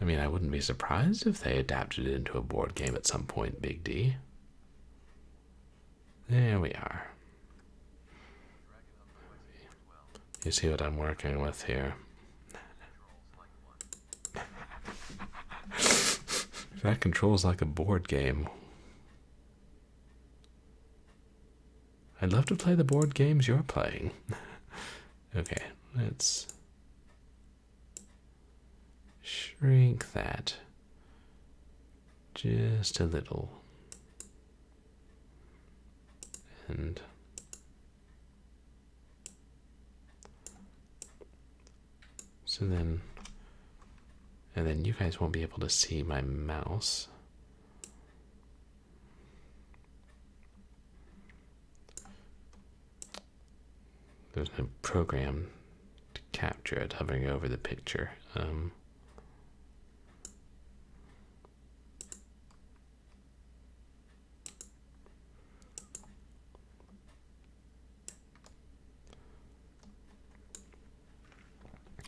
[SPEAKER 1] I mean, I wouldn't be surprised if they adapted it into a board game at some point, Big D. There we are. You see what I'm working with here. That controls like a board game. I'd love to play the board games you're playing. Okay, let's shrink that just a little. And so then, and then you guys won't be able to see my mouse. There's no program to capture it hovering over the picture.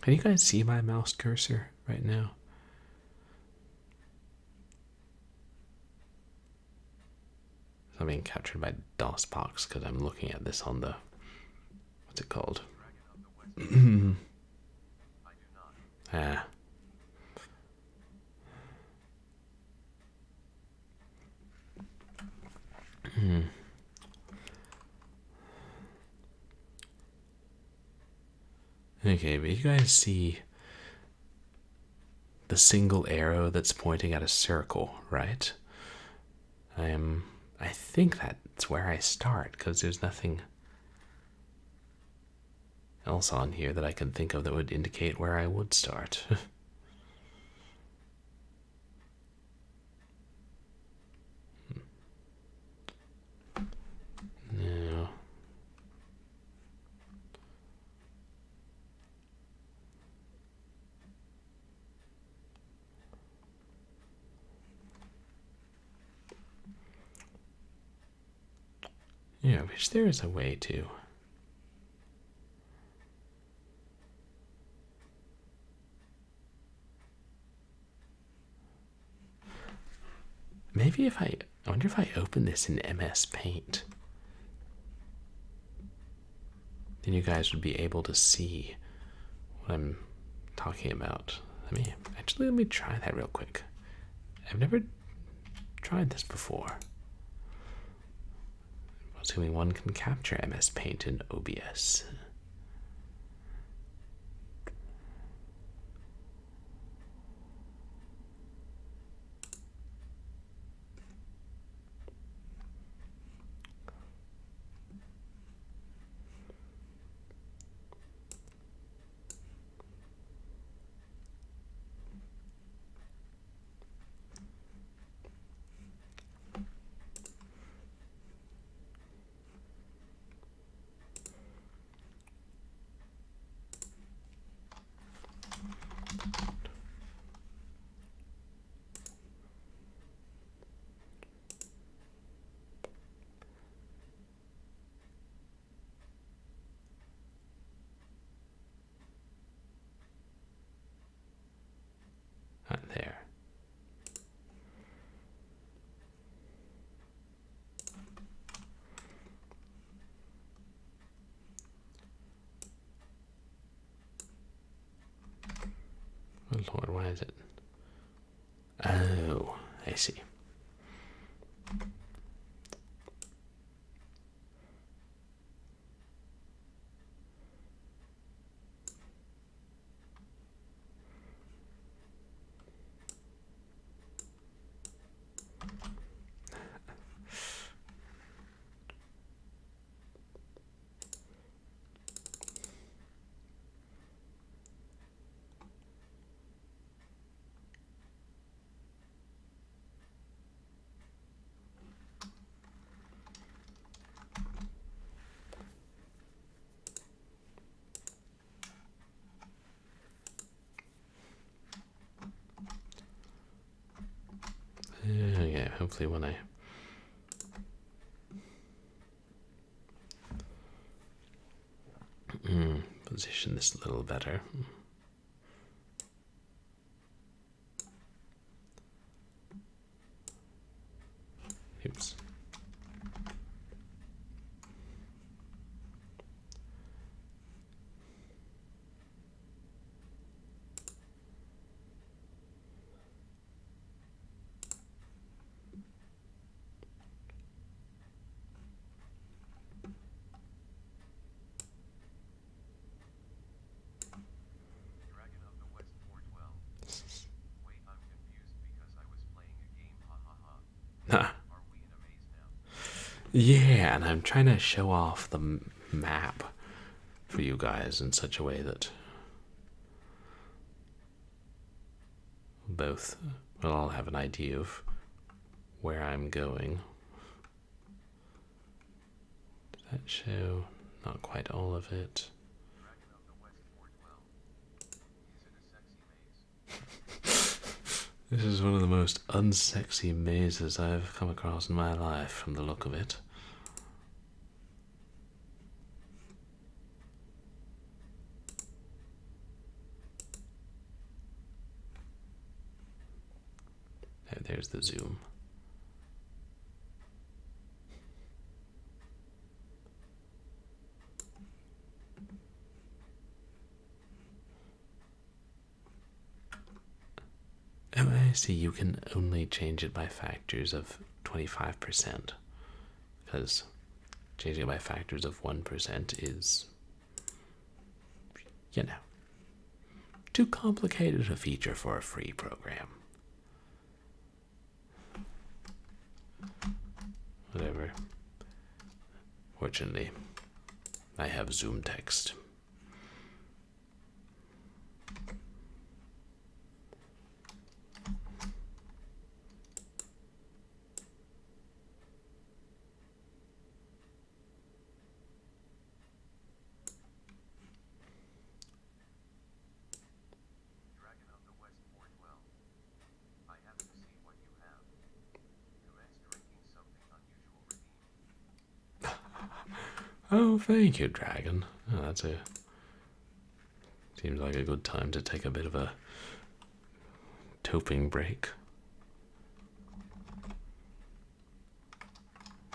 [SPEAKER 1] Can you guys see my mouse cursor right now? So I'm being captured by DOSBox because I'm looking at this on the, what's it called? Ah. Okay, but you guys see the single arrow that's pointing at a circle, right? I think that's where I start, because there's nothing else on here that I can think of that would indicate where I would start. No. Yeah, I wish there was a way to. Maybe if I wonder if I open this in MS Paint, then you guys would be able to see what I'm talking about. Let me try that real quick. I've never tried this before. Assuming one can capture MS Paint in OBS. Not there. Oh Lord, why is it? Oh, I see. Yeah, hopefully when I position this a little better. Oops. Yeah, and I'm trying to show off the map for you guys in such a way that both will all have an idea of where I'm going. Does that show? Not quite all of it. This is one of the most unsexy mazes I've come across in my life, from the look of it. There's the zoom. Oh, I see. You can only change it by factors of 25%. Because changing it by factors of 1% is... you know, too complicated a feature for a free program. Whatever. Fortunately, I have Zoom text. Oh, thank you, Dragon. Oh, that's a... Seems like a good time to take a bit of a toping break.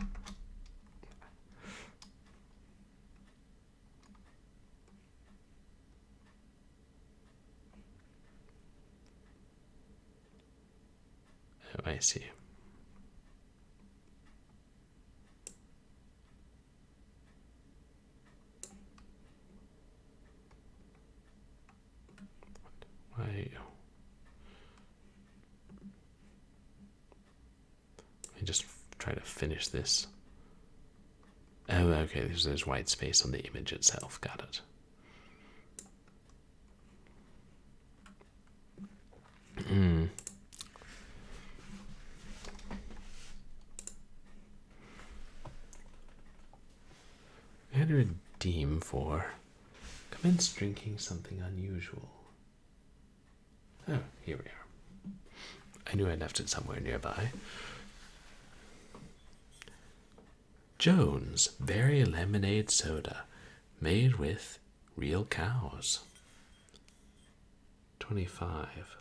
[SPEAKER 1] Oh, I see. Why? Let me just try to finish this. Oh, okay, there's white space on the image itself. Got it. I had to redeem for commence drinking something unusual. Oh, here we are. I knew I left it somewhere nearby. Jones Berry Lemonade Soda, made with real cows. 25.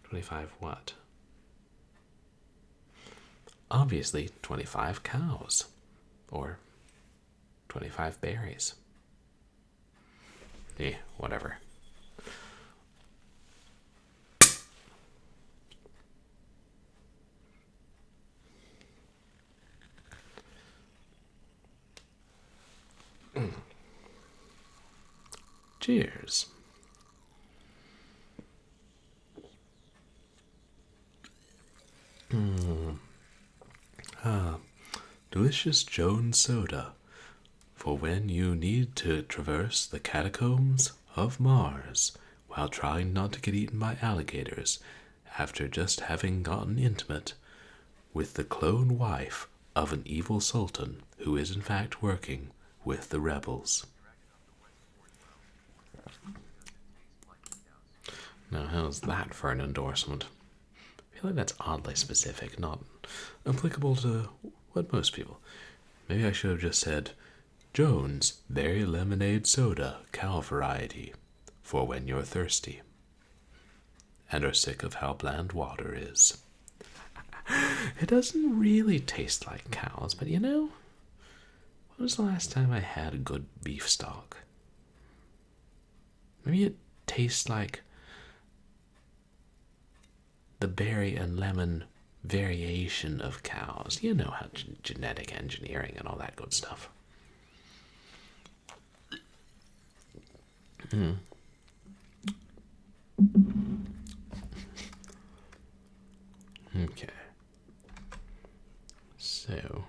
[SPEAKER 1] 25 what? Obviously, 25 cows. Or 25 berries. Whatever. Cheers. Delicious Jones soda for when you need to traverse the catacombs of Mars while trying not to get eaten by alligators after just having gotten intimate with the clone wife of an evil sultan who is in fact working with the rebels. Now, how's that for an endorsement? I feel like that's oddly specific, not applicable to what most people. Maybe I should have just said, Jones Berry Lemonade Soda, cow variety, for when you're thirsty and are sick of how bland water is. It doesn't really taste like cows, but you know, when was the last time I had a good beef stock? Maybe it tastes like the berry and lemon variation of cows. You know how genetic engineering and all that good stuff. Okay. So.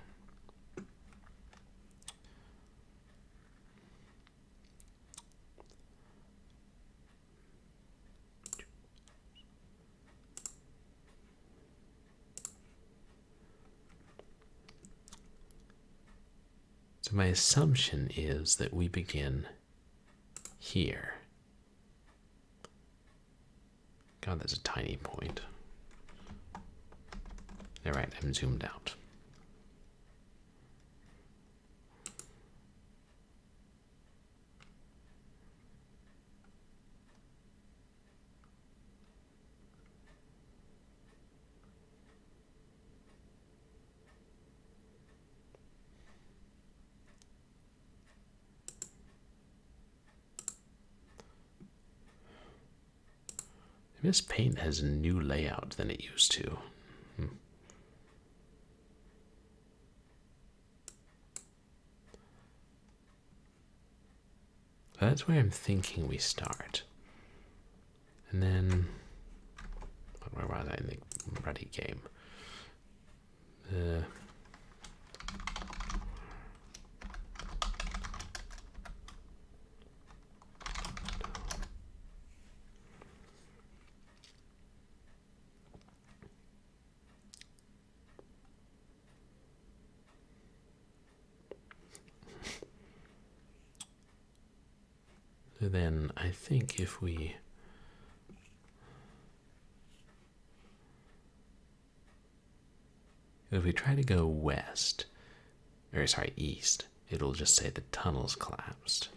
[SPEAKER 1] So my assumption is that we begin here. God, that's a tiny point. Alright, I'm zoomed out. This paint has a new layout than it used to. That's where I'm thinking we start. And then, where was I in the bloody game? So then I think if we try to go west, or sorry, east, it'll just say the tunnel's collapsed.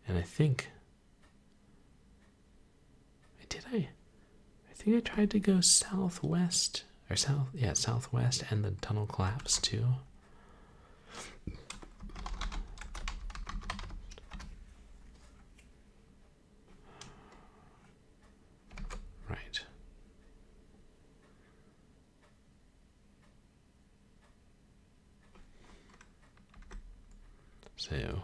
[SPEAKER 1] And I think I tried to go southwest or southwest, and the tunnel collapsed too. Right. So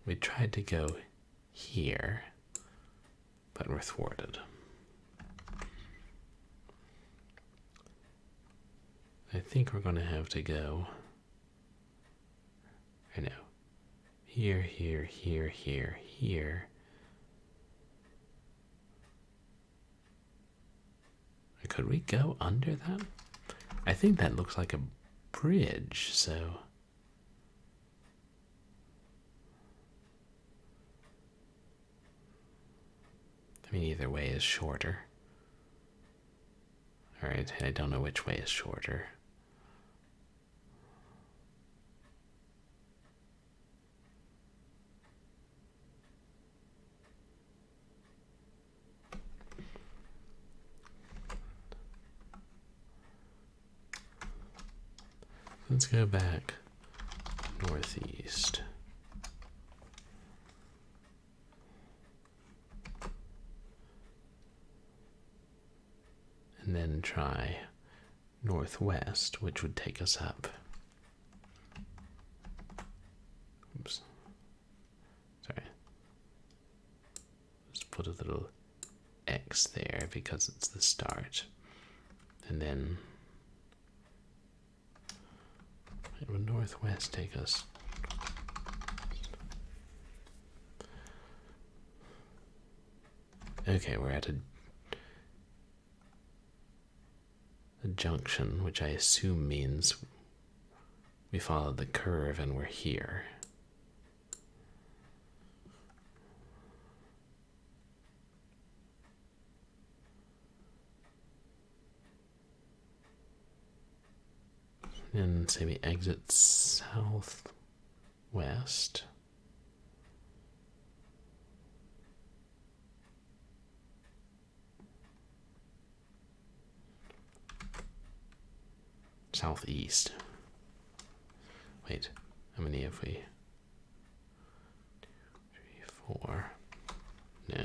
[SPEAKER 1] we tried to go here, but we're thwarted. I think we're going to have to go, I know, here, here, here, here, here. Could we go under that? I think that looks like a bridge, so... I mean, either way is shorter. Alright, I don't know which way is shorter. Let's go back northeast. And then try northwest, which would take us up. Oops. Sorry. Just put a little X there because it's the start. And then it would northwest take us. Okay, we're at a junction, which I assume means we followed the curve and we're here. And say we exit southwest. Southeast. Wait, how many have we? 2, 3, 4. No.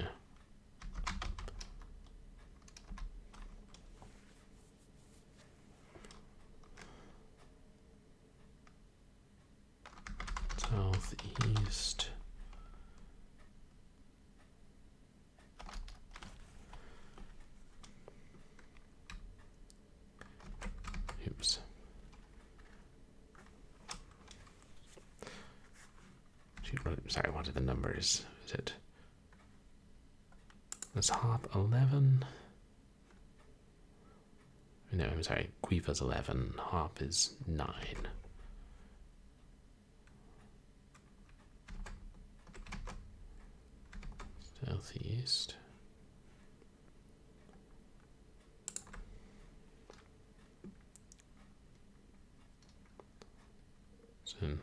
[SPEAKER 1] Southeast. Oops. Sorry, what are the numbers? Is it? Let's hop 11. No, I'm sorry. Quifa's 11. Hop is 9. Southeast. Soon.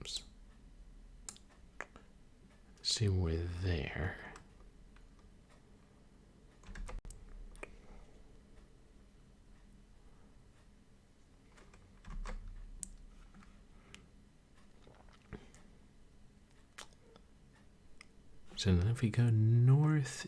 [SPEAKER 1] Oops. See, we're there. So then if we go northeast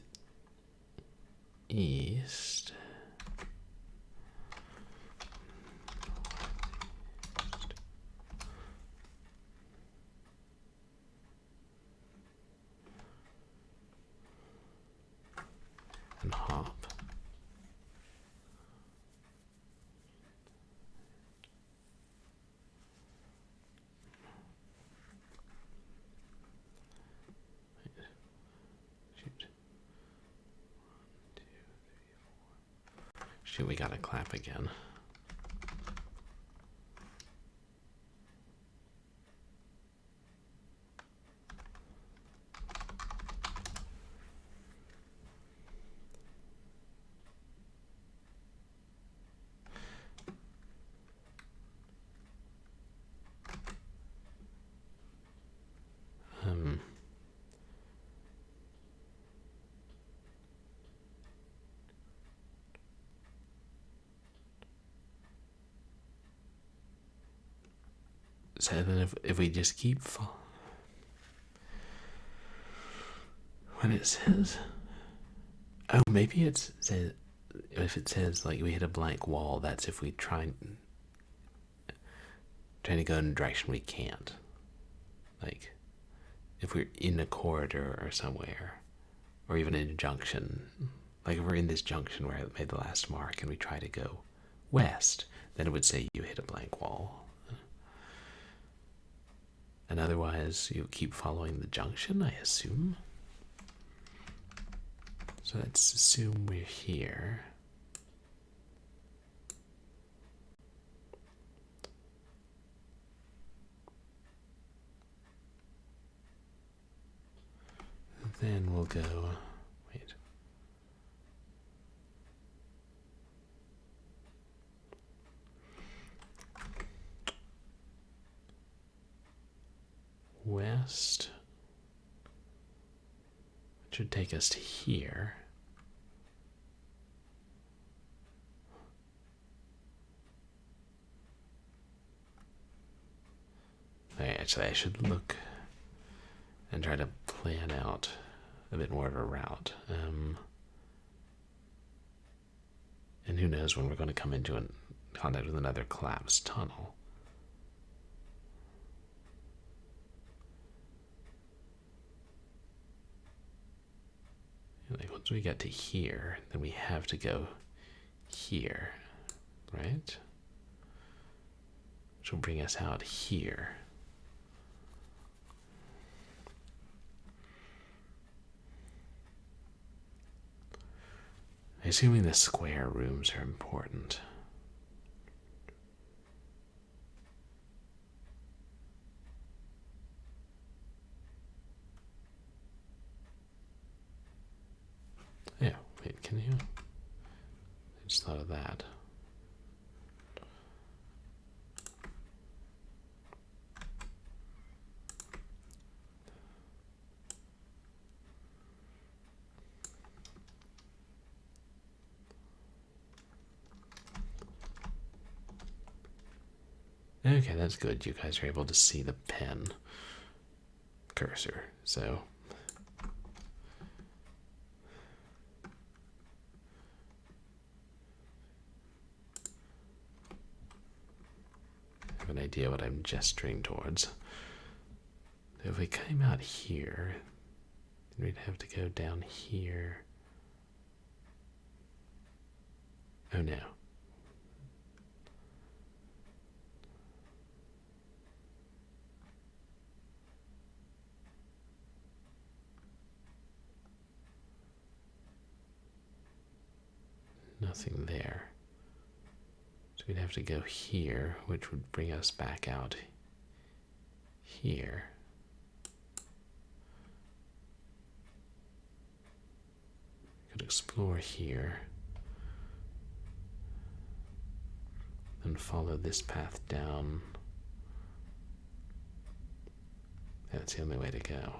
[SPEAKER 1] and hop. Shoot, we gotta clap again. So then if we just keep when it says, oh, maybe it says, if it says like we hit a blank wall, that's if we trying to go in a direction we can't. Like if we're in a corridor or somewhere, or even in a junction, like if we're in this junction where I made the last mark and we try to go west, then it would say you hit a blank wall. And otherwise, you keep following the junction, I assume. So let's assume we're here. Then we'll go, wait. West, which should take us to here. Actually, I should look and try to plan out a bit more of a route. And who knows when we're going to come into contact with another collapsed tunnel. Like once we get to here, then we have to go here, right? Which will bring us out here. Assuming the square rooms are important. Yeah, wait, can you? I just thought of that. Okay, that's good. You guys are able to see the pen cursor, so I have an idea what I'm gesturing towards. So if we came out here, then we'd have to go down here. Oh no. Nothing there. So we'd have to go here, which would bring us back out here. Could explore here. Then follow this path down. That's the only way to go.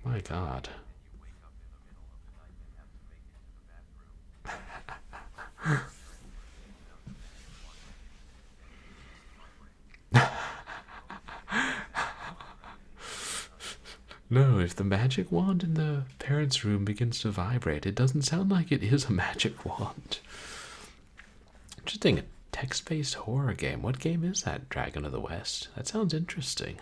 [SPEAKER 1] My God. No, if the magic wand in the parents' room begins to vibrate, it doesn't sound like it is a magic wand. Interesting. A text-based horror game. What game is that? Dragon of the West. That sounds interesting.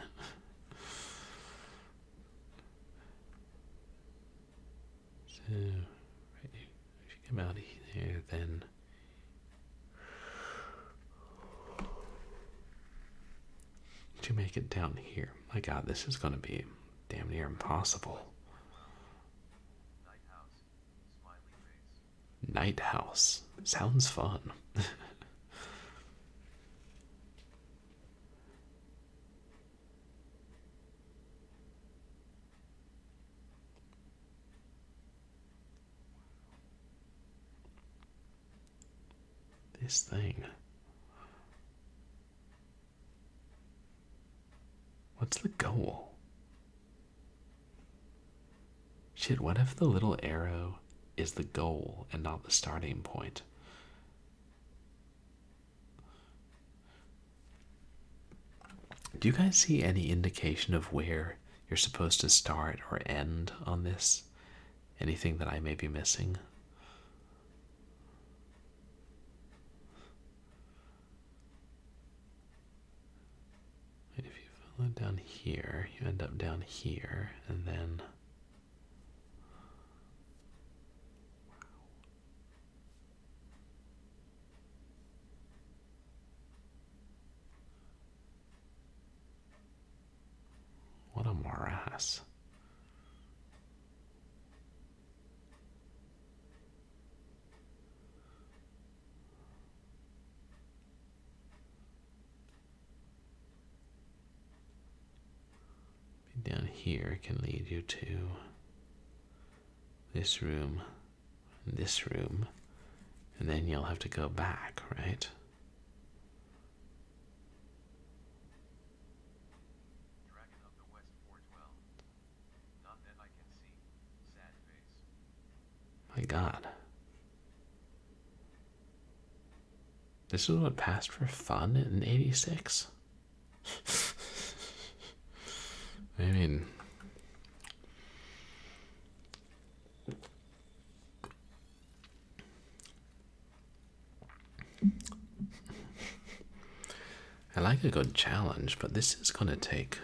[SPEAKER 1] So, right, if you come out here, then to make it down here. My God, this is going to be damn near impossible. Night House. Sounds fun. This thing. What's the goal? Shit, what if the little arrow is the goal and not the starting point? Do you guys see any indication of where you're supposed to start or end on this? Anything that I may be missing? If you follow down here, you end up down here, and then what a morass. Down here can lead you to this room, and then you'll have to go back, right?
[SPEAKER 3] Dragon of the West 412. Not that I can see. Sad face.
[SPEAKER 1] My God. This is what passed for fun in '86? I mean, I like a good challenge, but this is going to take,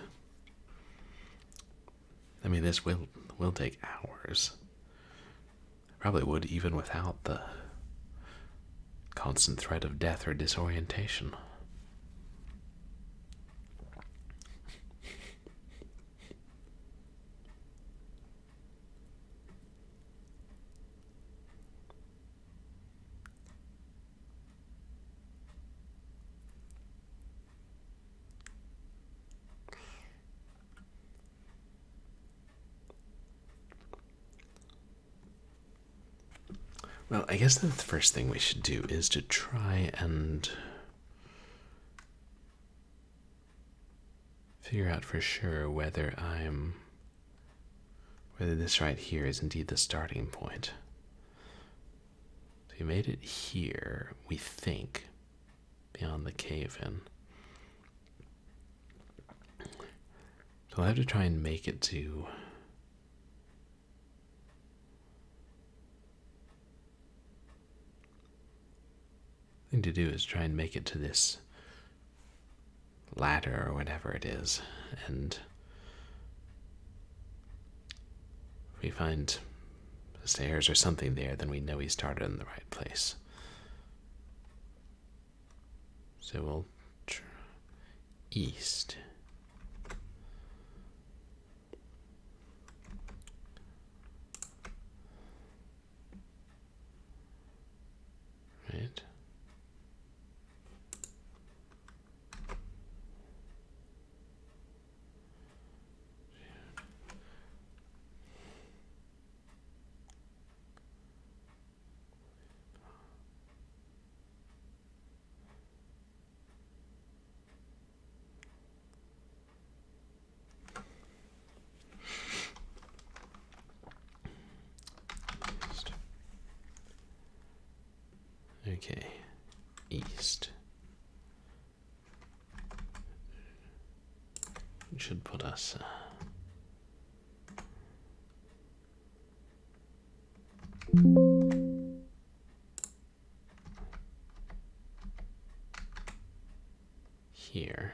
[SPEAKER 1] I mean, this will take hours. Probably would even without the constant threat of death or disorientation. Well, I guess the first thing we should do is to try and figure out for sure whether this right here is indeed the starting point. So we made it here, we think, beyond the cave-in. So I'll have to try and make it to thing to do is try and make it to this ladder or whatever it is, and if we find the stairs or something there, then we know he started in the right place. So we'll try east. Right. Okay, east. It should put us here.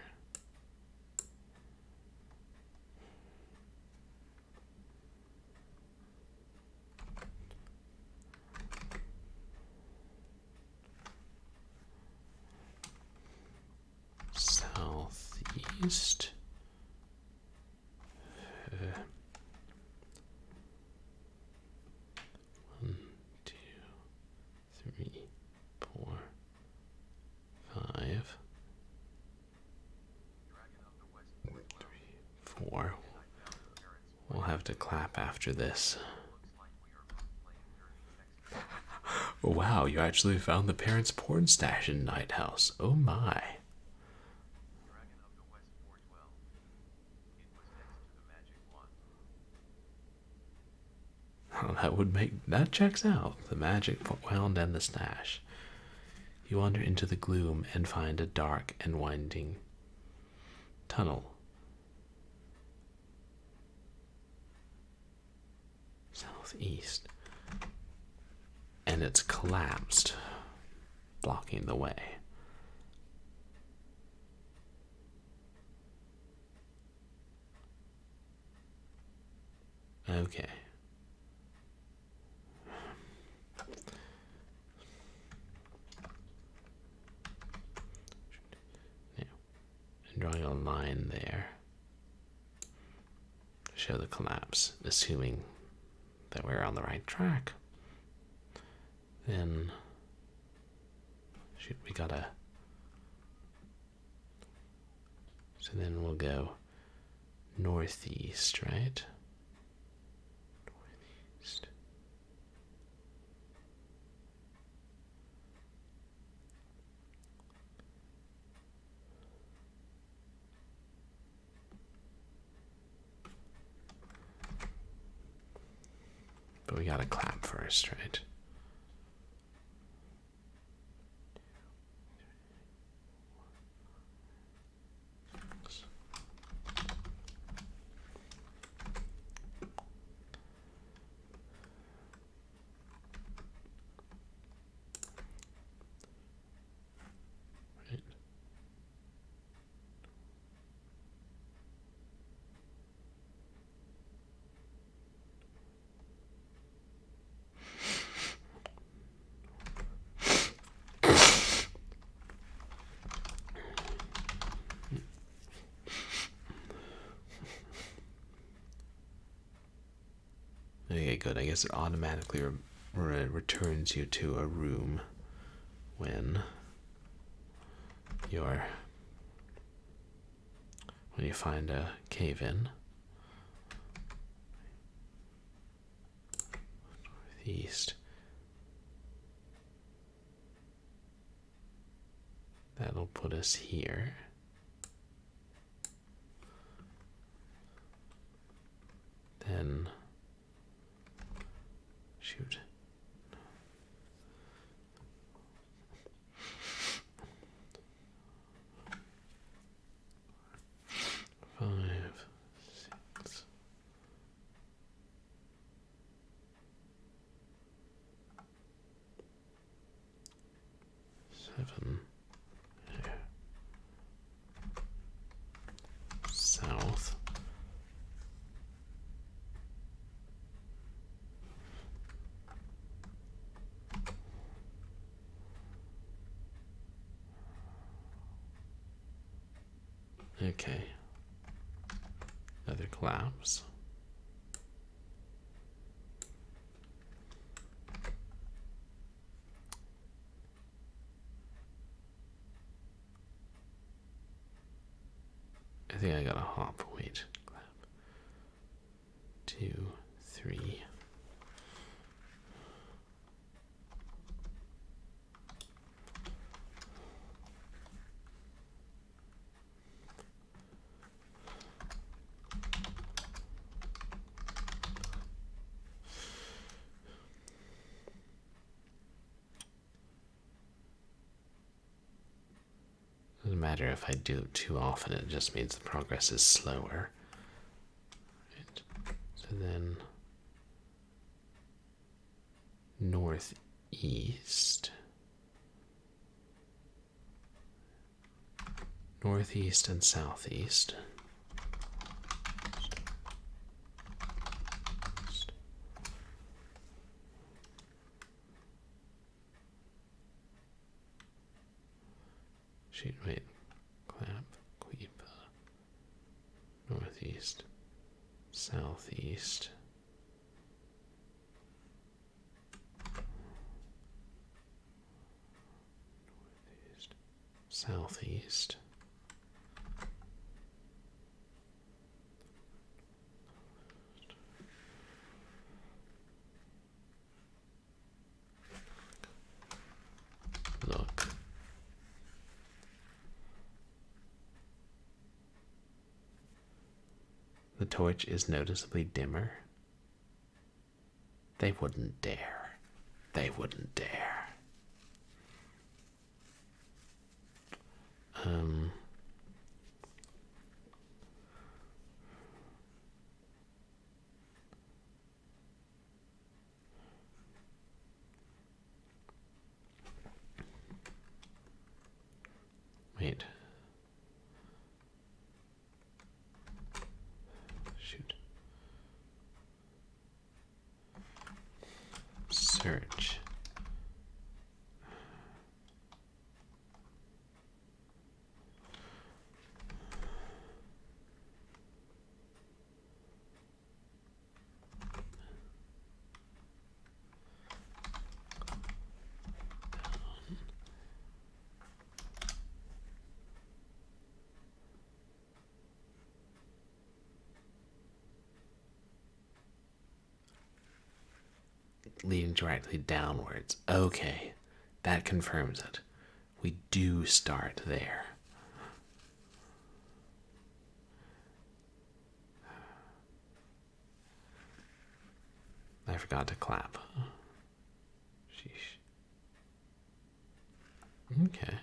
[SPEAKER 1] Southeast. 1, 2, 3, 4, 5, 4. We'll have to clap after this. Oh, wow, you actually found the parents' porn stash in Night House. Oh my. Oh, that checks out. The magic wand and the stash. You wander into the gloom and find a dark and winding tunnel. Southeast. And it's collapsed, blocking the way. Okay. Now, I'm drawing a line there to show the collapse, assuming that we're on the right track. Then, shoot, we gotta. So then we'll go northeast, right? Northeast. But we gotta clap first, right? Okay, good. I guess it automatically returns you to a room when you find a cave in. Northeast. That'll put us here. Then shoot. Five, 6. Seven. There. South. Okay. Another collapse. I think I got a hop. Wait. Clap. 2, 3. Doesn't matter if I do it too often, it just means the progress is slower. Right. So then northeast. Northeast and southeast. Shoot, wait. Clap, Queepa. Northeast, southeast. Northeast, southeast. Look. The torch is noticeably dimmer. They wouldn't dare. They wouldn't dare. Wait. Shoot. Search. Leading directly downwards. Okay, that confirms it. We do start there. I forgot to clap. Sheesh. Okay.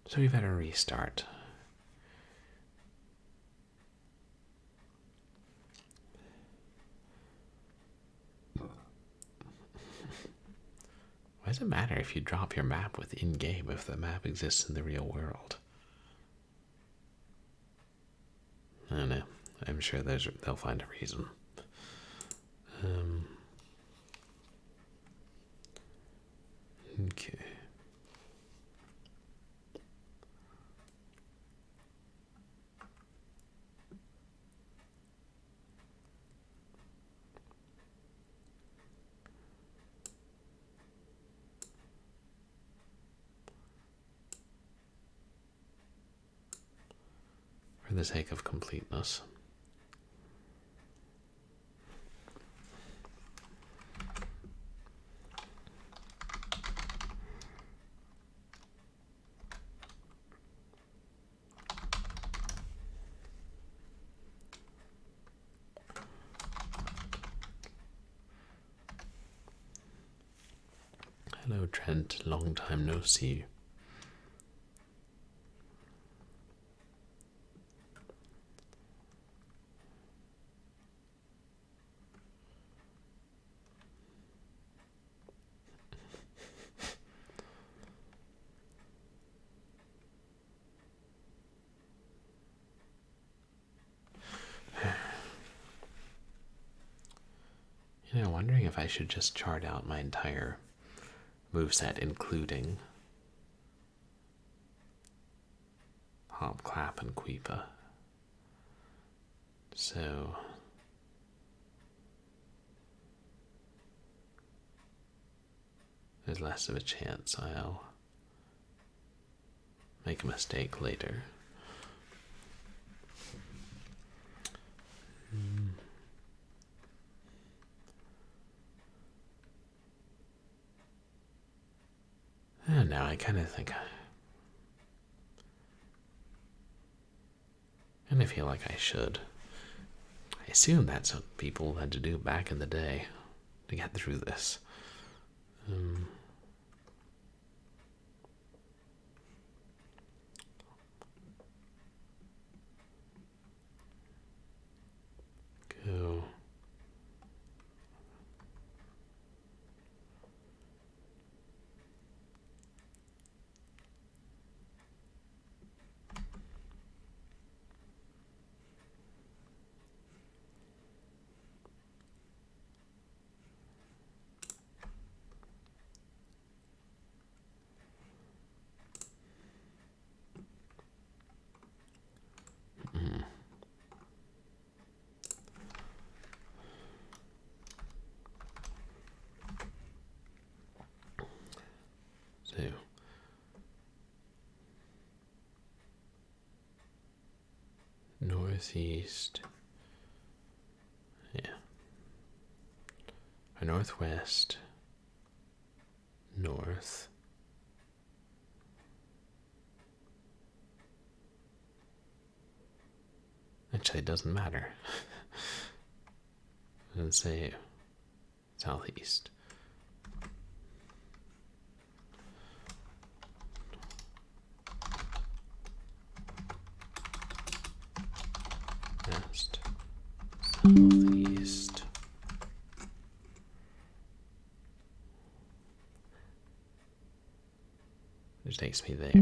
[SPEAKER 1] So we better restart. Why does it matter if you drop your map with in-game if the map exists in the real world? I don't know. I'm sure they'll find a reason. Okay. For the sake of completeness. Hello, Trent. Long time no see. You know, wondering if I should just chart out my entire moveset, including Hop, Clap, and Queepa. So there's less of a chance I'll make a mistake later. I don't know, I kind of think I feel like I should. I assume that's what people had to do back in the day to get through this. Go. northeast. Yeah. Or northwest. North. Actually, it doesn't matter. Let's say southeast. West. Southeast. Which takes me there.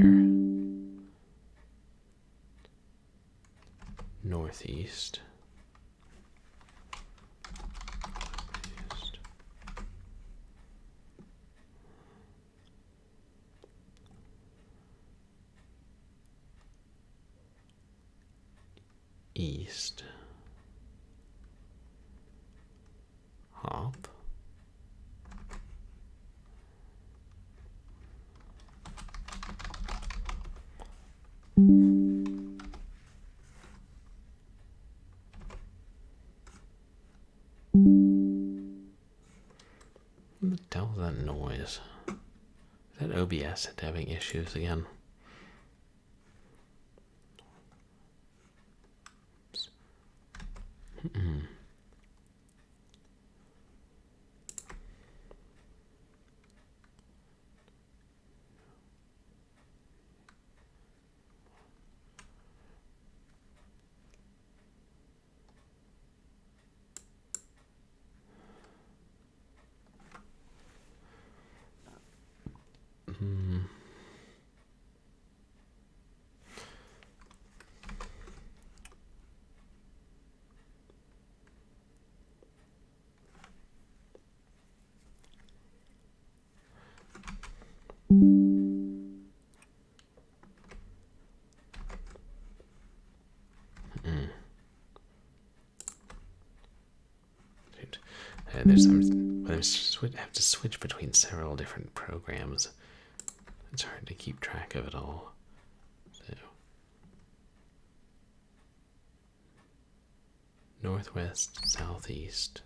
[SPEAKER 1] Northeast. East. Hop. What the hell is that noise? Is that OBS having issues again? I have to switch between several different programs. It's hard to keep track of it all. So, northwest, southeast.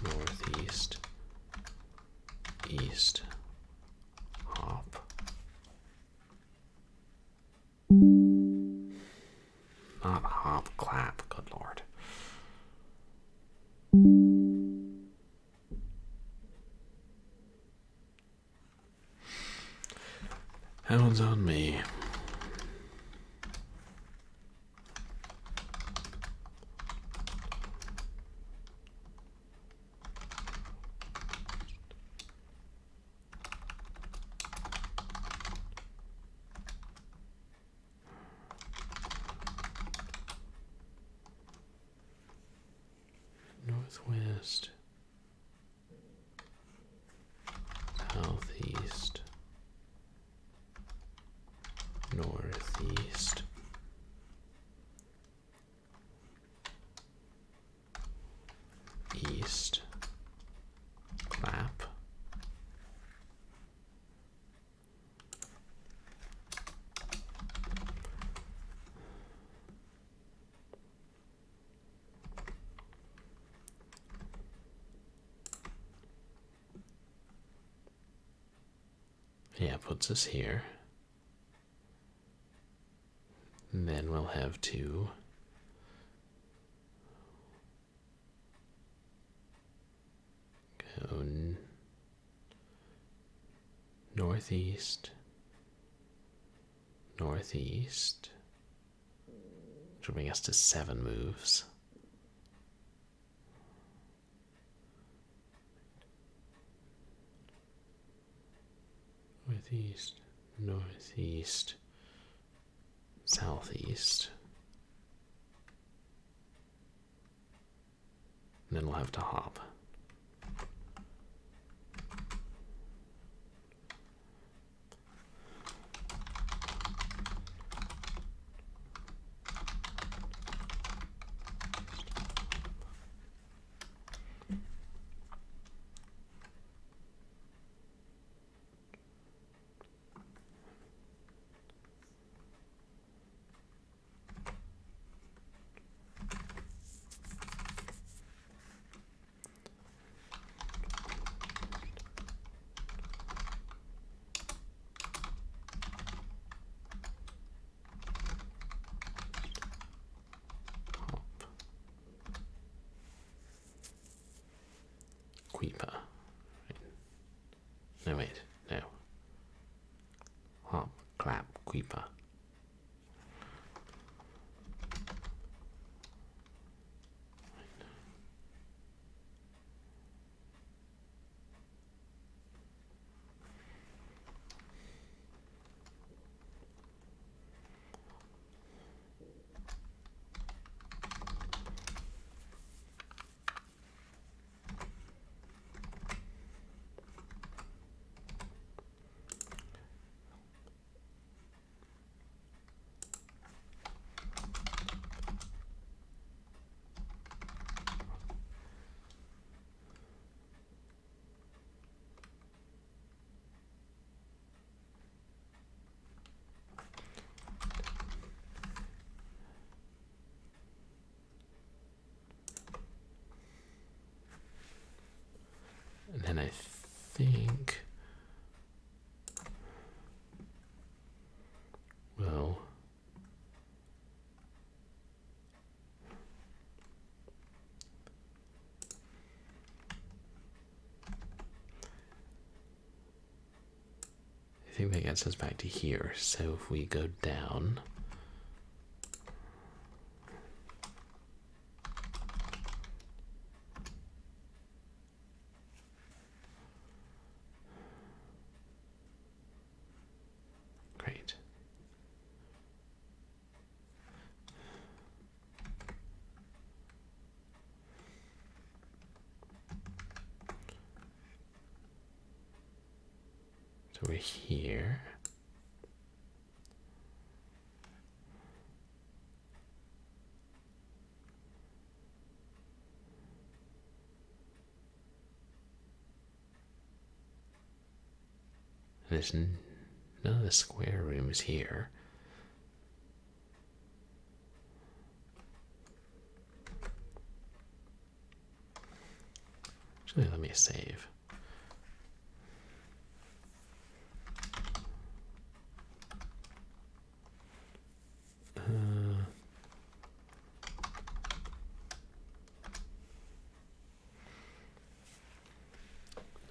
[SPEAKER 1] Northeast, east, hop. Not hop, clap, good lord. That one's on me. Northwest, southeast, northeast, east, clap, yeah, puts us here. And then we'll have to go northeast, northeast, which will bring us to 7 moves. Northeast, northeast, southeast. And then we'll have to hop. No, wait. No. Hop, clap, creeper. And then I think, well, I think that gets us back to here. So if we go down, great. So we're here. There's none of the square rooms here. Actually, let me save.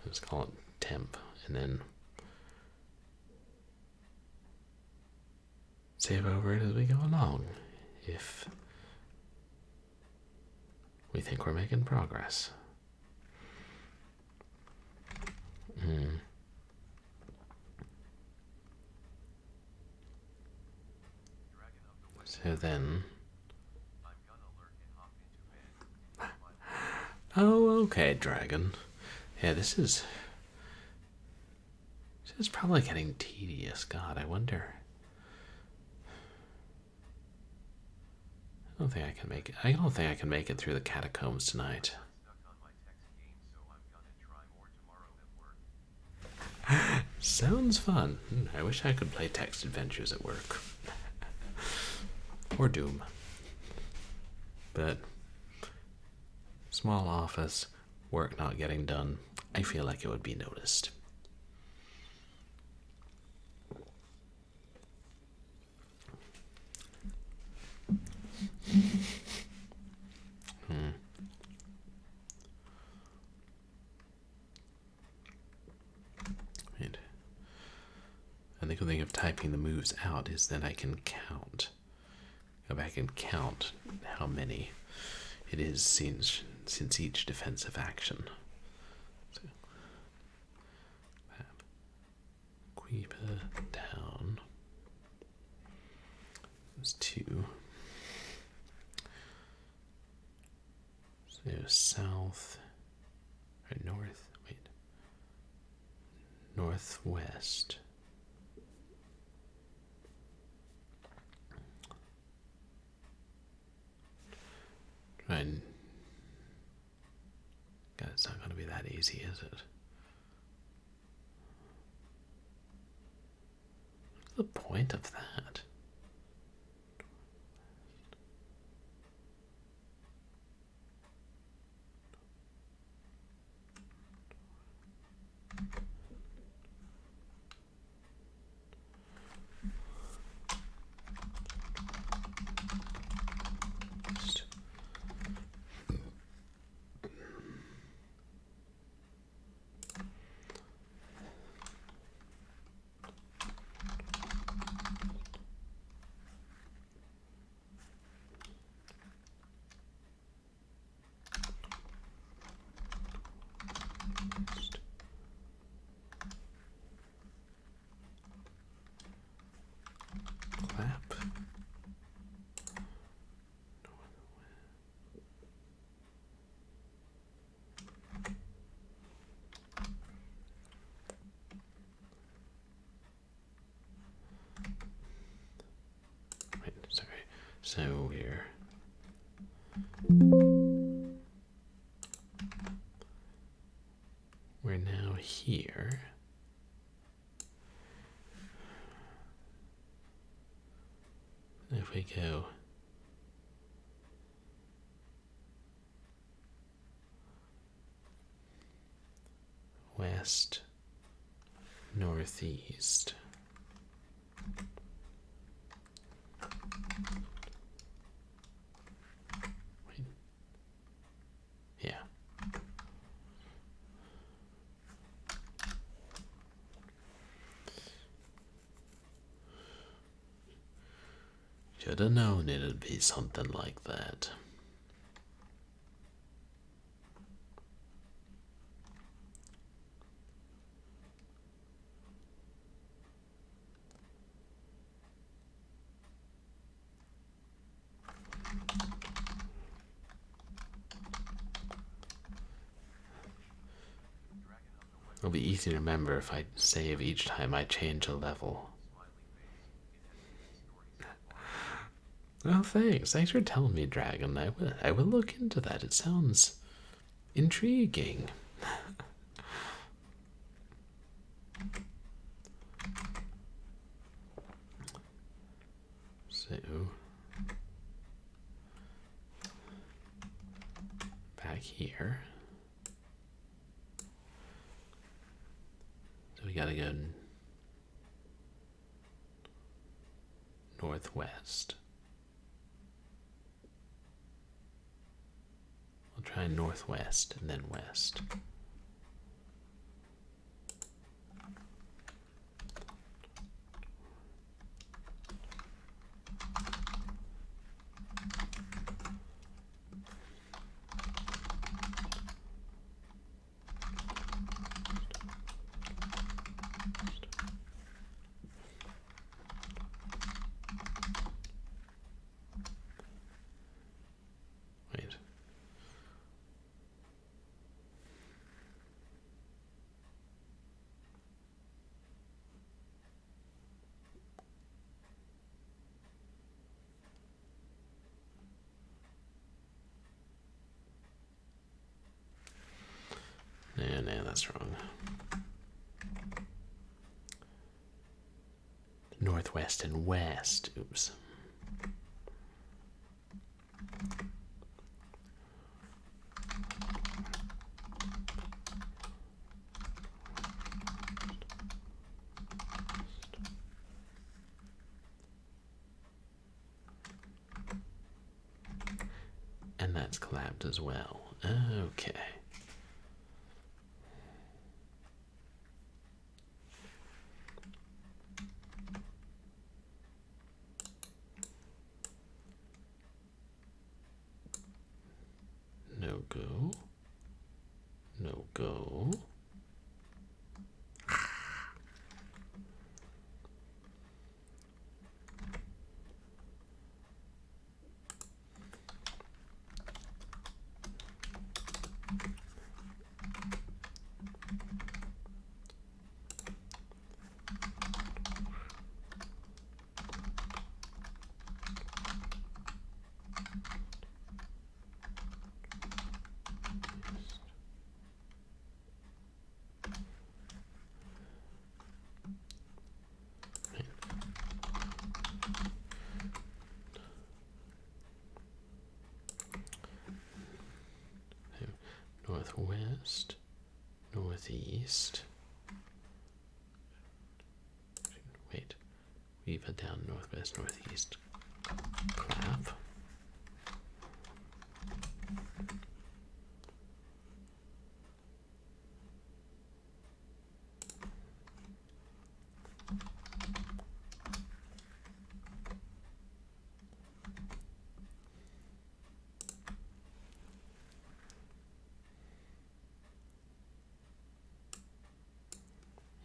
[SPEAKER 1] Let's call it temp, and then save over it as we go along, if we think we're making progress. So then, oh, okay, dragon. Yeah, this is probably getting tedious. God, I wonder. I don't think I can make it. I don't think I can make it through the catacombs tonight.
[SPEAKER 3] Stuck on my text game, so I'm gonna try more tomorrow at work.
[SPEAKER 1] Sounds fun. I wish I could play text adventures at work. Or Doom. But small office, work not getting done. I feel like it would be noticed. Right. And the good thing of typing the moves out is that I can count. Go back and count how many it is since each defensive action. So, Creeper down. There's 2. So south or north, wait. Northwest. And God, it's not going to be that easy, is it? What's the point of that? So we're now here. If we go west, northeast. Wait. Yeah. Should have known it'd be something like that. It'll be easy to remember if I save each time I change a level. Oh, thanks. Thanks for telling me, Dragon. I will look into that. It sounds intriguing. So, back here. So we gotta go northwest. We'll try northwest and then west. Wait. No, that's wrong. Northwest and west. Oops. And that's collapsed as well. Okay. No go. No go. Northwest, northeast. Wait, we've had down northwest, northeast. Clap.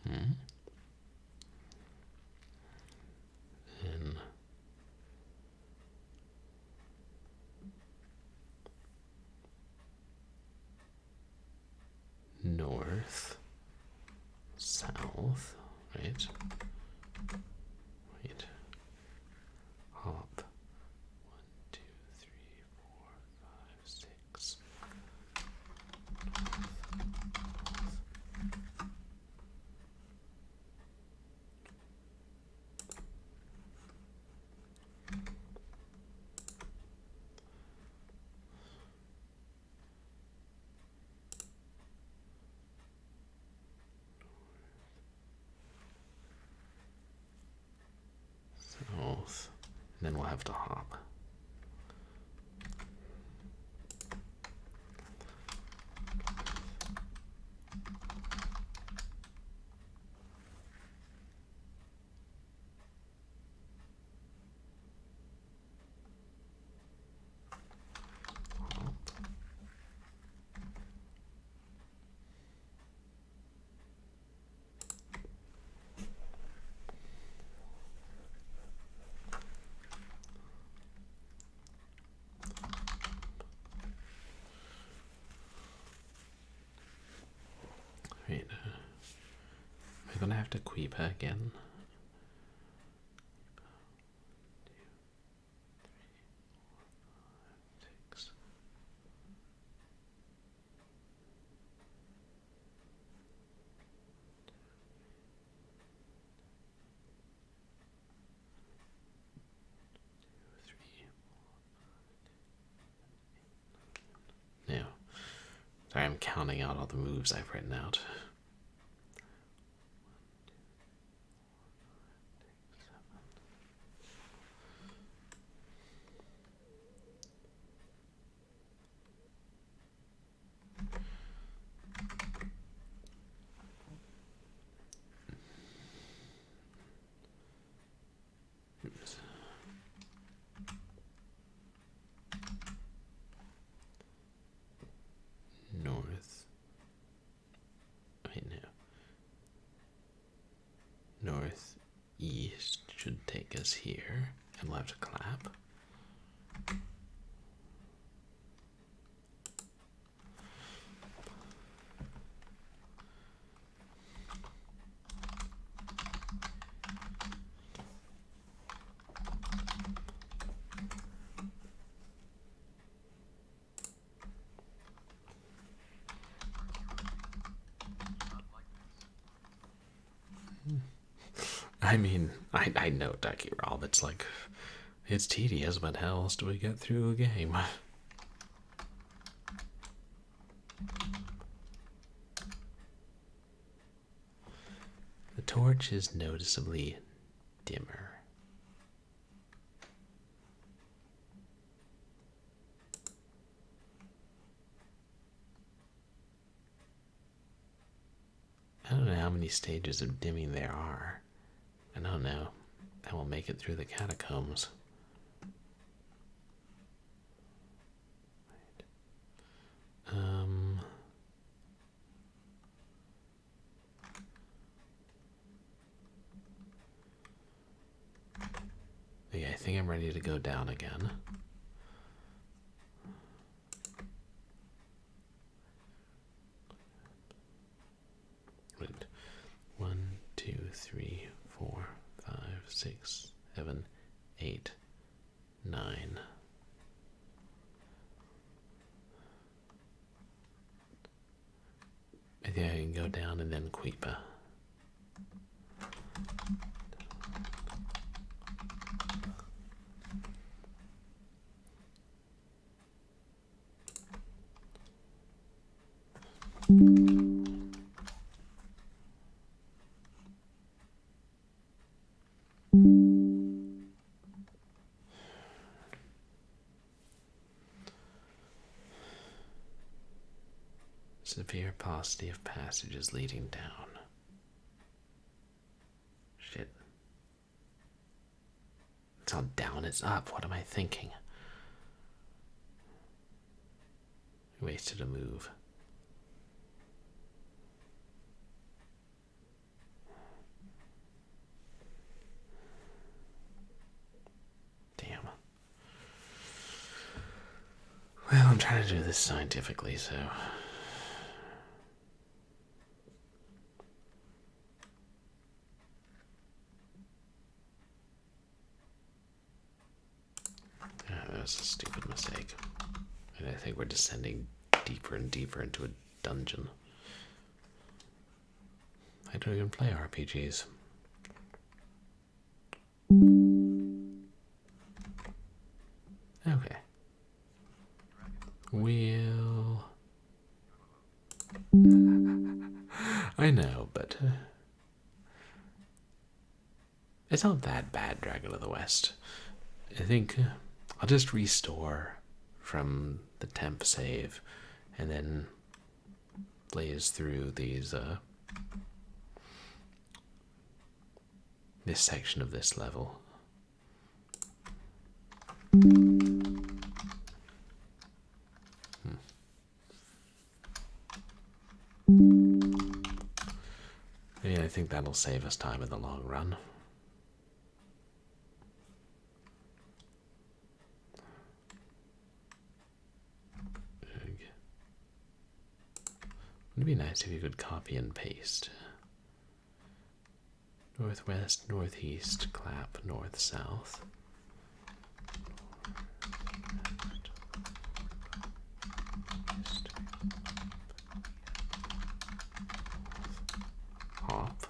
[SPEAKER 1] And north, south, right? Wait. Hop. And then we'll have to hop. Right. Am I gonna have to creep her again? 6. 3. No. Sorry, I'm counting out all the moves I've written out. 7. North. Wait, no. Northeast should take us here, and we'll have to clap. I mean, I know Ducky Rob. It's like, it's tedious, but how else do we get through a game? The torch is noticeably dimmer. I don't know how many stages of dimming there are. I don't know. I will make it through the catacombs. Okay, I think I'm ready to go down again. Wait. 1, 2, 3, 4, 5, 6, 7, 8, 9. I think I can go down and then Queepa. Severe paucity of passages leading down. Shit. It's not down, it's up. What am I thinking? I wasted a move. Damn. Well, I'm trying to do this scientifically, so... that was a stupid mistake. And I think we're descending deeper and deeper into a dungeon. I don't even play RPGs. Okay. We'll... I know, but... it's not that bad, Dragon of the West. I think I'll just restore from the temp save and then blaze through these this section of this level. Yeah, I think that'll save us time in the long run. It'd be nice if you could copy and paste. Northwest, northeast, clap, north, south. Hop.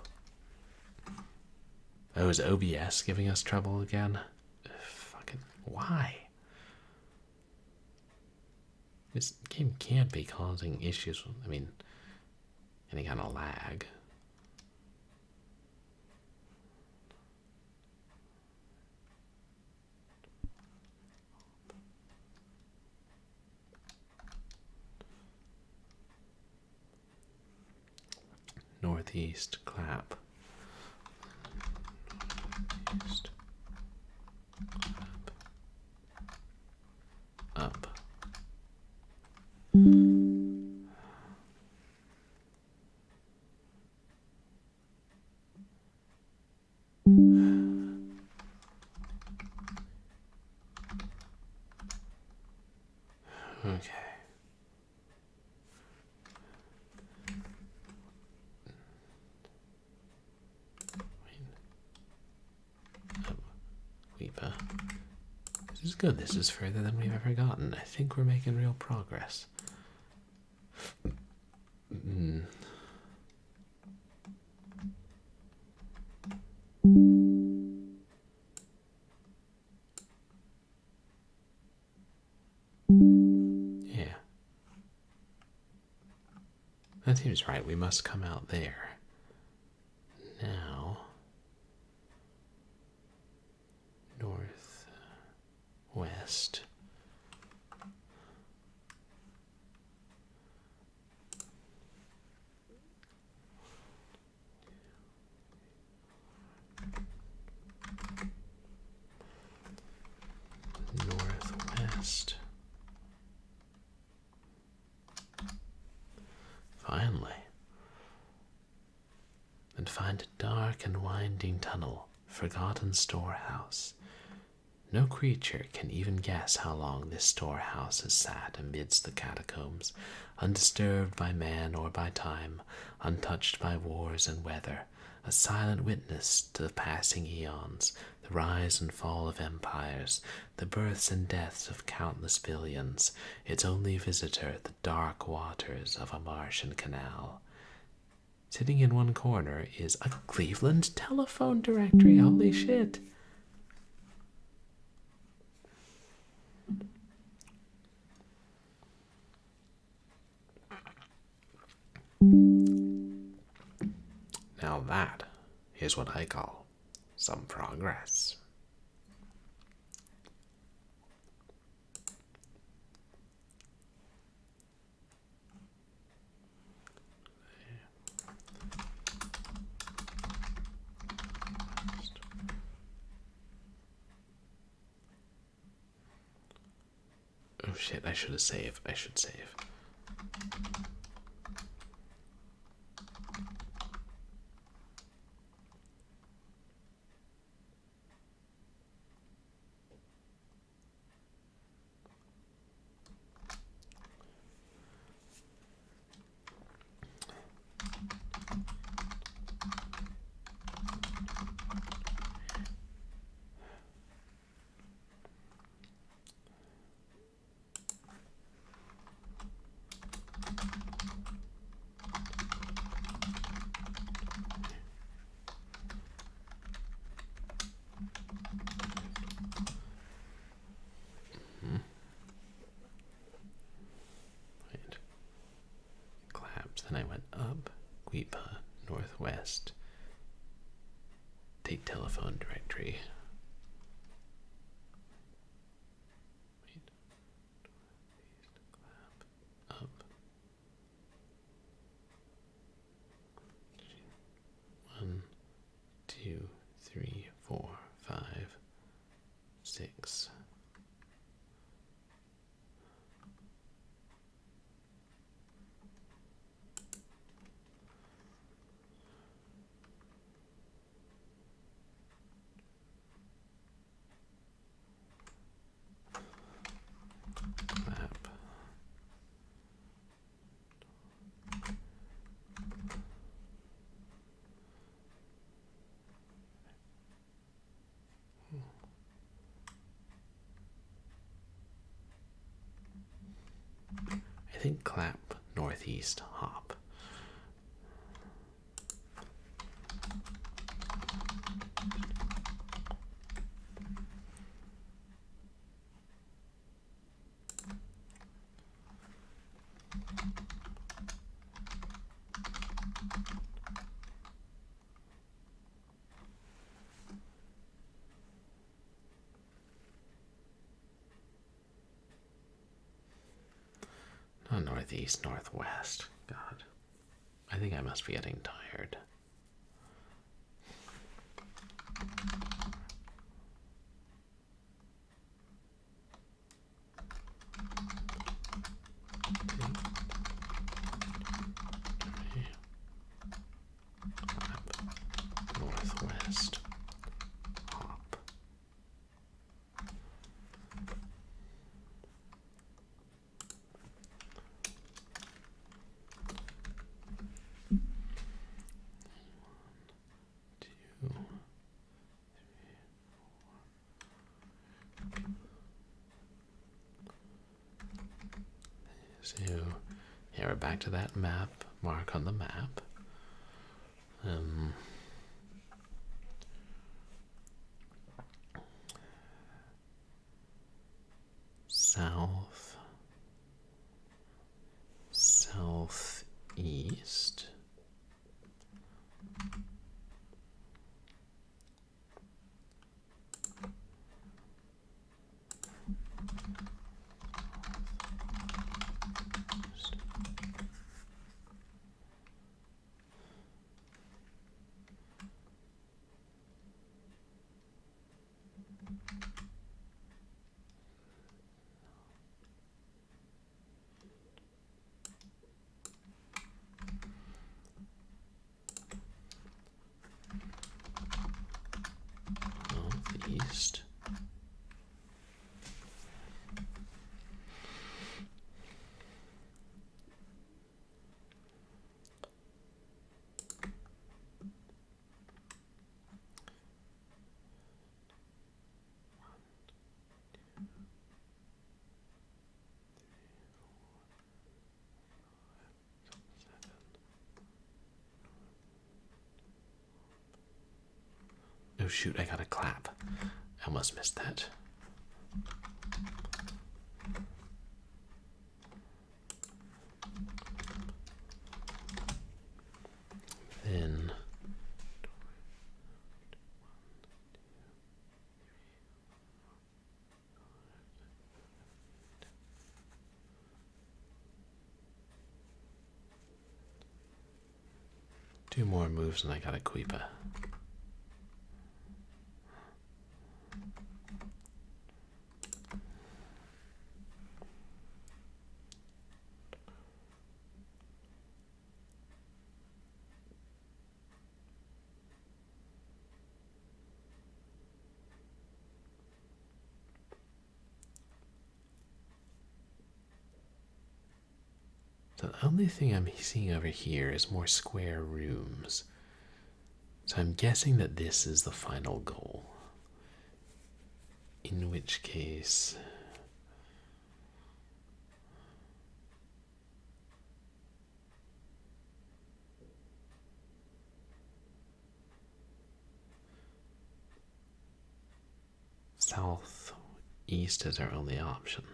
[SPEAKER 1] Oh, is OBS giving us trouble again? Fucking why? This game can't be causing issues. I mean, any kind of lag. Northeast, clap. Northeast, clap. Up. Okay. Weeper. This is good. This is further than we've ever gotten. I think we're making real progress. Yeah. That seems right. We must come out there. Now. North. West. Northwest. Finally. And find a dark and winding tunnel, forgotten storehouse. No creature can even guess how long this storehouse has sat amidst the catacombs, undisturbed by man or by time, untouched by wars and weather, a silent witness to the passing eons, the rise and fall of empires, the births and deaths of countless billions, its only visitor the dark waters of a Martian canal. Sitting in one corner is a Cleveland telephone directory. Holy shit. Now that is what I call some progress. Oh shit, I should have saved. I should save. Then I went up, Guipa, northwest, take telephone directory. 3, 4, 5, 6. Clap. I think clap, northeast, hop. Not northeast, northwest. God. I think I must be getting tired. Northwest. Hop. So, yeah, we're back to that map, mark on the map. South, southeast. Northeast. Oh shoot, I got a clap. I almost missed that. Then 2 more moves and I got a Queepa. The only thing I'm seeing over here is more square rooms. So I'm guessing that this is the final goal. In which case... southeast is our only option.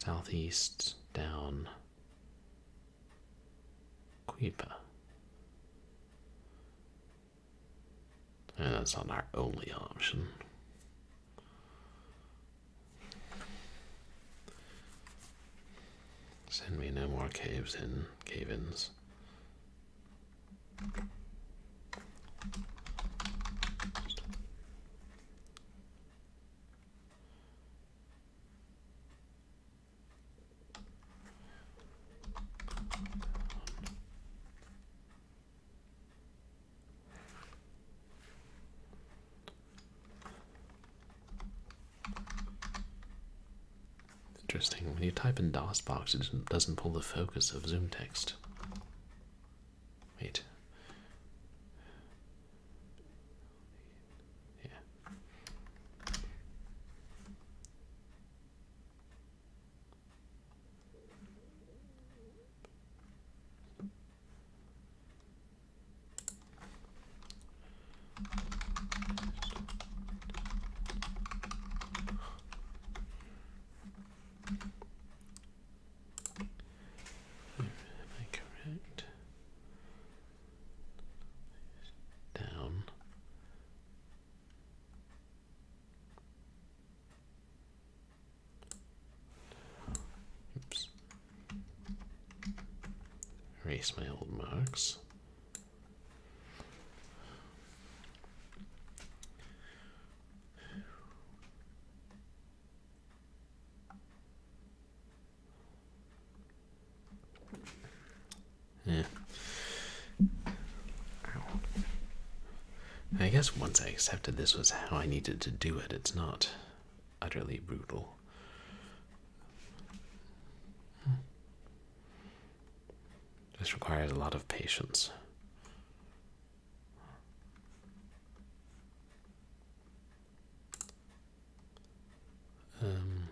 [SPEAKER 1] Southeast, down, Queepa. And that's not our only option. Send me no more cave-ins. Interesting. When you type in DOSBox, it doesn't pull the focus of zoom text. Wait. Yeah. Am I correct? Down. Oops. Erase my old marks. Yeah. Ow. I guess once I accepted this was how I needed to do it, it's not utterly brutal. This requires a lot of patience. Um,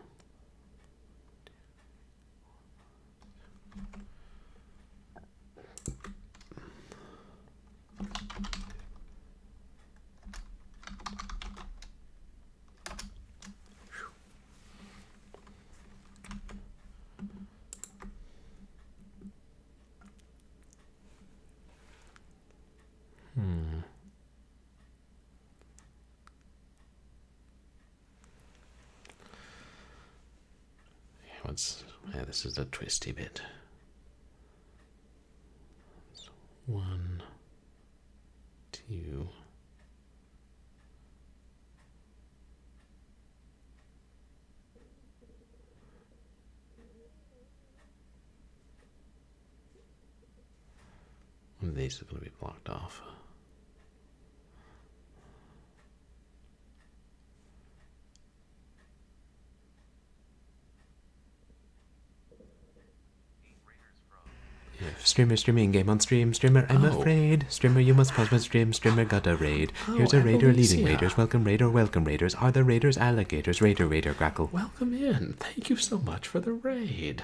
[SPEAKER 1] yeah, this is a twisty bit. So 1, 2. One of these is going to be blocked off.
[SPEAKER 4] Streamer streaming game on stream. Streamer, I'm afraid. Streamer, you must pause my stream. Streamer got a raid. Here's a raider leading raiders. Welcome raiders. Are the raiders alligators? Raider, grackle.
[SPEAKER 1] Welcome in. Thank you so much for the raid.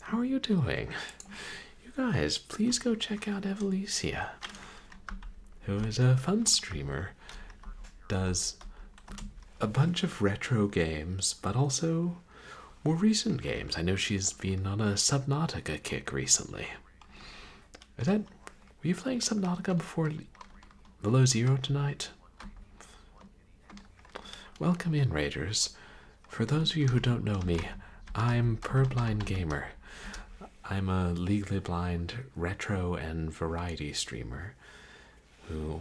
[SPEAKER 1] How are you doing? You guys, please go check out Evelicia, who is a fun streamer. Does a bunch of retro games, but also more recent games. I know she's been on a Subnautica kick recently. Were you playing Subnautica before Below Zero tonight? Welcome in, Raiders. For those of you who don't know me, I'm Purblind Gamer. I'm a legally blind retro and variety streamer who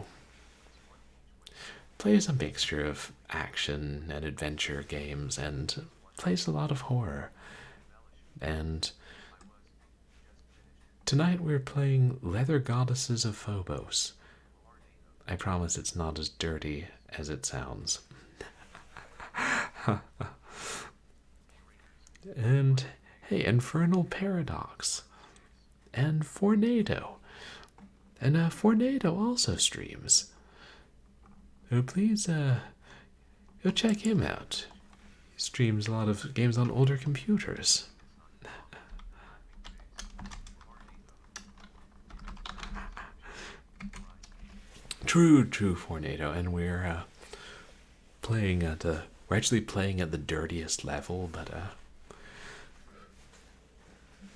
[SPEAKER 1] plays a mixture of action and adventure games and plays a lot of horror. And tonight we're playing Leather Goddesses of Phobos. I promise it's not as dirty as it sounds. And hey, Infernal Paradox and Fornado. And Fornado also streams. So please go check him out. He streams a lot of games on older computers. True, Fornado, and we're actually playing at the dirtiest level, but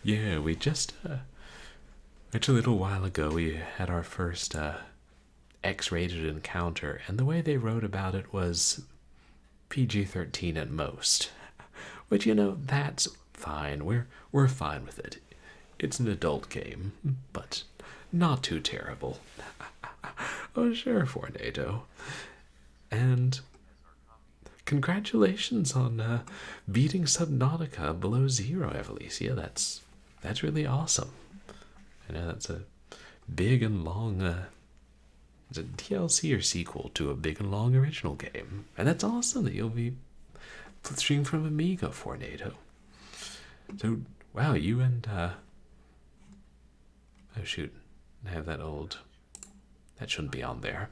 [SPEAKER 1] yeah, we just actually a little while ago we had our first X-rated encounter, and the way they wrote about it was PG-13 at most, which, you know, that's fine. We're fine with it. It's an adult game, but not too terrible. Oh, sure, Fornado. And congratulations on beating Subnautica below zero, Evelicia. That's really awesome. I know that's a big and long it's a DLC or sequel to a big and long original game. And that's awesome that you'll be streaming from Amiga, Fornado. So, wow, you and oh shoot, I have that old, that shouldn't be on there.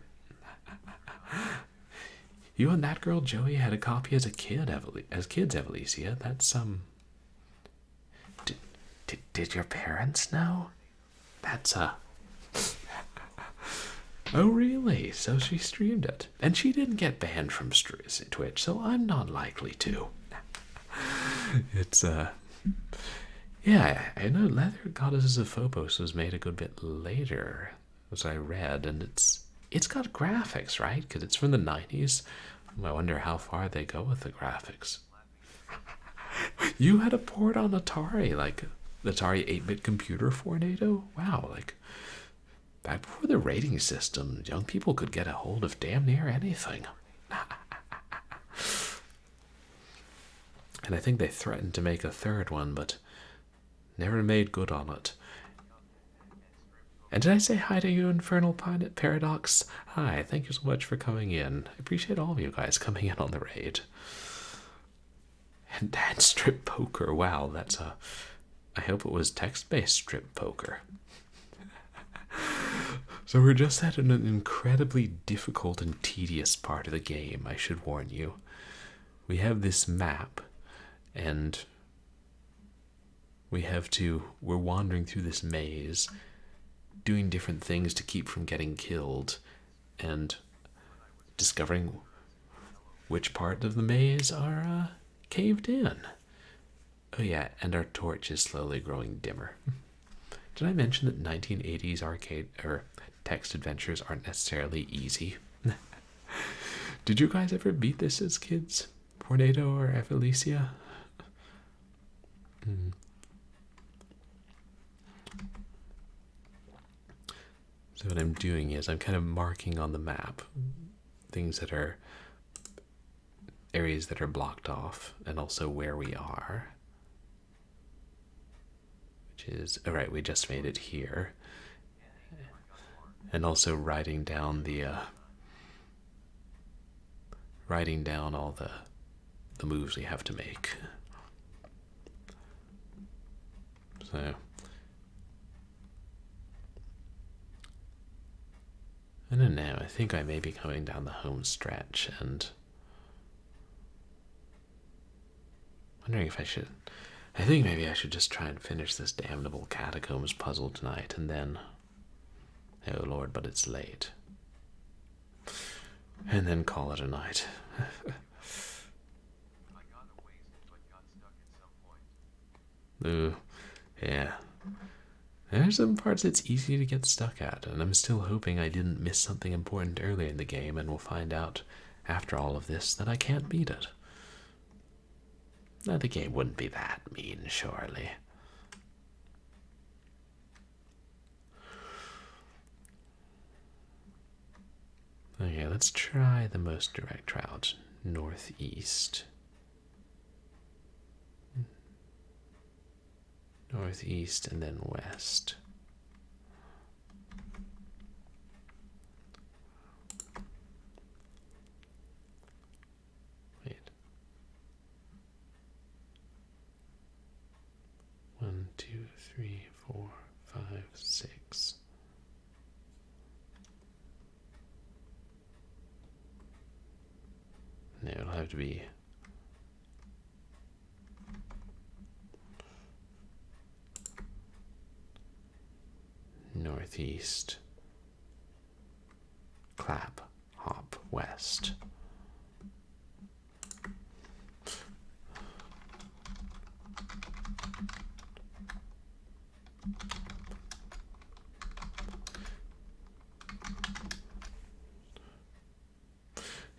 [SPEAKER 1] You and that girl Joey had a copy as kids, Evelicia. That's Did your parents know? That's Oh really? So she streamed it, and she didn't get banned from Twitch, so I'm not likely to. It's yeah, I know Leather Goddesses of Phobos was made a good bit later, as I read, and it's got graphics, right? Because it's from the 90s. I wonder how far they go with the graphics. You had a port on Atari, like the Atari 8-bit computer Fornado? Wow, like back before the rating system, young people could get a hold of damn near anything. And I think they threatened to make a third one, but never made good on it. And did I say hi to you, Infernal Paradox? Hi, thank you so much for coming in. I appreciate all of you guys coming in on the raid. And dance strip poker, wow, that's I hope it was text-based strip poker. So we're just at an incredibly difficult and tedious part of the game, I should warn you. We have this map, and we're wandering through this maze, doing different things to keep from getting killed, and discovering which part of the maze are caved in. Oh yeah, and our torch is slowly growing dimmer. Did I mention that 1980s arcade or text adventures aren't necessarily easy? Did you guys ever beat this as kids? Tornado or Evelicia? So what I'm doing is I'm kind of marking on the map things that are areas that are blocked off, and also where we are. Which is, alright, we just made it here. And also writing down all the moves we have to make. So I don't know, I think I may be coming down the home stretch, and wondering if I think maybe I should just try and finish this damnable catacombs puzzle tonight, and then, oh lord, but it's late, and then call it a night. Ooh, yeah. There's some parts it's easy to get stuck at, and I'm still hoping I didn't miss something important early in the game, and we'll find out after all of this that I can't beat it. Now, the game wouldn't be that mean, surely. Okay, let's try the most direct route, northeast. Northeast and then west. Wait. 1, 2, 3, 4, 5, 6. No, it'll have to be northeast, clap, hop, west.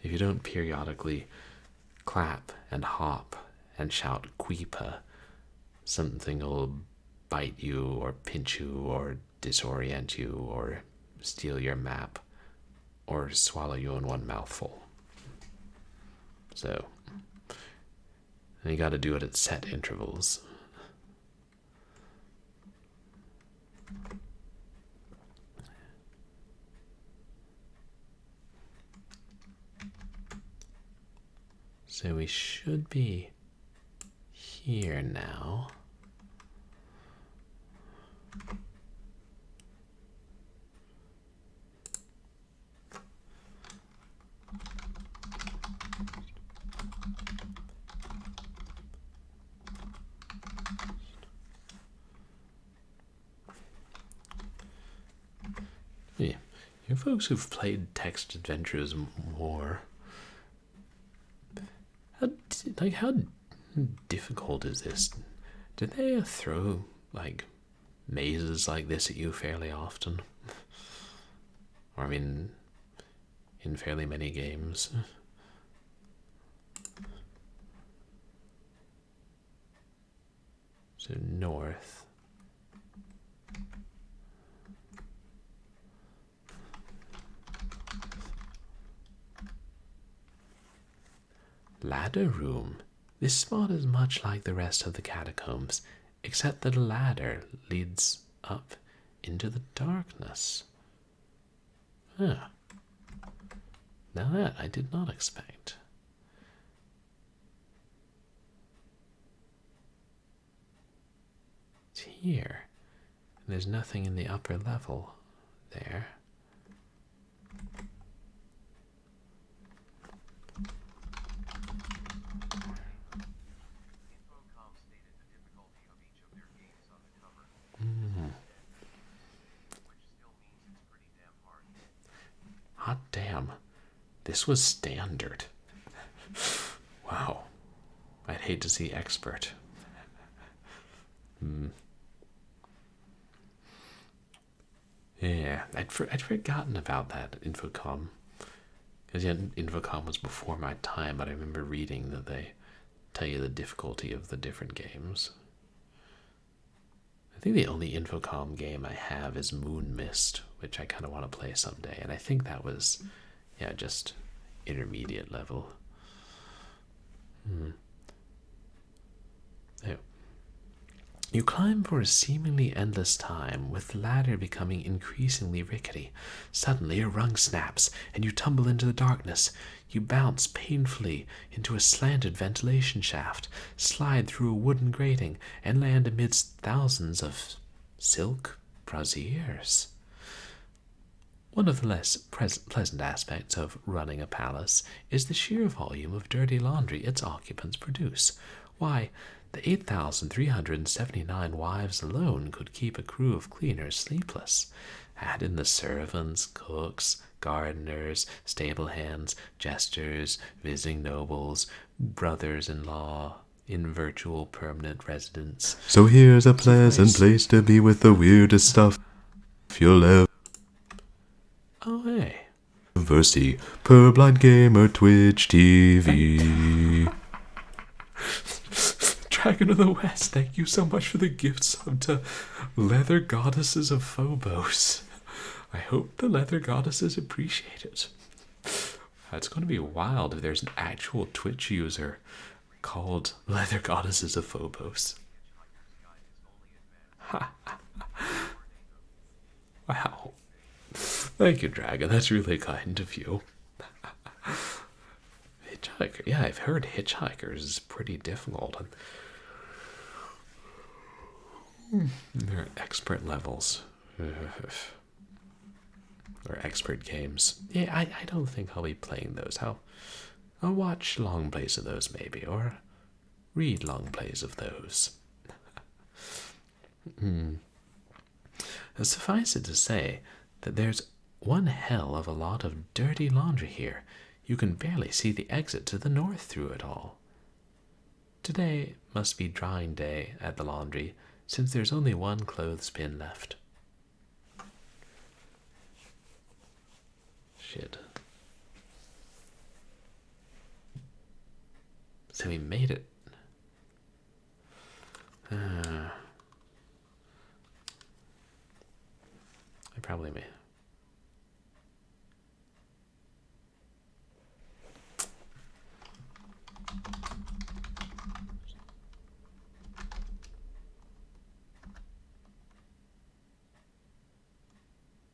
[SPEAKER 1] If you don't periodically clap and hop and shout Queepa, something will bite you or pinch you or disorient you or steal your map or swallow you in one mouthful. So, you got to do it at set intervals. So we should be here now. Yeah, you folks who've played text adventures more, how difficult is this? Do they throw like mazes like this at you fairly often? Or I mean, in fairly many games. So north. Ladder room. This spot is much like the rest of the catacombs, except that a ladder leads up into the darkness. Huh. Now that I did not expect. It's here. And there's nothing in the upper level there.
[SPEAKER 3] Infocom stated the difficulty of each of their games on the cover, which still means it's pretty damn hard.
[SPEAKER 1] Hot damn. This was standard. Wow. I'd hate to see expert. Yeah, I'd forgotten about that Infocom. Because yeah, Infocom was before my time, but I remember reading that they tell you the difficulty of the different games. I think the only Infocom game I have is Moon Mist, which I kind of want to play someday, and I think that was, yeah, just intermediate level. Oh. You climb for a seemingly endless time, with the ladder becoming increasingly rickety. Suddenly a rung snaps, and you tumble into the darkness. You bounce painfully into a slanted ventilation shaft, slide through a wooden grating, and land amidst thousands of silk braziers. One of the less pleasant aspects of running a palace is the sheer volume of dirty laundry its occupants produce. Why, the 8,379 wives alone could keep a crew of cleaners sleepless. Add in the servants, cooks, gardeners, stable hands, jesters, visiting nobles, brothers-in-law, in virtual permanent residence.
[SPEAKER 4] So here's a pleasant place to be with the weirdest stuff you'll
[SPEAKER 1] Oh, hey.
[SPEAKER 4] ever see. Purblind Gamer Twitch TV.
[SPEAKER 1] Dragon of the West, thank you so much for the gift sub to Leather Goddesses of Phobos. I hope the Leather Goddesses appreciate it. It's going to be wild if there's an actual Twitch user called Leather Goddesses of Phobos. Wow. Thank you, Dragon. That's really kind of you. Hitchhiker. Yeah, I've heard Hitchhikers is pretty difficult. They're expert levels. Or expert games. Yeah, I don't think I'll be playing those. I'll watch long plays of those maybe, or read long plays of those. Suffice it to say that there's one hell of a lot of dirty laundry here. You can barely see the exit to the north through it all. Today must be drying day at the laundry, since there's only one clothespin left. Shit. So we made it. probably me.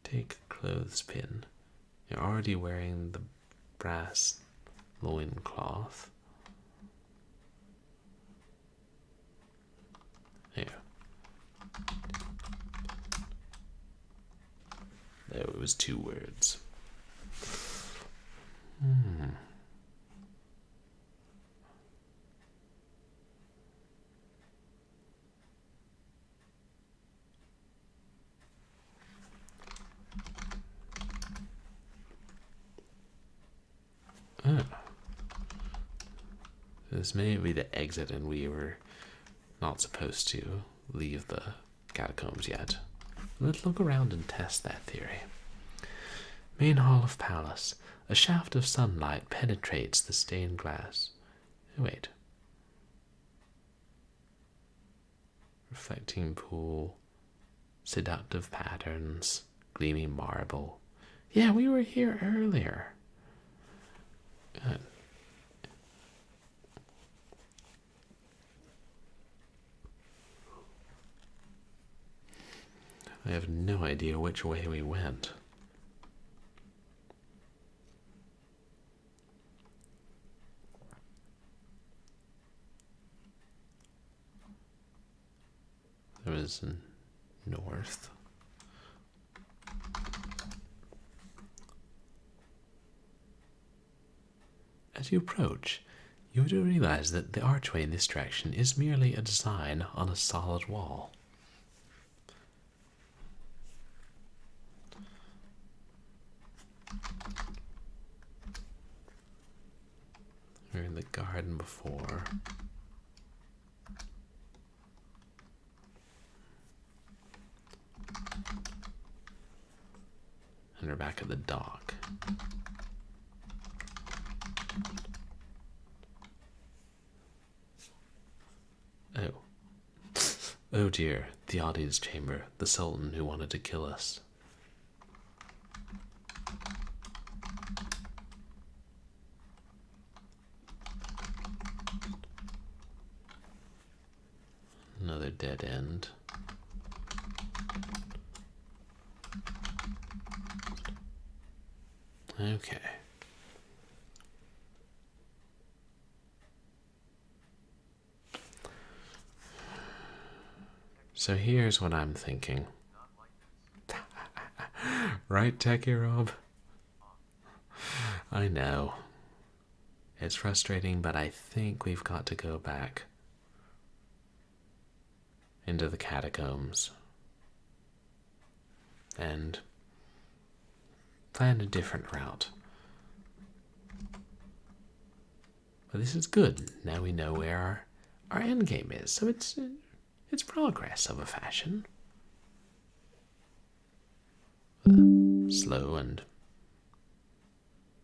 [SPEAKER 1] Take a clothespin. You're already wearing the brass loincloth. Here. There it was 2 words. Oh. This may be the exit, and we were not supposed to leave the catacombs yet. Let's look around and test that theory. Main hall of palace. A shaft of sunlight penetrates the stained glass. Wait. Reflecting pool. Seductive patterns. Gleaming marble. Yeah, we were here earlier. Good. I have no idea which way we went. There was north. As you approach, you do realize that the archway in this direction is merely a design on a solid wall. We were in the garden before. And we're back at the dock. Oh. Oh dear, the audience chamber, the Sultan who wanted to kill us. Another dead end. Okay. So here's what I'm thinking. Right, Techie Rob? I know. It's frustrating, but I think we've got to go back into the catacombs and plan a different route. But this is good. Now we know where our end game is, so it's progress of a fashion. Slow and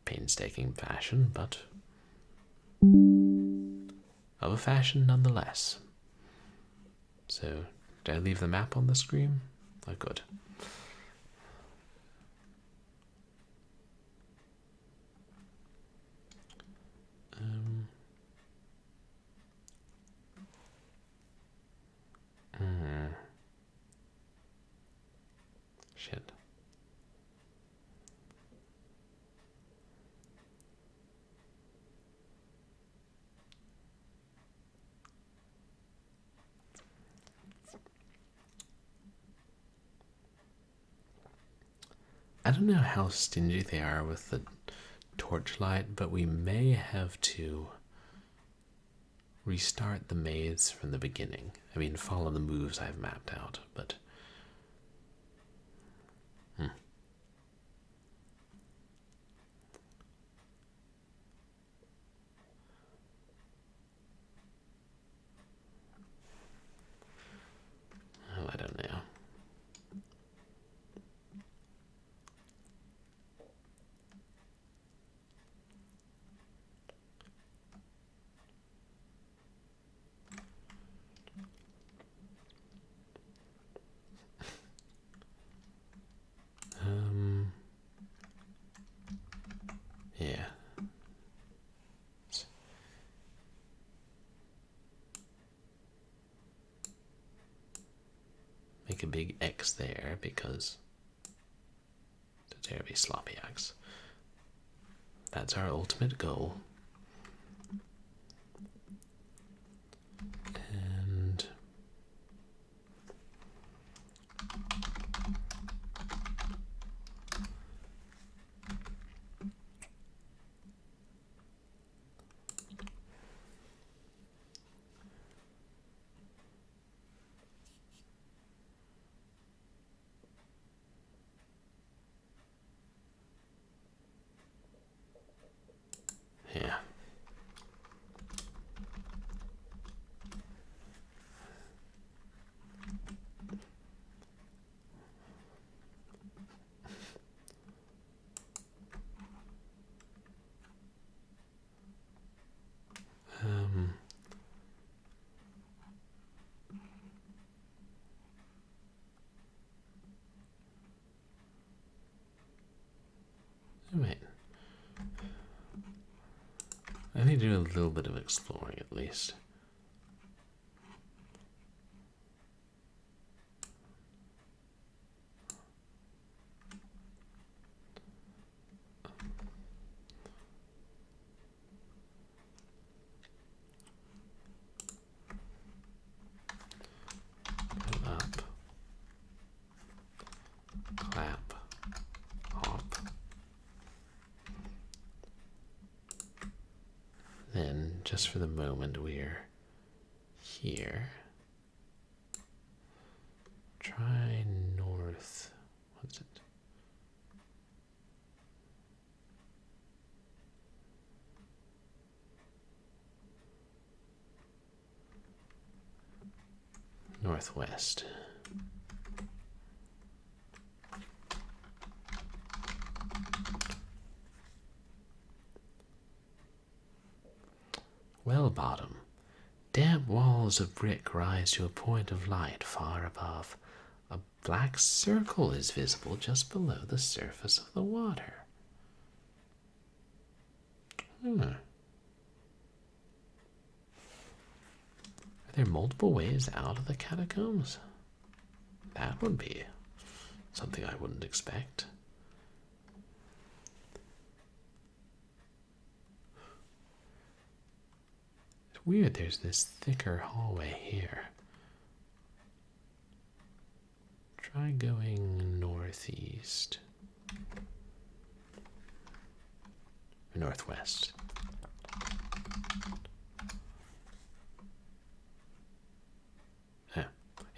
[SPEAKER 1] painstaking fashion, but of a fashion nonetheless. So, did I leave the map on the screen? Oh, good. Shit. I don't know how stingy they are with the torchlight, but we may have to restart the maze from the beginning. I mean, follow the moves I've mapped out, but oh, I don't know. make a big X there because it's a terribly sloppy X. That's our ultimate goal. And yeah. Wait. I need to do a little bit of exploring at least. Go up. Clap. Hop. Then, just for the moment, we're here. Try north. What's it? Northwest. Well bottom. Damp walls of brick rise to a point of light far above. A black circle is visible just below the surface of the water. Are there multiple ways out of the catacombs? That would be something I wouldn't expect. It's weird, there's this thicker hallway here. Try going northeast. Or northwest.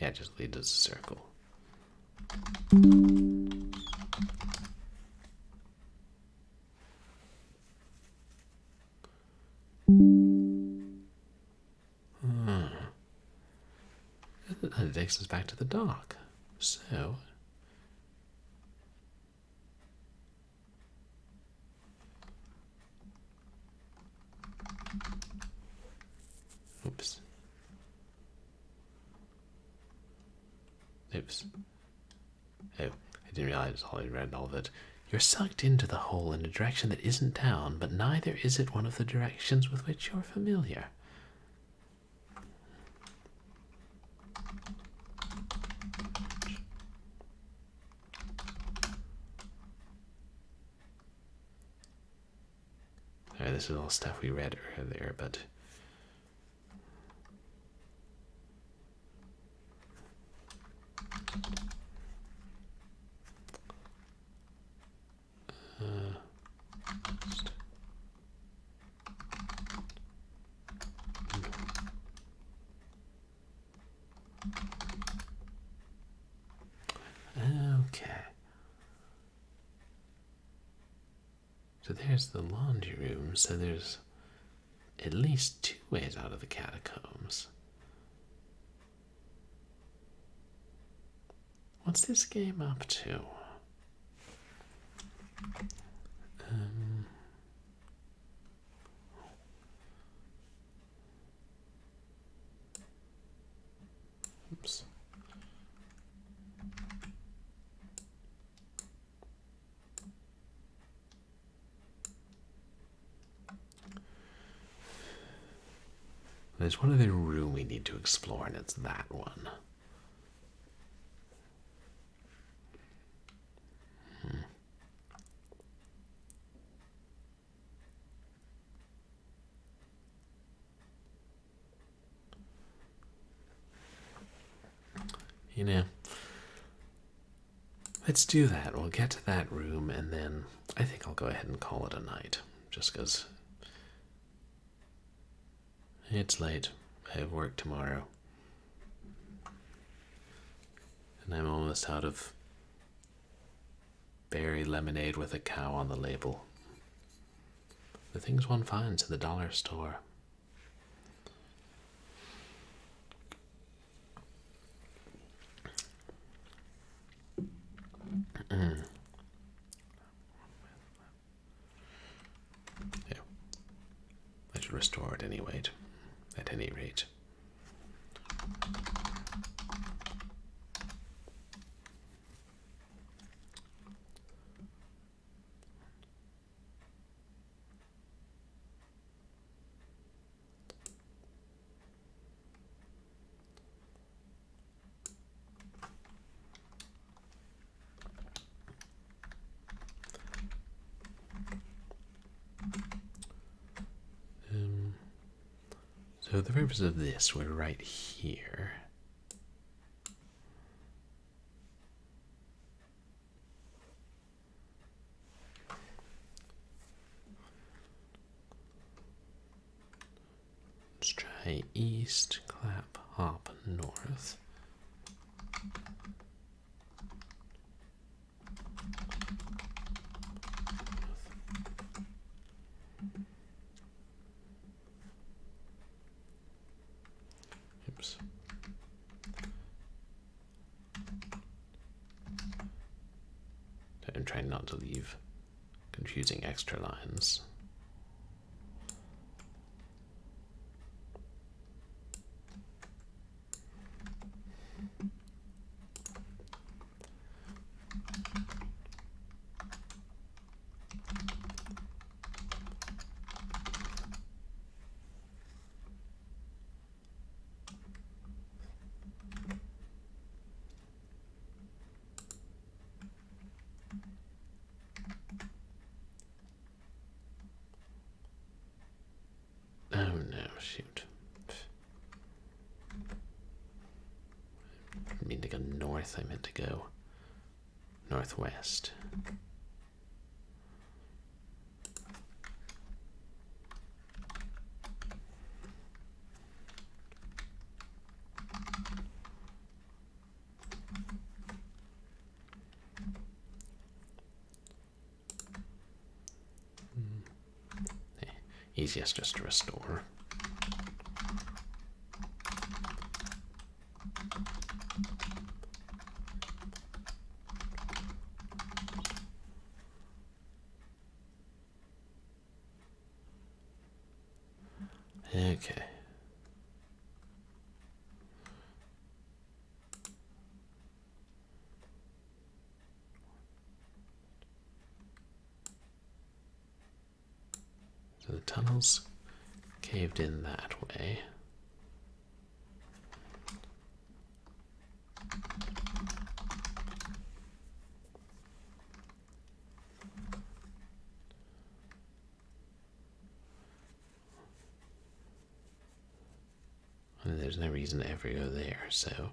[SPEAKER 1] Yeah, it just leads us a circle. It takes us back to the dock. So, oops. Oops. Oh, I didn't realize I read all of it. You're sucked into the hole in a direction that isn't down, but neither is it one of the directions with which you're familiar. Alright, this is all stuff we read earlier, but okay. So there's the laundry room, so there's at least 2 ways out of the catacombs. What's this game up to? Oops. There's one other room we need to explore, and it's that one. You know, let's do that. We'll get to that room, and then I think I'll go ahead and call it a night. Just because it's late. I have work tomorrow. And I'm almost out of berry lemonade with a cow on the label. The things one finds in the dollar store. Yeah. I should restore it anyway, at any rate. So the purpose of this, we're right here. Let's try east, clap, hop, north. Oops. I'm trying not to leave confusing extra lines. Oh no, shoot. I didn't mean to go north, I meant to go northwest. Easiest just to restore. Okay. So the tunnel's caved in that way. And there's no reason to ever go there, so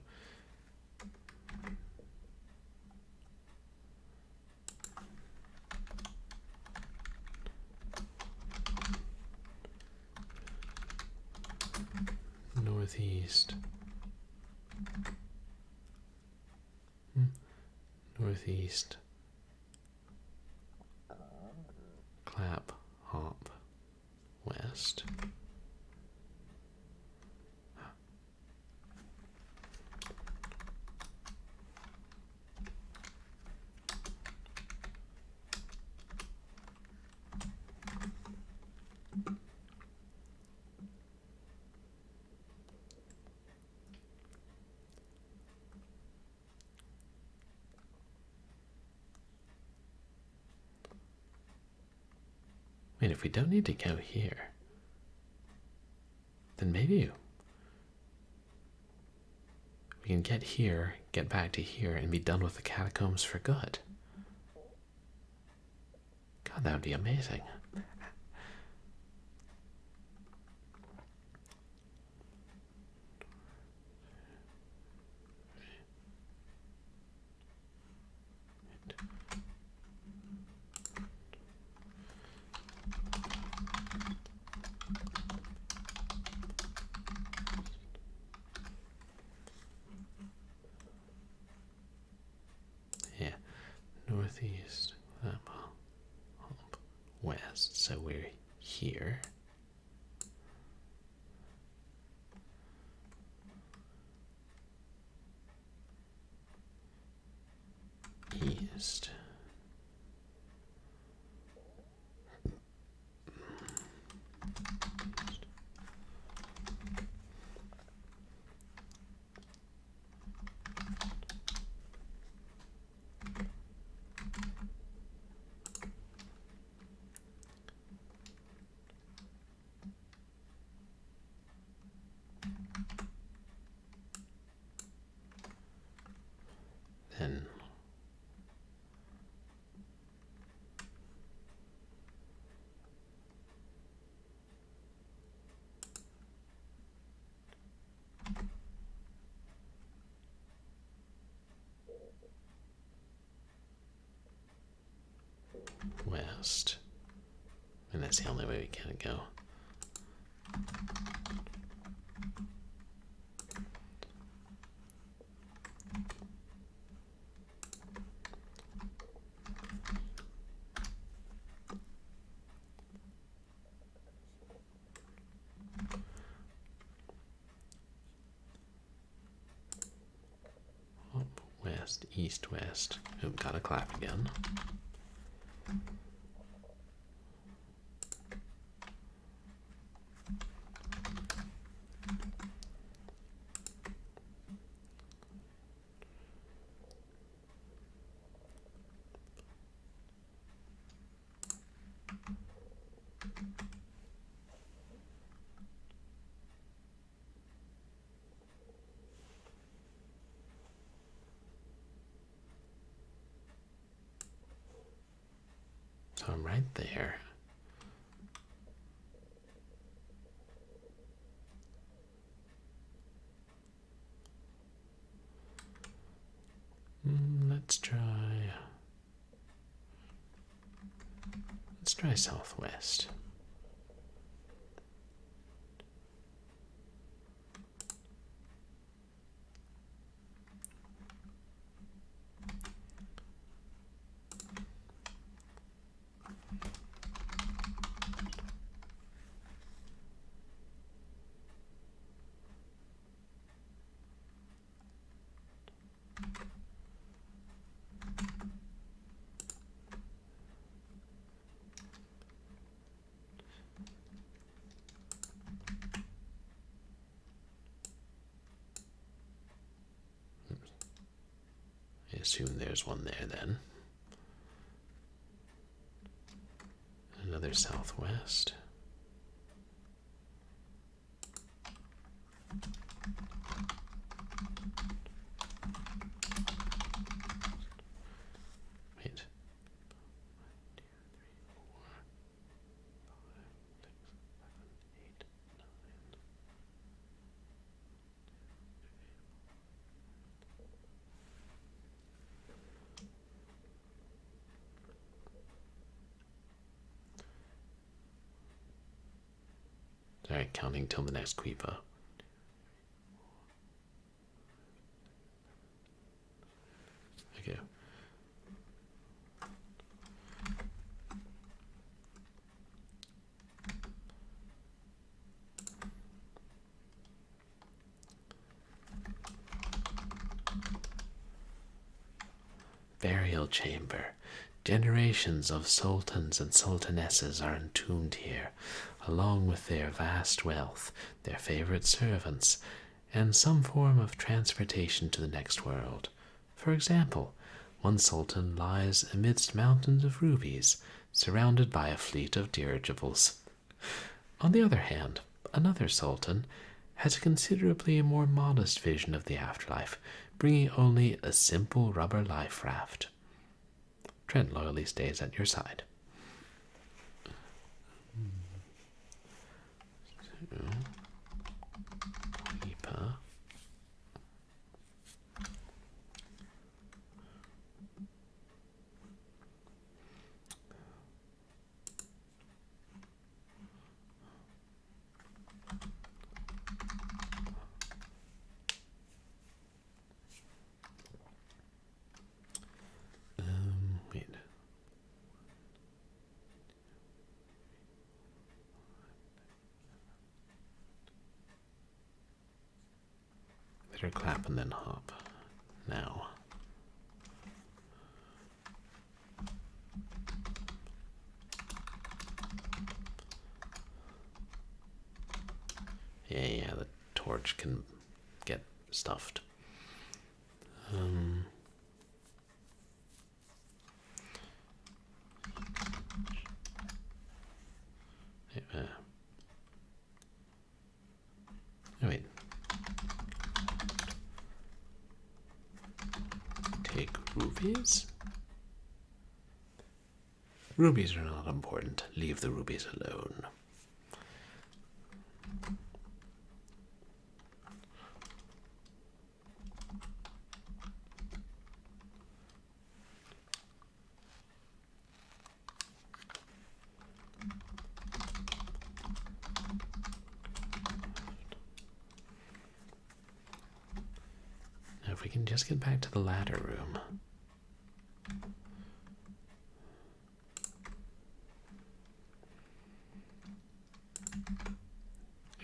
[SPEAKER 1] northeast, northeast, clap, hop, west. Wait, if we don't need to go here, then maybe we can get here, get back to here, and be done with the catacombs for good. God, that would be amazing. northeast, west. So we're here. East. Then west. And that's the only way we can go. Up, west, east, west. Oop, got a clap again. So I'm right there. Let's try southwest. I assume there's one there then. Another southwest. Wait. 1, 2, 3, 4, 5, 6, 7, 8, 9. Alright, counting till the next quiver. Okay. Burial chamber. Generations of sultans and sultanesses are entombed here, along with their vast wealth, their favorite servants, and some form of transportation to the next world. For example, one sultan lies amidst mountains of rubies, surrounded by a fleet of dirigibles. On the other hand, another sultan has a considerably more modest vision of the afterlife, bringing only a simple rubber life raft. Trent loyally stays at your side. So, Weepa.
[SPEAKER 4] Better clap and then hop. Now. Yeah, the torch can get stuffed. Wait. Take rubies? Rubies are not important. Leave the rubies alone. Now, if we can just get back to the ladder room.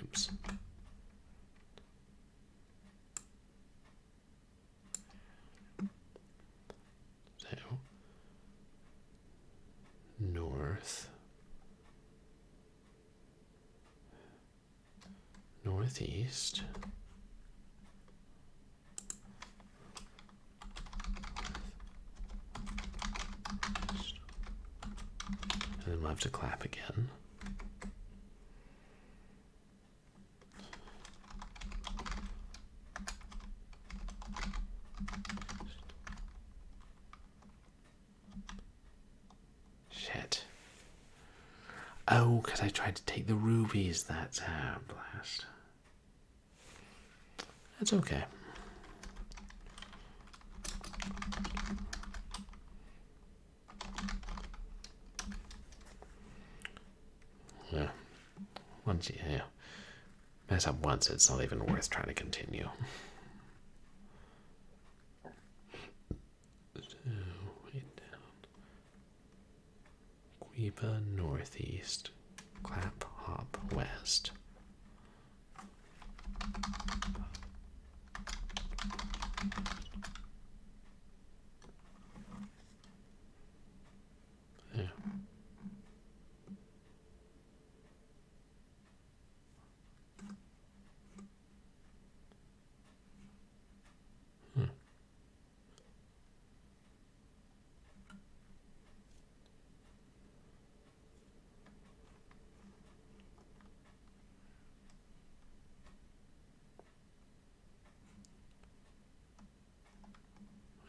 [SPEAKER 4] Oops. So, north, northeast, and then we'll have to clap again. Shit. Oh, because I tried to take the rubies. That's blast. That's okay. Yeah. Once you mess up once, it's not even worth trying to continue. So, wait down. Quiba northeast. Clap, hop, west. Yeah.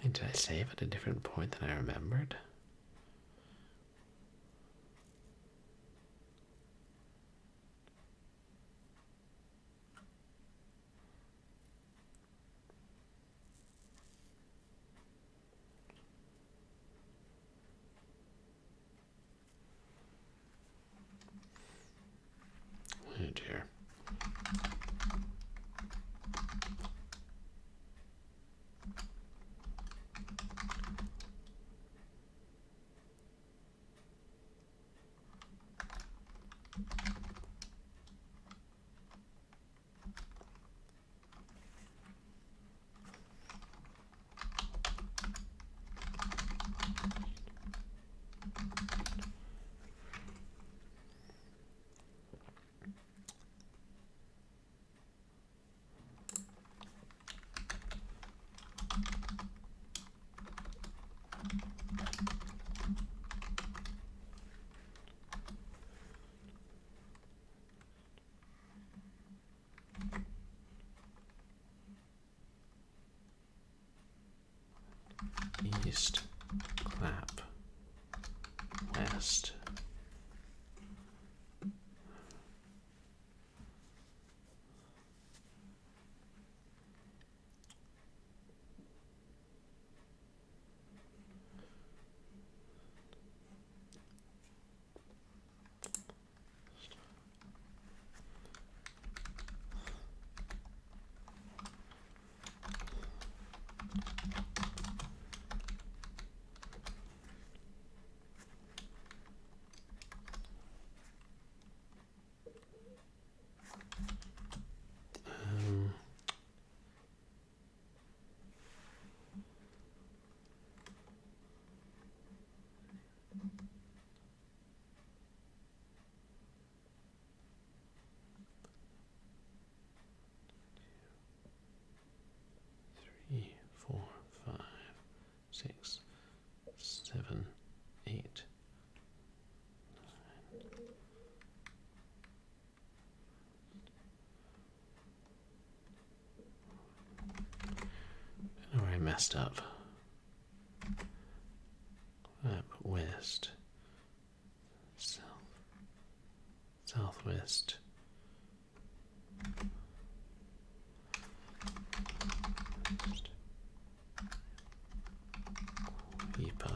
[SPEAKER 4] Wait, did I save at a different point than I remembered? Oh dear. East, clap, west.
[SPEAKER 1] messed up. Clap west. Southwest. Weepa.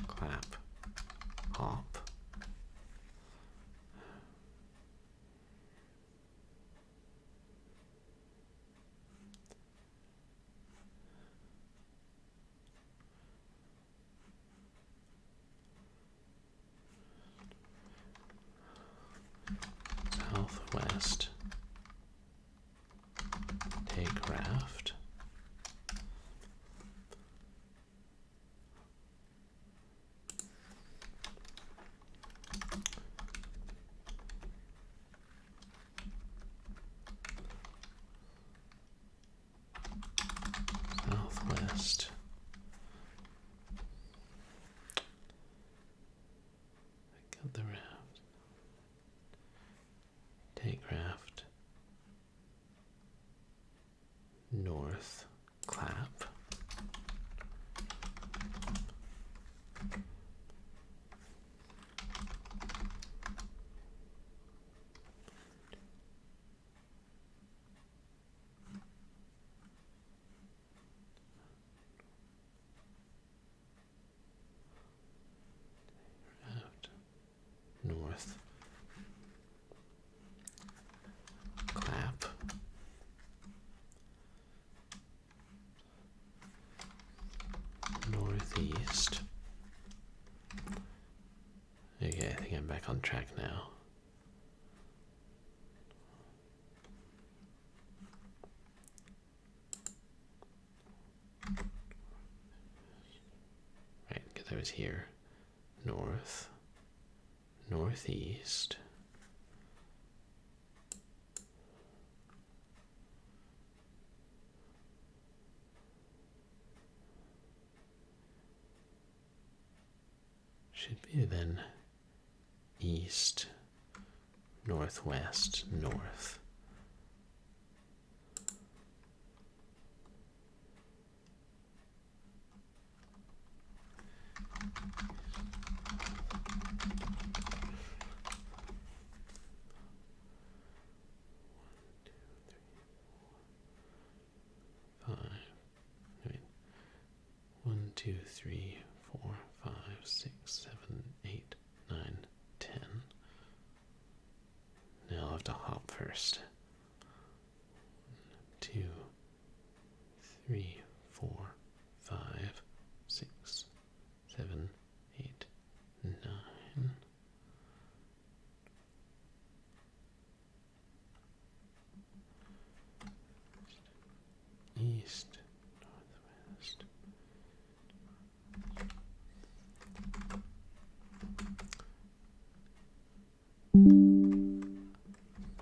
[SPEAKER 1] Clap. Hop. Southwest. Take raft. Southwest. I got the raft. Take raft. North. Clap. Raft. North. Clap. Northeast. Okay, I think I'm back on track now. Right, because I was here. North. Northeast. Should be then east, northwest, north. One, two, three, four, five, six, seven, 8, 9, 10. Now I'll have to hop first. 1, 2, 3, 4, 5, 6, 7, 8, 9. East, northwest.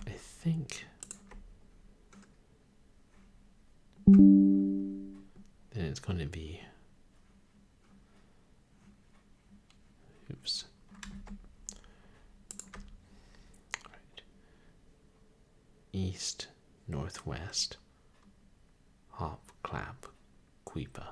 [SPEAKER 1] I think then it's going to be, oops. Right. East, northwest, hop, clap, Queepa.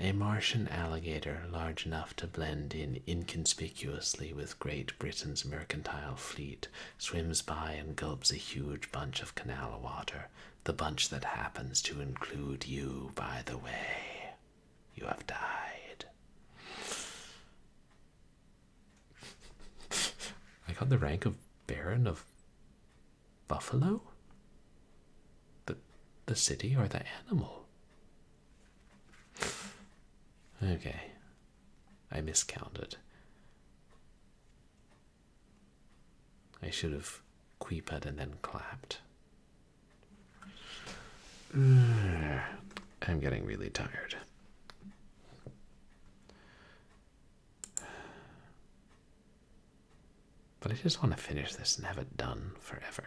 [SPEAKER 1] A Martian alligator large enough to blend in inconspicuously with Great Britain's mercantile fleet swims by and gulps a huge bunch of canal water, the bunch that happens to include you, by the way. You have died. I got the rank of Baron of Buffalo? The city or the animal? Okay, I miscounted. I should have queeped and then clapped. I'm getting really tired. But I just want to finish this and have it done forever.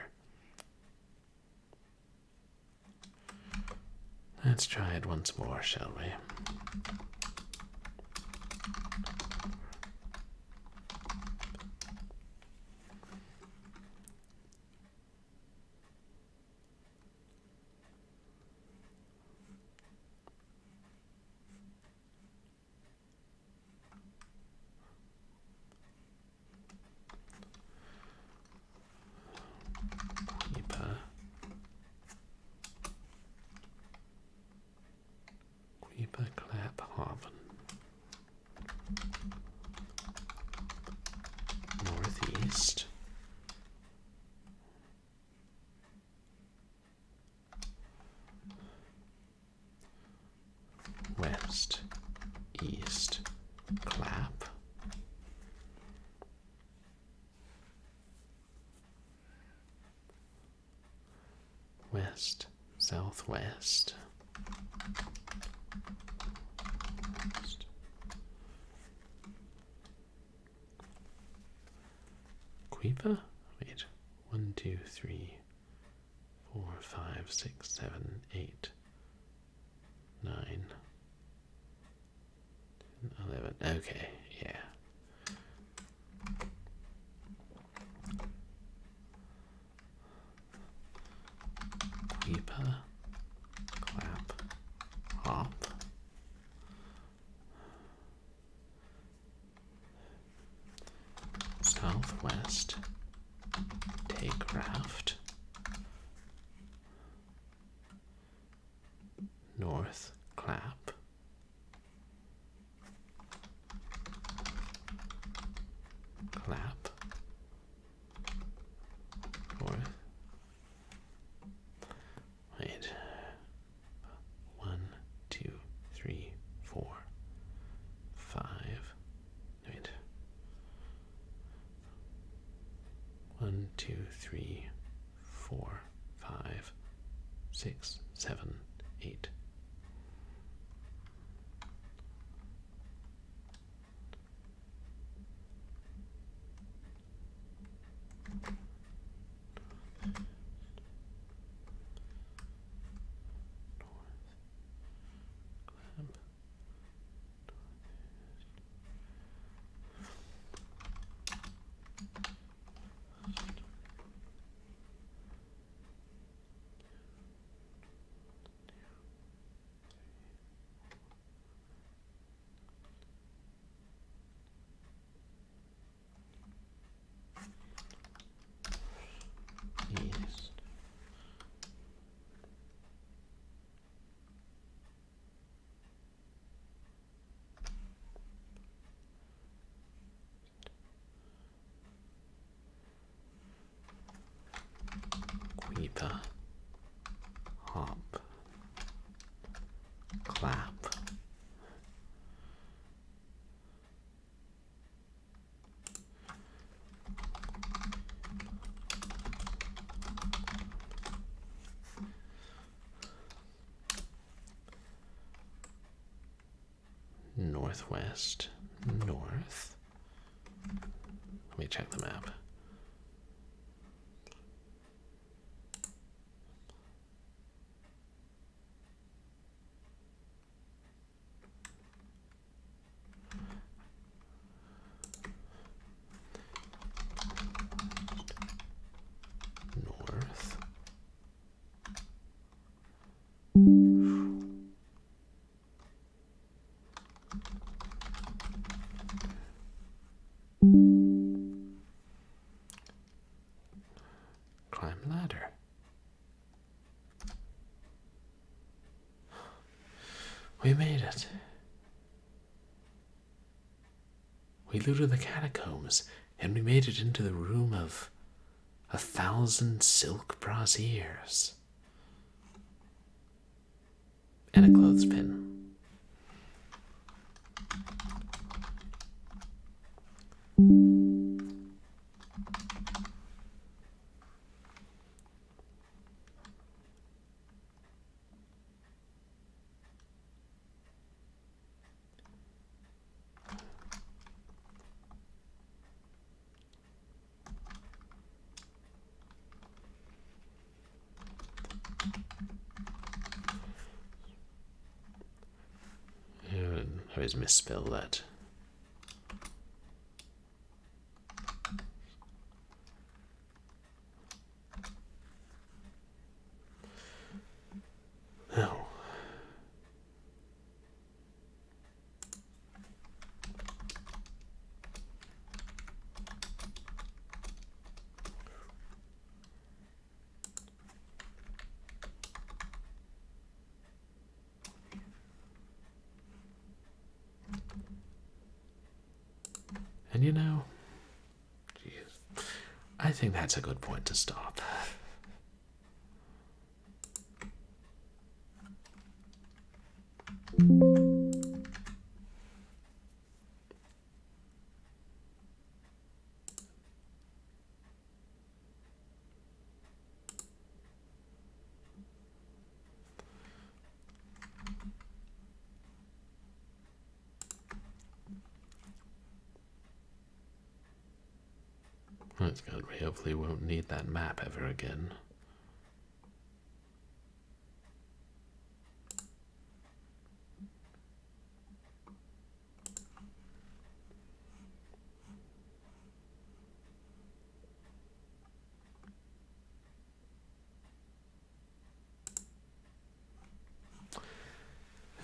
[SPEAKER 1] Let's try it once more, shall we? Queepa clap hoppin'. Northeast. West. East. Clap. West. Southwest. Queepa? Wait. 1, 2, 3, 4, 5, 6, 7, 8, 9, 11. Okay, yeah. Queepa, clap, hop. Southwest, take raft. North, clap. Clap. North. Wait. 1, 2, 3, 4, 5. Wait. 1, 2, 3, 4, 5, 6, 7, 8. East. Queepa, hop, clap. Northwest, north. Let me check the map. North. Climb ladder. We made it. We looted the catacombs, and we made it into the room of 1,000 silk braziers. And a clothespin. always misspell that. Oh. And you know, geez, I think that's a good point to stop. That's good. We hopefully won't need that map ever again.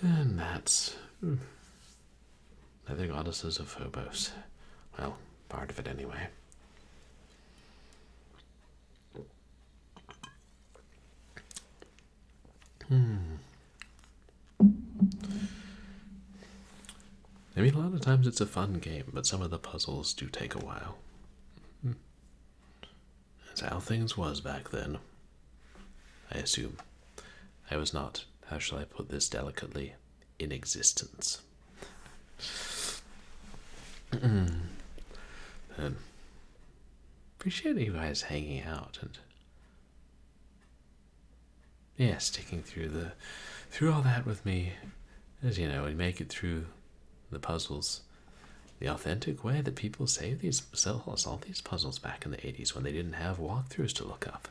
[SPEAKER 1] And that's the goddesses of Phobos. Well, part of it anyway. I mean, a lot of times it's a fun game, but some of the puzzles do take a while. That's how things was back then. I assume. I was not, how shall I put this delicately, in existence. And appreciate you guys hanging out and yeah, sticking through all that with me, as you know, and make it through the puzzles the authentic way that people solved all these puzzles back in the 80s when they didn't have walkthroughs to look up.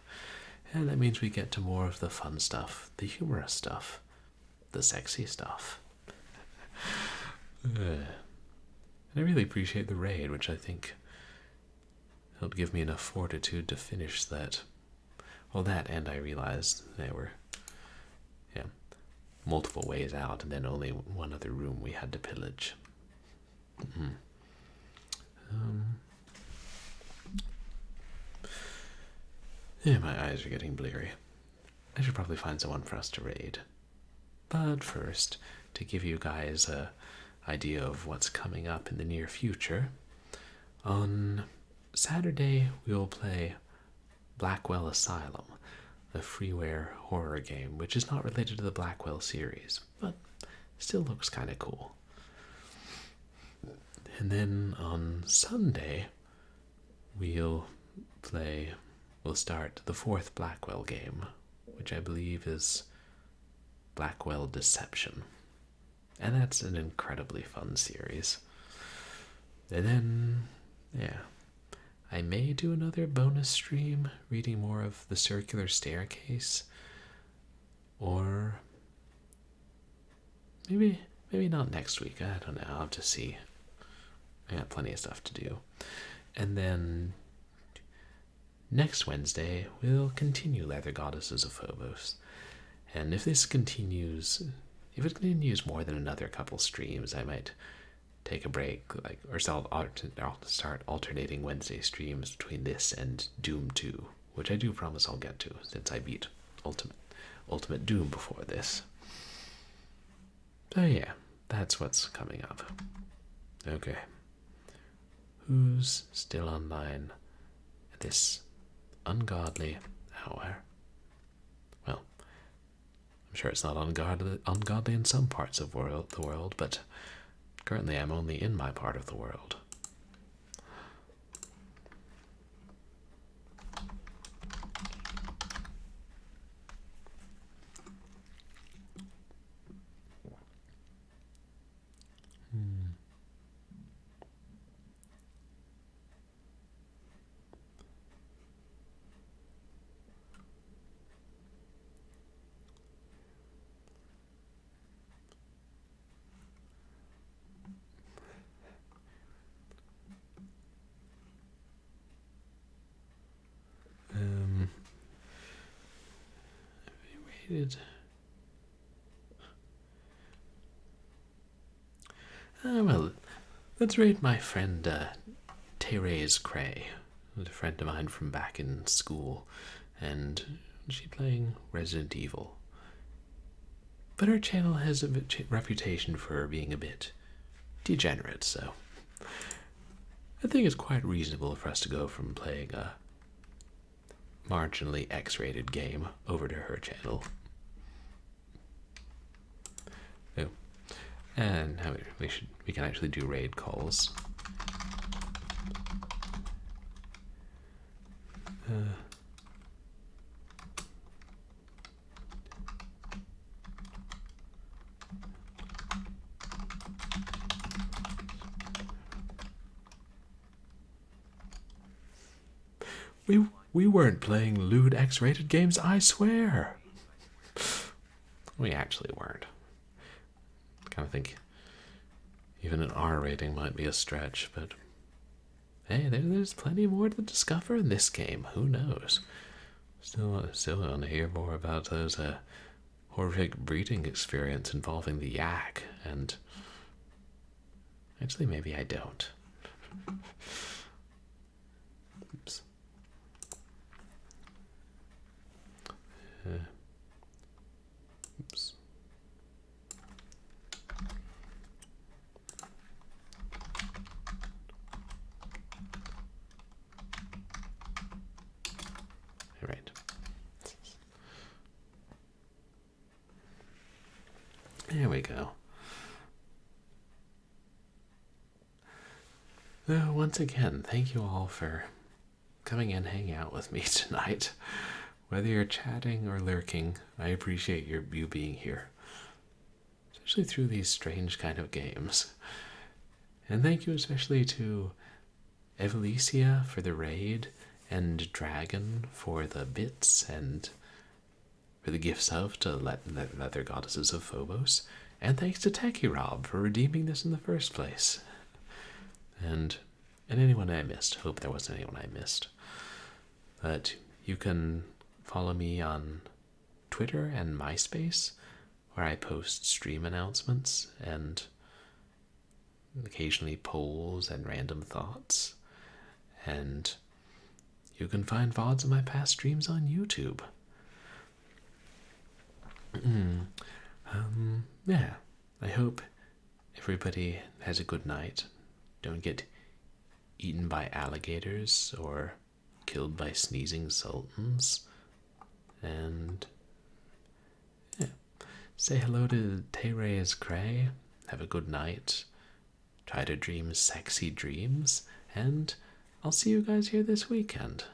[SPEAKER 1] And that means we get to more of the fun stuff, the humorous stuff, the sexy stuff. And I really appreciate the raid, which I think helped give me enough fortitude to finish that. Well, that, and I realized there were multiple ways out, and then only one other room we had to pillage. Yeah, my eyes are getting bleary. I should probably find someone for us to raid. But first, to give you guys an idea of what's coming up in the near future, on Saturday we will play Blackwell Asylum, a freeware horror game, which is not related to the Blackwell series, but still looks kind of cool. And then on Sunday, we'll start the 4th Blackwell game, which I believe is Blackwell Deception. And that's an incredibly fun series. And then, I may do another bonus stream reading more of The Circular Staircase, or maybe not next week. I don't know. I'll have to see. I got plenty of stuff to do. And then next Wednesday, we'll continue Leather Goddesses of Phobos. And if it continues more than another couple streams, I might take a break, or I'll start alternating Wednesday streams between this and Doom 2, which I do promise I'll get to, since I beat Ultimate Doom before this. So yeah, that's what's coming up. Okay. Who's still online at this ungodly hour? Well, I'm sure it's not ungodly in some parts of the world, but currently I'm only in my part of the world. rated. Well, let's rate my friend Therese Cray, who's a friend of mine from back in school, and she's playing Resident Evil. But her channel has a reputation for being a bit degenerate, so I think it's quite reasonable for us to go from playing a marginally X-rated game over to her channel. Oh. And now we can actually do raid calls. We weren't playing lewd X-rated games, I swear. We actually weren't. I kind of think even an R rating might be a stretch, but hey, there's plenty more to discover in this game. Who knows? Still want to hear more about those horrific breeding experience involving the yak, and actually maybe I don't. Oops. Oops. All right. There we go. Once again, thank you all for coming and hanging out with me tonight. Whether you're chatting or lurking, I appreciate you being here, especially through these strange kind of games. And thank you especially to Evelicia for the raid, and Dragon for the bits, and for the gifts of to leather goddesses of Phobos. And thanks to Techie Rob for redeeming this in the first place. And anyone I missed. Hope there wasn't anyone I missed. But you can follow me on Twitter and MySpace, where I post stream announcements and occasionally polls and random thoughts. And you can find VODs of my past streams on YouTube. Yeah, I hope everybody has a good night. Don't get eaten by alligators or killed by sneezing sultans. And yeah, say hello to Therese Cray. Have a good night. Try to dream sexy dreams. And I'll see you guys here this weekend.